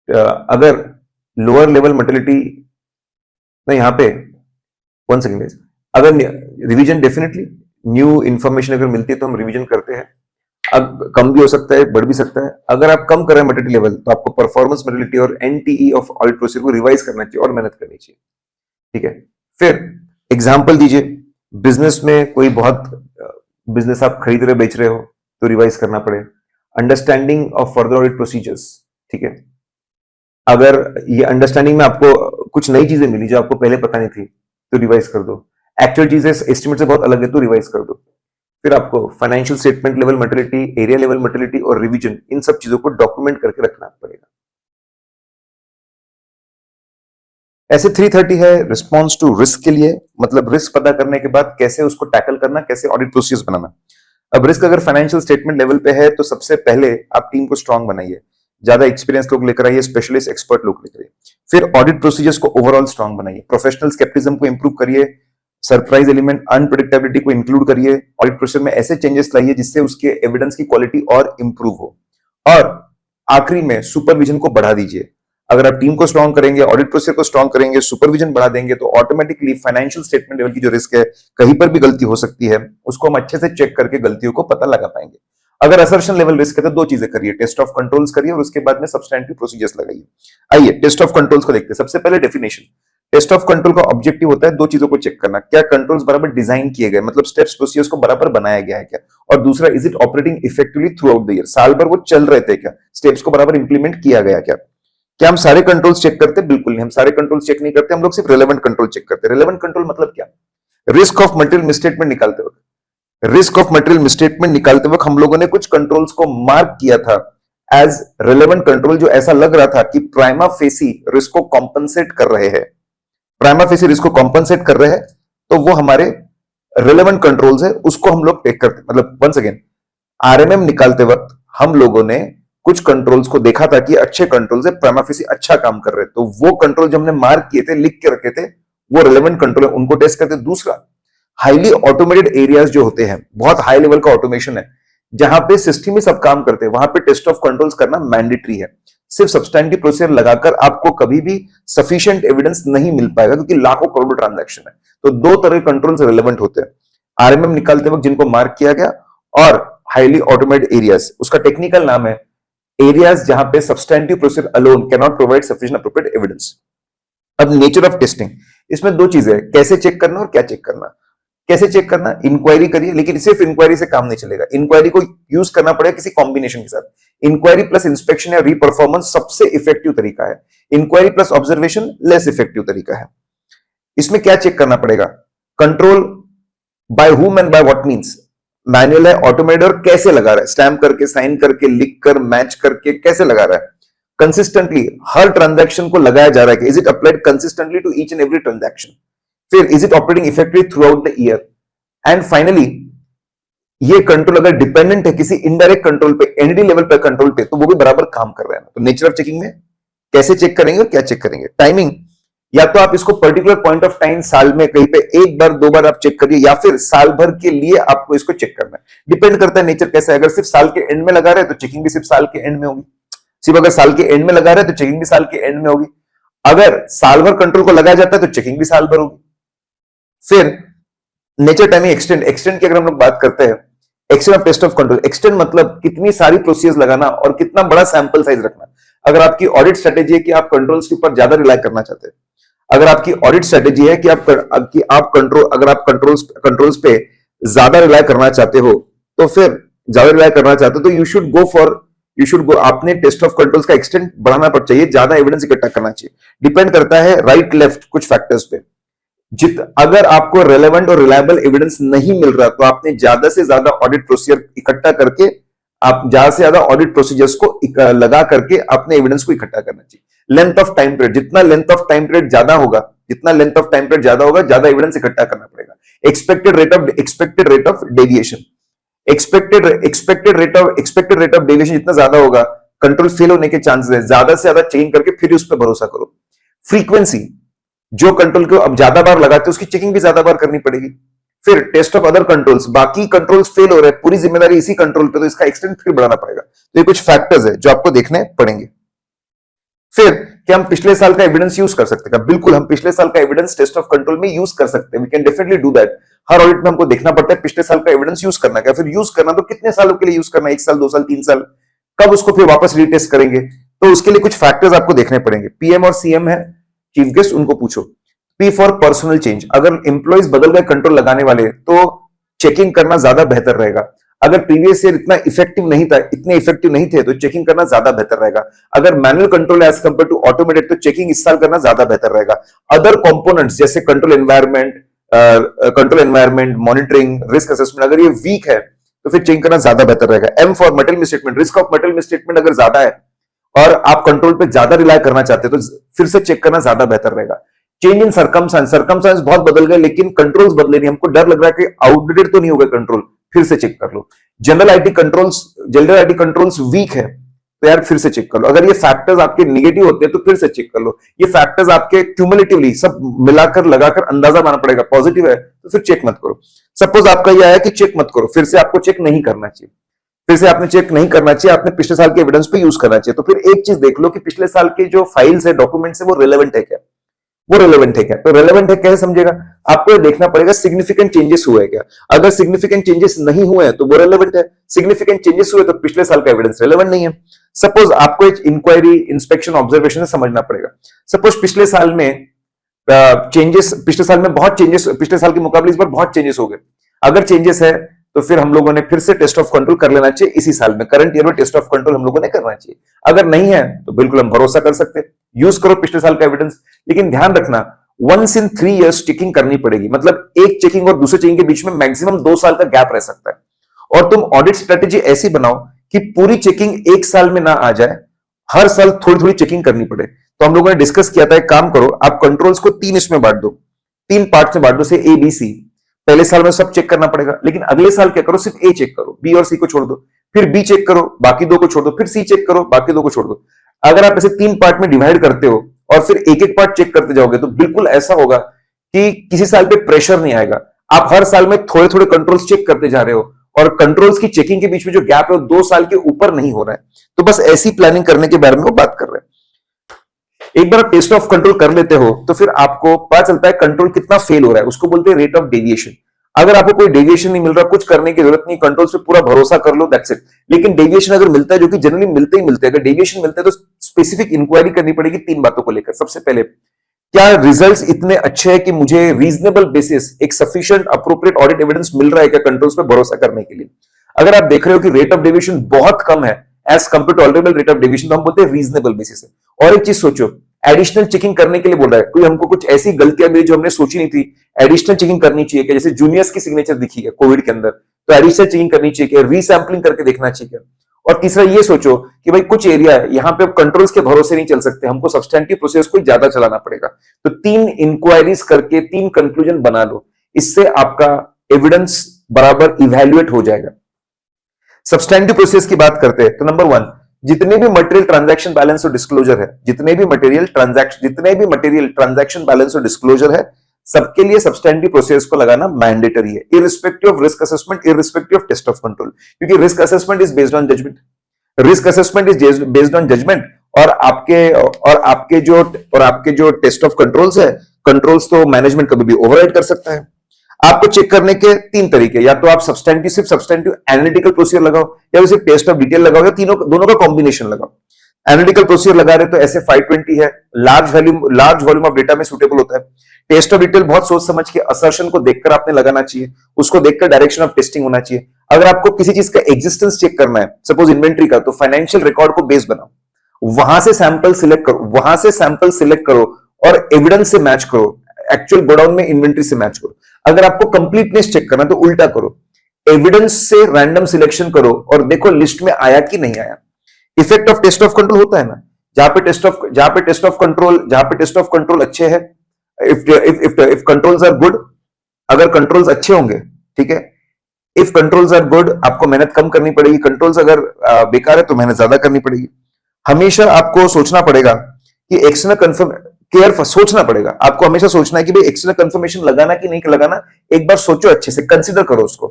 अगर लोअर लेवल मटेरियलिटी, यहां पे वन सेकेंड, अगर रिवीजन डेफिनेटली न्यू इन्फॉर्मेशन अगर मिलती है तो हम रिवीजन करते हैं। अब कम भी हो सकता है, बढ़ भी सकता है। अगर आप कम कर रहे हैं मटेरियल लेवल, तो आपको परफॉर्मेंस मटेरियलिटी और एनटीई ऑफ ऑडिट प्रोसीजर को रिवाइज करना चाहिए और मेहनत करनी चाहिए, ठीक है। फिर एग्जांपल दीजिए, बिजनेस में कोई बहुत बिजनेस आप खरीद रहे बेच रहे हो, तो रिवाइज करना पड़े। Understanding of further audit procedures, ठीक है। अगर ये अंडरस्टैंडिंग में आपको कुछ नई चीजें मिली जो आपको पहले पता नहीं थी, तो रिवाइज कर दो। एक्चुअल चीजें एस्टिमेट से बहुत अलग है, तो रिवाइज कर दो। फिर आपको financial statement level materiality, area level materiality और रिवीजन, इन सब चीजों को डॉक्यूमेंट करके रखना पड़ेगा। ऐसे 330 है रिस्पॉन्स टू रिस्क के लिए, मतलब रिस्क पता करने के बाद कैसे उसको टैकल करना, कैसे ऑडिट प्रोसीजर्स बनाना। अब रिस्क अगर फाइनेंशियल स्टेटमेंट लेवल पे है, तो सबसे पहले आप टीम को स्ट्रांग बनाइए, ज्यादा एक्सपीरियंस लोग लेकर आइए, स्पेशलिस्ट एक्सपर्ट लोग लेकर आइए। फिर ऑडिट प्रोसीजर्स को ओवरऑल स्ट्रांग बनाइए, प्रोफेशनल स्केप्टिज्म को इंप्रूव करिए, सरप्राइज एलिमेंट, अनप्रेडिक्टेबिलिटी को इंक्लूड करिए। ऑडिट प्रोसीजर में ऐसे चेंजेस लाइए जिससे उसके एविडेंस की क्वालिटी और इंप्रूव हो। और आखिरी में सुपरविजन को बढ़ा दीजिए। अगर आप टीम को स्ट्रांग करेंगे, ऑडिट प्रोसीजर को स्ट्रांग करेंगे, सुपरविजन बढ़ा देंगे, तो ऑटोमेटिकली फाइनेंशियल स्टेटमेंट लेवल की जो रिस्क है, कहीं पर भी गलती हो सकती है, उसको हम अच्छे से चेक करके गलतियों को पता लगा पाएंगे। अगर असर्शन लेवल रिस्क है, तो दो चीजें करिए, टेस्ट ऑफ कंट्रोल्स करिए और उसके बाद में सब्सटैंटिव प्रोसीजर्स लगाइए। आइए टेस्ट ऑफ कंट्रोल्स को देखते हैं। सबसे पहले डेफिनेशन। टेस्ट ऑफ कंट्रोल का ऑब्जेक्टिव होता है दो चीजों को चेक करना, क्या कंट्रोल्स बराबर डिजाइन किए गए, मतलब स्टेप्स प्रोसीजर्स को बराबर बनाया गया है क्या, और दूसरा is it operating effectively throughout the year, साल भर वो चल रहे थे क्या, स्टेप्स को बराबर इंप्लीमेंट किया गया क्या हम सारे कंट्रोल्स चेक करते हैं? बिल्कुल नहीं, हम सारे कंट्रोल चेक नहीं करते, हम लोग सिर्फ रेलेवेंट कंट्रोल चेक करते हैं। रेलेवेंट कंट्रोल मतलब क्या? रिस्क ऑफ मटेरियल मिसस्टेटमेंट निकालते वक्त हम लोगों ने कुछ कंट्रोल्स को मार्क किया था एज रेलेवेंट कंट्रोल, जो ऐसा लग रहा था कि प्राइमा फेसी रिस्क को कॉम्पनसेट कर रहे हैं, तो वो हमारे रेलेवेंट कंट्रोल्स है, उसको हम लोग टेक करते। मतलब वंस अगेन, आरएमएम निकालते वक्त हम लोगों ने कुछ कंट्रोल्स को देखा था कि अच्छे कंट्रोल्स है, प्राइमा फेसी अच्छा काम कर रहे हैं, तो वो कंट्रोल जो हमने मार्क किए थे, लिख के रखे थे, वो रेलेवेंट कंट्रोल है, उनको टेस्ट करते। दूसरा, हाईली ऑटोमेटेड एरियाज जो होते हैं, बहुत हाई लेवल का ऑटोमेशन है, जहां पे सिस्टम में सब काम करते हैं, वहां पे टेस्ट ऑफ कंट्रोल्स करना मैंडेटरी है। सिर्फ सब्सटैंटिव प्रोसीजर लगाकर आपको कभी भी सफिशिएंट एविडेंस नहीं मिल पाएगा, क्योंकि लाखों करोड़ों ट्रांजैक्शन है। तो दो तरह के कंट्रोल्स रेलेवेंट होते हैं, आरएमएम निकालते वक्त जिनको मार्क किया गया, और हाईली ऑटोमेटेड एरियाज, उसका टेक्निकल नाम है एरियाज जहां पे substantive procedure alone can not provide sufficient appropriate evidence. अब नेचर ऑफ टेस्टिंग, इसमें दो चीजें हैं, कैसे चेक करना और क्या चेक करना। कैसे चेक करना? इंक्वायरी करिए, लेकिन सिर्फ इंक्वायरी से काम नहीं चलेगा, इंक्वायरी को यूज करना पड़ेगा किसी कॉम्बिनेशन के साथ। इंक्वायरी प्लस इंस्पेक्शन या रीपरफॉर्मेंस सबसे इफेक्टिव तरीका है, inquiry plus observation less effective तरीका है। इसमें क्या चेक करना पड़ेगा? Control by whom and by what means, manual है, ऑटोमेटेड, और कैसे लगा रहा है, स्टैम्प करके, साइन करके, लिख कर, मैच करके, कैसे लगा रहा है। कंसिस्टेंटली हर ट्रांजैक्शन को लगाया जा रहा है कि is it applied consistently to each and every transaction, फिर is it operating effectively throughout the year, and finally ये कंट्रोल अगर डिपेंडेंट है किसी इनडायरेक्ट कंट्रोल पे, एनडी लेवल पे कंट्रोल पे, तो वो भी बराबर काम कर रहा है। तो नेचर ऑफ चेकिंग में कैसे चेक करेंगे और क्या चेक करेंगे? टाइमिंग, या तो आप इसको पर्टिकुलर पॉइंट ऑफ टाइम साल में कहीं पे एक बार दो बार आप चेक करिए, या फिर साल भर के लिए आपको इसको चेक करना है। डिपेंड करता है नेचर कैसा है। अगर सिर्फ साल के एंड में लगा रहे हैं तो चेकिंग भी सिर्फ साल के एंड में होगी। सिर्फ अगर साल के एंड में लगा रहे हैं तो चेकिंग भी साल के एंड में होगी। अगर साल भर कंट्रोल को लगाया जाता है तो चेकिंग भी साल भर होगी। फिर नेचर टाइमिंग एक्सटेंड, एक्सटेंड की अगर हम लोग बात करते हैं, extend of test of control, extend मतलब कितनी सारी प्रोसीजर्स लगाना और कितना बड़ा सैंपल साइज रखना। अगर आपकी ऑडिट स्ट्रेटेजी है कि आप कंट्रोल्स के ऊपर ज्यादा रिलाई करना चाहते हैं, अगर आपकी ऑडिट स्ट्रेटेजी है कि आप कंट्रोल्स पे ज्यादा रिलाई करना चाहते हो, तो फिर ज्यादा रिलाई करना चाहते हो तो यू शुड गो आपने टेस्ट ऑफ कंट्रोल्स का एक्सटेंड बढ़ाना पड़ चाहिए, ज्यादा एविडेंस इकट्ठा करना चाहिए। डिपेंड करता है राइट लेफ्ट कुछ फैक्टर्स पे। अगर आपको रेलेवेंट और रिलायबल एविडेंस नहीं मिल रहा तो आपने ज्यादा से ज्यादा ऑडिट प्रोसीजर इकट्ठा करके, आप ज्यादा से ज्यादा ऑडिट प्रोसीजर्स को लगा करके अपने एविडेंस को इकट्ठा करना चाहिए। लेंथ ऑफ टाइम पीरियड, जितना लेंथ ऑफ टाइम पीरियड ज्यादा होगा, ज्यादा एविडेंस इकट्ठा करना पड़ेगा। Expected rate of deviation, expected rate of deviation जितना ज्यादा होगा, कंट्रोल फेल होने के चांसेस है। ज्यादा से ज्यादा चेकिंग करके फिर उस पर भरोसा करो। फ्रीक्वेंसी, जो कंट्रोल को अब ज्यादा बार लगाते हैं उसकी चेकिंग भी ज्यादा बार करनी पड़ेगी। फिर टेस्ट ऑफ अदर कंट्रोल्स, बाकी कंट्रोल्स फेल हो रहे हैं, पूरी जिम्मेदारी इसी कंट्रोल पे, तो इसका एक्सटेंड फिर बढ़ाना पड़ेगा। तो ये कुछ फैक्टर्स है जो आपको देखने पड़ेंगे। फिर क्या हम पिछले साल का एविडेंस यूज कर सकते हैं? बिल्कुल, हम पिछले साल का एविडेंस टेस्ट ऑफ कंट्रोल में यूज कर सकते हैं। We can definitely do that. हर ऑडिट में हमको देखना पड़ता है पिछले साल का एविडेंस यूज करना क्या, फिर यूज करना तो कितने सालों के लिए यूज करना, 1 साल 2 साल 3 साल, कब उसको फिर वापस रीटेस्ट करेंगे, तो उसके लिए कुछ फैक्टर्स आपको देखने पड़ेंगे। पीएम और सीएम है, चीफ गेस्ट, उनको पूछो। पी फॉर पर्सनल चेंज, अगर एम्प्लॉइज बदल गए कंट्रोल लगाने वाले तो चेकिंग करना ज्यादा बेहतर रहेगा। अगर प्रीवियस ईयर इतना इफेक्टिव नहीं था, इतने इफेक्टिव नहीं थे, तो चेकिंग करना ज्यादा बेहतर रहेगा। अगर manual control as compare to automated, तो चेकिंग इस साल करना ज्यादा बेहतर रहेगा। अदर कंपोनेंट्स जैसे control environment, monitoring, risk assessment, अगर ये वीक है तो फिर चेकिंग करना ज्यादा बेहतर रहेगा। M for material misstatement, risk of material misstatement अगर ज्यादा है और आप कंट्रोल पे ज्यादा रिलाई करना चाहते हैं तो फिर से चेक करना ज्यादा बेहतर रहेगा। चेंज इन सर्कमस्टेंस बहुत बदल गए लेकिन कंट्रोल्स बदले नहीं, हमको डर लग रहा है कि आउटडेटेड तो नहीं होगा कंट्रोल, फिर से चेक कर लो। जनरल आईटी कंट्रोल्स वीक है तो यार फिर से चेक कर लो। अगर ये फैक्टर्स आपके निगेटिव होते हैं तो फिर से चेक कर लो। ये फैक्टर्स आपके क्यूमुलेटिवली सब मिलाकर लगाकर अंदाजा बनाना पड़ेगा। पॉजिटिव है तो फिर चेक मत करो। सपोज आपका यह है कि चेक मत करो, फिर से आपको चेक नहीं करना चाहिए, फिर से आपने चेक नहीं करना चाहिए, आपने पिछले साल के एविडेंस पे यूज करना चाहिए। तो फिर एक चीज देख लो कि पिछले साल के जो फाइल्स है, डॉक्यूमेंट्स है, वो रिलेवेंट है क्या, वो रेलेवेंट है क्या। तो रेलेवेंट है कैसे समझेगा, आपको ये देखना पड़ेगा सिग्निफिकेंट चेंजेस हुए हैं क्या। अगर सिग्निफिकेंट चेंजेस नहीं हुए हैं तो वो रेलेवेंट है, सिग्निफिकेंट चेंजेस हुए तो पिछले साल का एविडेंस रेलेवेंट नहीं है। सपोज आपको एक इंक्वायरी, इंस्पेक्शन, ऑब्जर्वेशन से समझना पड़ेगा। सपोज पिछले साल में चेंजेस, पिछले साल में बहुत चेंजेस, पिछले साल के मुकाबले इस बार बहुत चेंजेस हो गए। अगर चेंजेस है तो फिर हम लोगों ने फिर से टेस्ट ऑफ कंट्रोल कर लेना चाहिए इसी साल में, करंट ईयर में टेस्ट ऑफ कंट्रोल हम लोगों ने करना चाहिए। अगर नहीं है तो बिल्कुल हम भरोसा कर सकते हैं, यूज करो पिछले साल का एविडेंस। लेकिन ध्यान रखना, वंस इन 3 इयर्स चेकिंग करनी पड़ेगी, मतलब एक चेकिंग और दूसरे चेकिंग के बीच में मैक्सिमम 2 साल का गैप रह सकता है। और तुम ऑडिट स्ट्रेटेजी ऐसी बनाओ कि पूरी चेकिंग एक साल में ना आ जाए, हर साल थोड़ी थोड़ी चेकिंग करनी पड़े। तो हम लोगों ने डिस्कस किया था, एक काम करो, आप कंट्रोल्स को 3 इसमें बांट दो, 3 पार्ट में बांट दो, से ए बी सी। पहले साल में सब चेक करना पड़ेगा, लेकिन अगले साल क्या करो, सिर्फ ए चेक करो, बी और सी को छोड़ दो, फिर बी चेक करो, बाकी 2 को छोड़ दो, फिर सी चेक करो, बाकी 2 को छोड़ दो। अगर आप ऐसे 3 पार्ट में डिवाइड करते हो और फिर एक एक पार्ट चेक करते जाओगे तो बिल्कुल ऐसा होगा कि किसी साल पे प्रेशर नहीं आएगा। आप हर साल में थोड़े थोड़े कंट्रोल्स चेक करते जा रहे हो और कंट्रोल्स की चेकिंग के बीच में जो गैप है वो 2 साल के ऊपर नहीं हो रहा है। तो बस ऐसी प्लानिंग करने के बारे में वो बात कर रहे हैं। एक बार आप टेस्ट ऑफ कंट्रोल कर लेते हो तो फिर आपको पता चलता है कंट्रोल कितना फेल हो रहा है, उसको बोलते हैं रेट ऑफ डेविएशन। अगर आपको कोई डेविएशन नहीं मिल रहा, कुछ करने की जरूरत नहीं, कंट्रोल से पूरा भरोसा कर लो, दैट्स इट। लेकिन डेविएशन अगर मिलता है, जो कि जनरली मिलते ही मिलते हैं, अगर डेविएशन मिलता है तो स्पेसिफिक इंक्वायरी करनी पड़ेगी 3 बातों को लेकर। सबसे पहले, क्या रिजल्ट्स इतने अच्छे हैं कि मुझे रीजनेबल बेसिस, एक सफिशिएंट अप्रोप्रिएट ऑडिट एविडेंस मिल रहा है क्या कंट्रोल्स पे भरोसा करने के लिए। अगर आप देख रहे हो कि रेट ऑफ डेविएशन बहुत कम है as compare to tolerable rate of deviation, तो हम बोलते हैं रीजनेबल बेसिस है। और एक चीज सोचो, एडिशनल चेकिंग करने के लिए बोल रहा है, कोई हमको कुछ ऐसी गलतियां मिली जो हमने सोची नहीं थी, एडिशनल चेकिंग करनी चाहिए क्या, जैसे जूनियर्स की सिग्नेचर दिखी है कोविड के अंदर, तो एडिशनल चेकिंग करनी चाहिए क्या, रीसैंपलिंग करके देखना चाहिए क्या। और तीसरा ये सोचो कि भाई कुछ एरिया है यहां पे कंट्रोल्स के भरोसे नहीं चल सकते, हमको सब्सटेंटिव प्रोसेस को ज्यादा चलाना पड़ेगा। तो 3 इंक्वायरीज करके 3 कंक्लूजन बना लो, इससे आपका एविडेंस बराबर इवैल्यूएट हो जाएगा। सब्सटेंटिव प्रोसेस की बात करते हैं तो नंबर 1, जितने भी मटेरियल ट्रांजैक्शन बैलेंस और डिस्क्लोजर है, जितने भी मटेरियल ट्रांजैक्शन बैलेंस और डिस्क्लोजर है, सबके लिए सब्सटेंटिव प्रोसेस को लगाना मैंडेटरी है, irrespective of risk assessment, irrespective of test of control, क्योंकि risk assessment is based on judgement, risk assessment is based on judgement, और आपके जो टेस्ट ऑफ कंट्रोल्स है, कंट्रोल्स तो मैनेजमेंट कभी भी ओवरराइड कर सकता है। आपको चेक करने के 3 तरीके, या तो आप सिर्फ सब्सटेंटिव एनालिटिकल प्रोसीजर लगाओ, या सिर्फ टेस्ट ऑफ डिटेल लगाओ, या दोनों का कॉम्बिनेशन लगाओ। एनालिटिकल प्रोसीजर लगा रहे तो ऐसे 520 है, लार्ज वॉल्यूम ऑफ डेटा में सुटेबल होता है। टेस्ट ऑफ डिटेल बहुत सोच समझ के असर्शन को देखकर आपने लगाना चाहिए, उसको देखकर डायरेक्शन ऑफ टेस्टिंग होना चाहिए। अगर आपको किसी चीज का एग्जिस्टेंस चेक करना है, सपोज इन्वेंट्री का, तो फाइनेंशियल रिकॉर्ड को बेस बनाओ, वहां से सैंपल सिलेक्ट करो और एविडेंस से मैच करो, एक्चुअल गोडाउन में इन्वेंट्री से मैच करो। अगर आपको कंप्लीटनेस चेक करना है तो उल्टा करो, एविडेंस से रैंडम सिलेक्शन करो और देखो लिस्ट में आया कि नहीं आया। Effect of test of control होता है ना, जहां पे टेस्ट ऑफ कंट्रोल अच्छे हैं, इफ कंट्रोल्स आर गुड, अगर कंट्रोल्स अच्छे होंगे, ठीक है, इफ कंट्रोल्स आर गुड आपको मेहनत कम करनी पड़ेगी, कंट्रोल्स अगर बेकार है तो मेहनत ज्यादा करनी पड़ेगी। हमेशा आपको सोचना पड़ेगा कि सोचना पड़ेगा, आपको हमेशा सोचना है कि भाई एक्सटर्नल कंफर्मेशन लगाना कि नहीं लगाना, एक बार सोचो, अच्छे से कंसीडर करो उसको।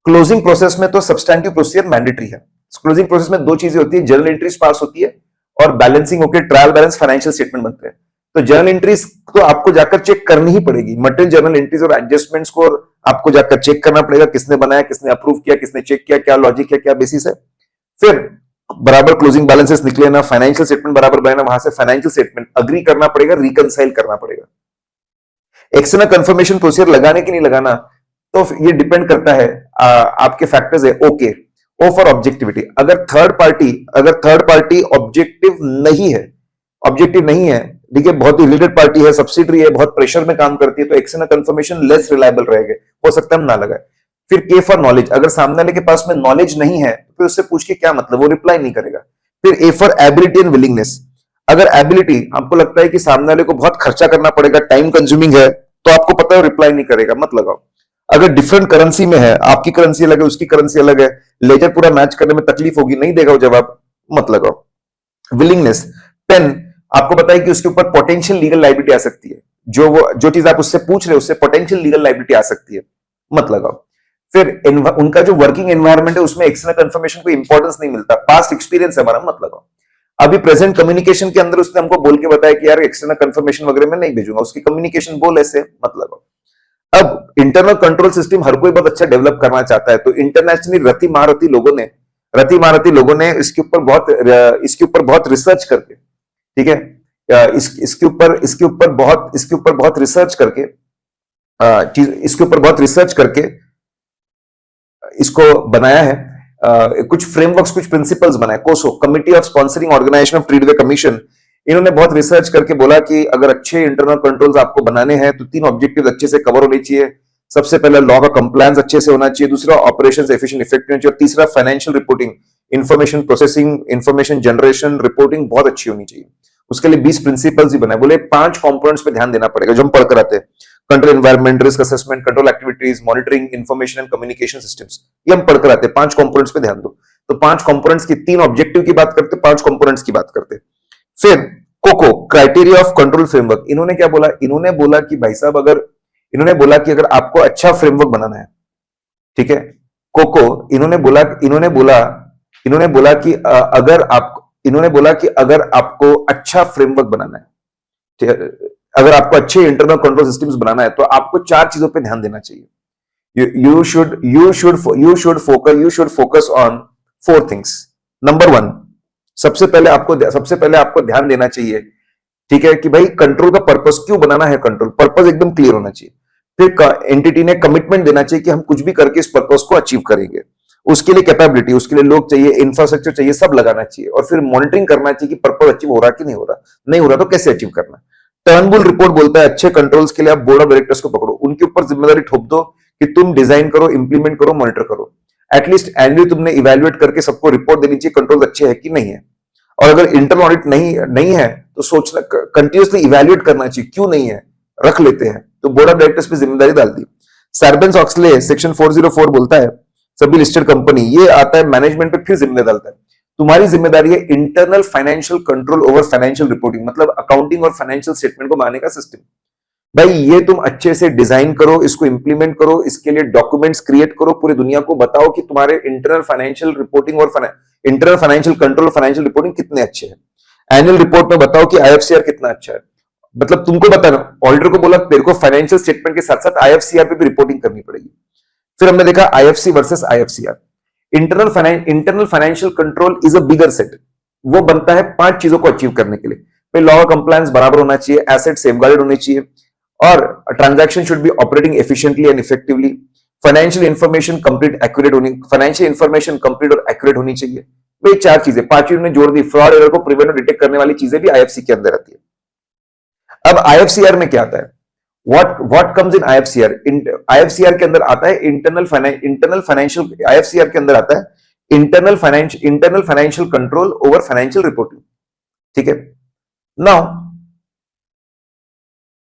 क्लोजिंग प्रोसेस में तो सब्सटेंटिव प्रोसीजर मैंडेटरी है। क्लोजिंग प्रोसेस में 2 चीजें होती है, जर्नल एंट्रीज पास होती है और बैलेंसिंग होकर ट्रायल बैलेंस फाइनेंशियल स्टेटमेंट बनते हैं। तो जर्नल एंट्रीज तो आपको जाकर चेक करनी ही पड़ेगी, मटेरियल जर्नल एंट्रीज और एडजस्टमेंट्स को आपको जाकर चेक करना पड़ेगा, किसने बनाया, किसने अप्रूव किया, किसने चेक किया, क्या लॉजिक है, क्या बेसिस है। फिर बराबर क्लोजिंग बैलेंसेस निकले ना, फाइनेंशियल स्टेटमेंट बराबर बने, वहां से फाइनेंशियल स्टेटमेंट अग्री करना पड़ेगा, रिकंसाइल करना पड़ेगा। एक्सटर्नल कंफर्मेशन प्रोसीजर लगाने की नहीं लगाना, तो ये डिपेंड करता है आपके फैक्टर्स है। ओके, ओ फॉर ऑब्जेक्टिविटी, अगर थर्ड पार्टी ऑब्जेक्टिव नहीं है, देखिए बहुत ही रिलेटेड पार्टी है, सब्सिडरी है, बहुत प्रेशर में काम करती है, तो एक्सटर्नल कंफर्मेशन लेस रिलायबल रहेगा, हो सकता है हम ना लगाए। फिर के फॉर नॉलेज, अगर सामने वाले के पास में नॉलेज नहीं है तो फिर उससे पूछ के क्या मतलब, वो रिप्लाई नहीं करेगा। फिर A for ability and willingness, अगर एबिलिटी आपको लगता है कि सामने वाले को बहुत खर्चा करना पड़ेगा, टाइम कंज्यूमिंग है, तो आपको पता है रिप्लाई नहीं करेगा, मत लगाओ। अगर डिफरेंट करेंसी में है, आपकी करेंसी अलग है, उसकी करेंसी अलग है, लेजर पूरा मैच करने में तकलीफ होगी, नहीं देगा वो जवाब, मत लगाओ। विलिंगनेस, पेन आपको पता है कि उसके ऊपर पोटेंशियल लीगल लायबिलिटी आ सकती है, जो चीज आप उससे पूछ रहे हो उससे पोटेंशियल लीगल लायबिलिटी आ सकती है, मत लगाओ। फिर उनका जो वर्किंग एनवायरनमेंट है उसमें एक्सटर्नल कंफर्मेशन को इंपॉर्टेंस नहीं मिलता, पास्ट एक्सपीरियंस है हमारा, मत लगाओ। अभी प्रेजेंट कम्युनिकेशन के अंदर उसने हमको बोल के बताया कि यार एक्सटर्नल कंफर्मेशन वगैरह में नहीं भेजूंगा, उसकी कम्युनिकेशन बोल ऐसे, मत लगाओ। अब इंटरनल कंट्रोल सिस्टम हर कोई बहुत अच्छा डेवलप करना चाहता है, तो इंटरनेशनली रति महारथी लोगों ने इसके ऊपर बहुत रिसर्च करके, ठीक है, इसके ऊपर बहुत रिसर्च करके इसको बनाया है। कुछ फ्रेमवर्क्स, कुछ प्रिंसिपल्स बनाए, COSO, committee of sponsoring organization of Treadway commission, इन्होंने बहुत रिसर्च करके बोला कि अगर अच्छे इंटरनल कंट्रोल्स आपको बनाने हैं तो 3 ऑब्जेक्टिव अच्छे से कवर होने चाहिए। सबसे पहले लॉ का कंप्लायंस अच्छे से होना चाहिए, दूसरा ऑपरेशंस एफिशिएंट इफेक्टिव होना चाहिए, और तीसरा financial reporting, information processing, information generation, reporting बहुत अच्छी होनी चाहिए। उसके लिए 20 प्रिंसिपल्स ही बनाए, बोले 5 कंपोनेंट्स पे ध्यान देना पड़ेगा जो हम पढ़कर आते हैं, control environment, risk assessment, control activities, monitoring, information and communication systems, ये हम पढ़कर आते हैं। 5 कंपोनेंट्स पे ध्यान दो। तो 5 कंपोनेंट्स की 3 ऑब्जेक्टिव की बात करते, 5 कंपोनेंट्स की बात करते। फिर CoCo, criteria of control framework, इन्होंने क्या बोला, इन्होंने बोला कि भाई साहब अगर आपको अच्छा फ्रेमवर्क बनाना है, ठीक है, कोको, इन्होंने बोला कि अगर आपको अच्छा फ्रेमवर्क बनाना है, ठीक है, अगर आपको अच्छे इंटरनल कंट्रोल सिस्टम्स बनाना है तो आपको 4 चीजों पे ध्यान देना चाहिए। you should focus on 4 things। Number 1, सबसे पहले आपको ध्यान देना चाहिए, ठीक है, कि भाई कंट्रोल का पर्पस क्यों बनाना है, कंट्रोल पर्पस एकदम क्लियर होना चाहिए। फिर एंटिटी ने कमिटमेंट देना चाहिए कि हम कुछ भी करके इस पर्पस को अचीव करेंगे, उसके लिए कैपेबिलिटी, उसके लिए लोग चाहिए, इंफ्रास्ट्रक्चर चाहिए, सब लगाना चाहिए। और फिर मॉनिटरिंग करना चाहिए कि पर्पस अचीव हो रहा कि नहीं हो रहा तो कैसे अचीव करना। टर्नबुल रिपोर्ट बोलता है अच्छे कंट्रोल्स के लिए आप बोर्ड ऑफ डायरेक्टर्स को पकड़ो, उनके ऊपर जिम्मेदारी ठोप दो कि तुम डिजाइन करो, इंप्लीमेंट करो, मॉनिटर करो। एटलीस्ट एनुअली तुमने इवेल्युएट करके सबको रिपोर्ट देनी चाहिए कंट्रोल अच्छे है कि नहीं है। और अगर इंटरनल ऑडिट नहीं है तो सोचना, कंटिन्यूसली इवेल्युएट करना चाहिए, क्यों नहीं है, रख लेते हैं। तो बोर्ड ऑफ डायरेक्टर्स पे जिम्मेदारी डाल दी। सार्बेन्स ऑक्सले सेक्शन 404 बोलता है सभी लिस्टेड कंपनी, ये आता है मैनेजमेंट पे फिर जिम्मेदारी डालता है। तुम्हारी जिम्मेदारी है internal financial control over financial reporting, मतलब अकाउंटिंग और फाइनेंशियल स्टेटमेंट को बनाने का सिस्टम। भाई ये तुम अच्छे से डिजाइन करो, इसको इंप्लीमेंट करो, इसके लिए डॉक्यूमेंट्स क्रिएट करो, पूरी दुनिया को बताओ कि तुम्हारे इंटरनल फाइनेंशियल रिपोर्टिंग और इंटरनल फाइनेंशियल कंट्रोल और फाइनेंशियल रिपोर्टिंग कितने अच्छे हैं। एनुअल रिपोर्ट में बताओ कि आईएफसीआर कितना अच्छा है, मतलब तुमको बताना। ऑडिटर को बोला तेरे को फाइनेंशियल स्टेटमेंट के साथ साथ आईएफसीआर पे भी रिपोर्टिंग करनी पड़ेगी। फिर हमने देखा IFC versus IFCR. Internal financial control is a bigger set, वो बनता है 5 चीजों को अचीव करने के लिए। लॉ कंप्लायंस बराबर होना चाहिए, एसेट सेफगार्डेड होनी चाहिए, और transaction should be operating efficiently and effectively. Financial information complete accurate होनी, फाइनेंशियल इंफॉर्मेशन कंप्लीट और एक्यूरेट होनी चाहिए। भाई 4 चीजें, 5 ने जोड़ दी। फ्रॉड एरर को प्रिवेंट और डिटेक्ट करने वाली चीजें भी आईएफसी के अंदर आती है। अब आईएफसीआर में क्या आता है, व्हाट कम्स इन आईएफसीआर? आईएफसीआर के अंदर आता है इंटरनल फाइनेंशियल, आईएफसीआर के अंदर आता है internal financial control over financial reporting. ठीक है, now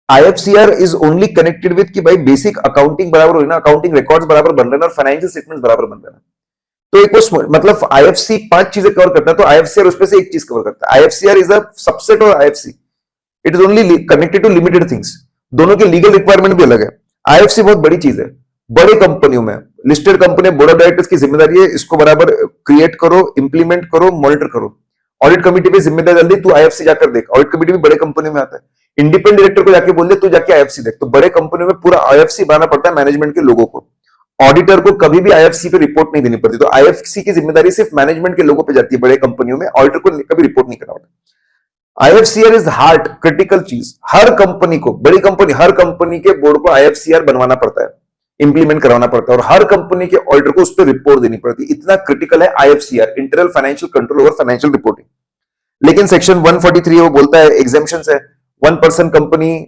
IFCR is only connected with कि भाई बेसिक अकाउंटिंग बराबर हो ना, अकाउंटिंग रिकॉर्ड्स बराबर बन रहे हैं और फाइनेंशियल स्टेटमेंट्स बराबर बन रहे हैं। तो एक वो मतलब आईएफसी 5 चीजें कवर करता है, तो आईएफसीआर उसमें से एक चीज कवर करता है। IFCR is a subset of IFC, it is only connected to limited things. दोनों के लीगल रिक्वायरमेंट भी अलग है। आईएफसी बहुत बड़ी चीज है, बड़ी कंपनियों में, listed company board of directors की जिम्मेदारी है इसको बराबर क्रिएट करो, इंप्लीमेंट करो, मॉनिटर करो। ऑडिट कमेटी पे जिम्मेदारी डाल दी, तू आईएफसी जाकर देख। ऑडिट कमेटी भी बड़े कंपनियों में आता है। इंडिपेंडेंट डायरेक्टर को जाके बोल दे तू जाके आईएफसी देख। तो बड़े कंपनियों में पूरा आईएफसी बनाना पड़ता है मैनेजमेंट के लोगों को। ऑडिटर को कभी भी आईएफसी पे रिपोर्ट नहीं देनी पड़ती। तो आईएफसी की जिम्मेदारी सिर्फ मैनेजमेंट के लोगों पे जाती है बड़े कंपनियों में, ऑडिटर को कभी रिपोर्ट नहीं करना होता। आईएफसीआर इज हार्ट क्रिटिकल चीज। हर कंपनी को, बड़ी कंपनी, हर कंपनी के बोर्ड को आईएफसीआर बनवाना पड़ता है, इंप्लीमेंट करवाना पड़ता है, और हर कंपनी के ऑडिटर को उस पर रिपोर्ट देनी पड़ती है। इतना क्रिटिकल है IFCR, internal financial control over financial reporting. लेकिन सेक्शन 143 वो बोलता है एग्जेम्पशंस है। 1 person company,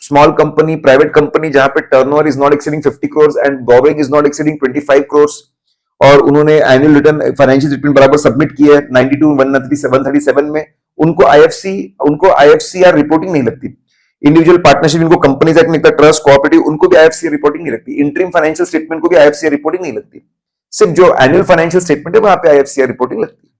small company, private company जहां पे turnover is not exceeding 50 crore and borrowing is not exceeding 25 crore, और उन्होंने एनुअल रिटर्न फाइनेंशियल स्टेटमेंट बराबर सबमिट किया है 92, 137 में, उनको आईएफसीआर रिपोर्टिंग नहीं लगती। इंडिविजुअल पार्टनरशिप, इनको कंपनीज एक्ट में लगता है, ट्रस्ट, कोऑपरेटिव, उनको भी आईएफसीआर रिपोर्टिंग नहीं लगती। इंटरिम फाइनेंशियल स्टेटमेंट को भी आईएफसीआर रिपोर्टिंग नहीं लगती। सिर्फ जो एनुअल फाइनेंशियल स्टेटमेंट है वहां पे आईएफसीआर रिपोर्टिंग लगती है।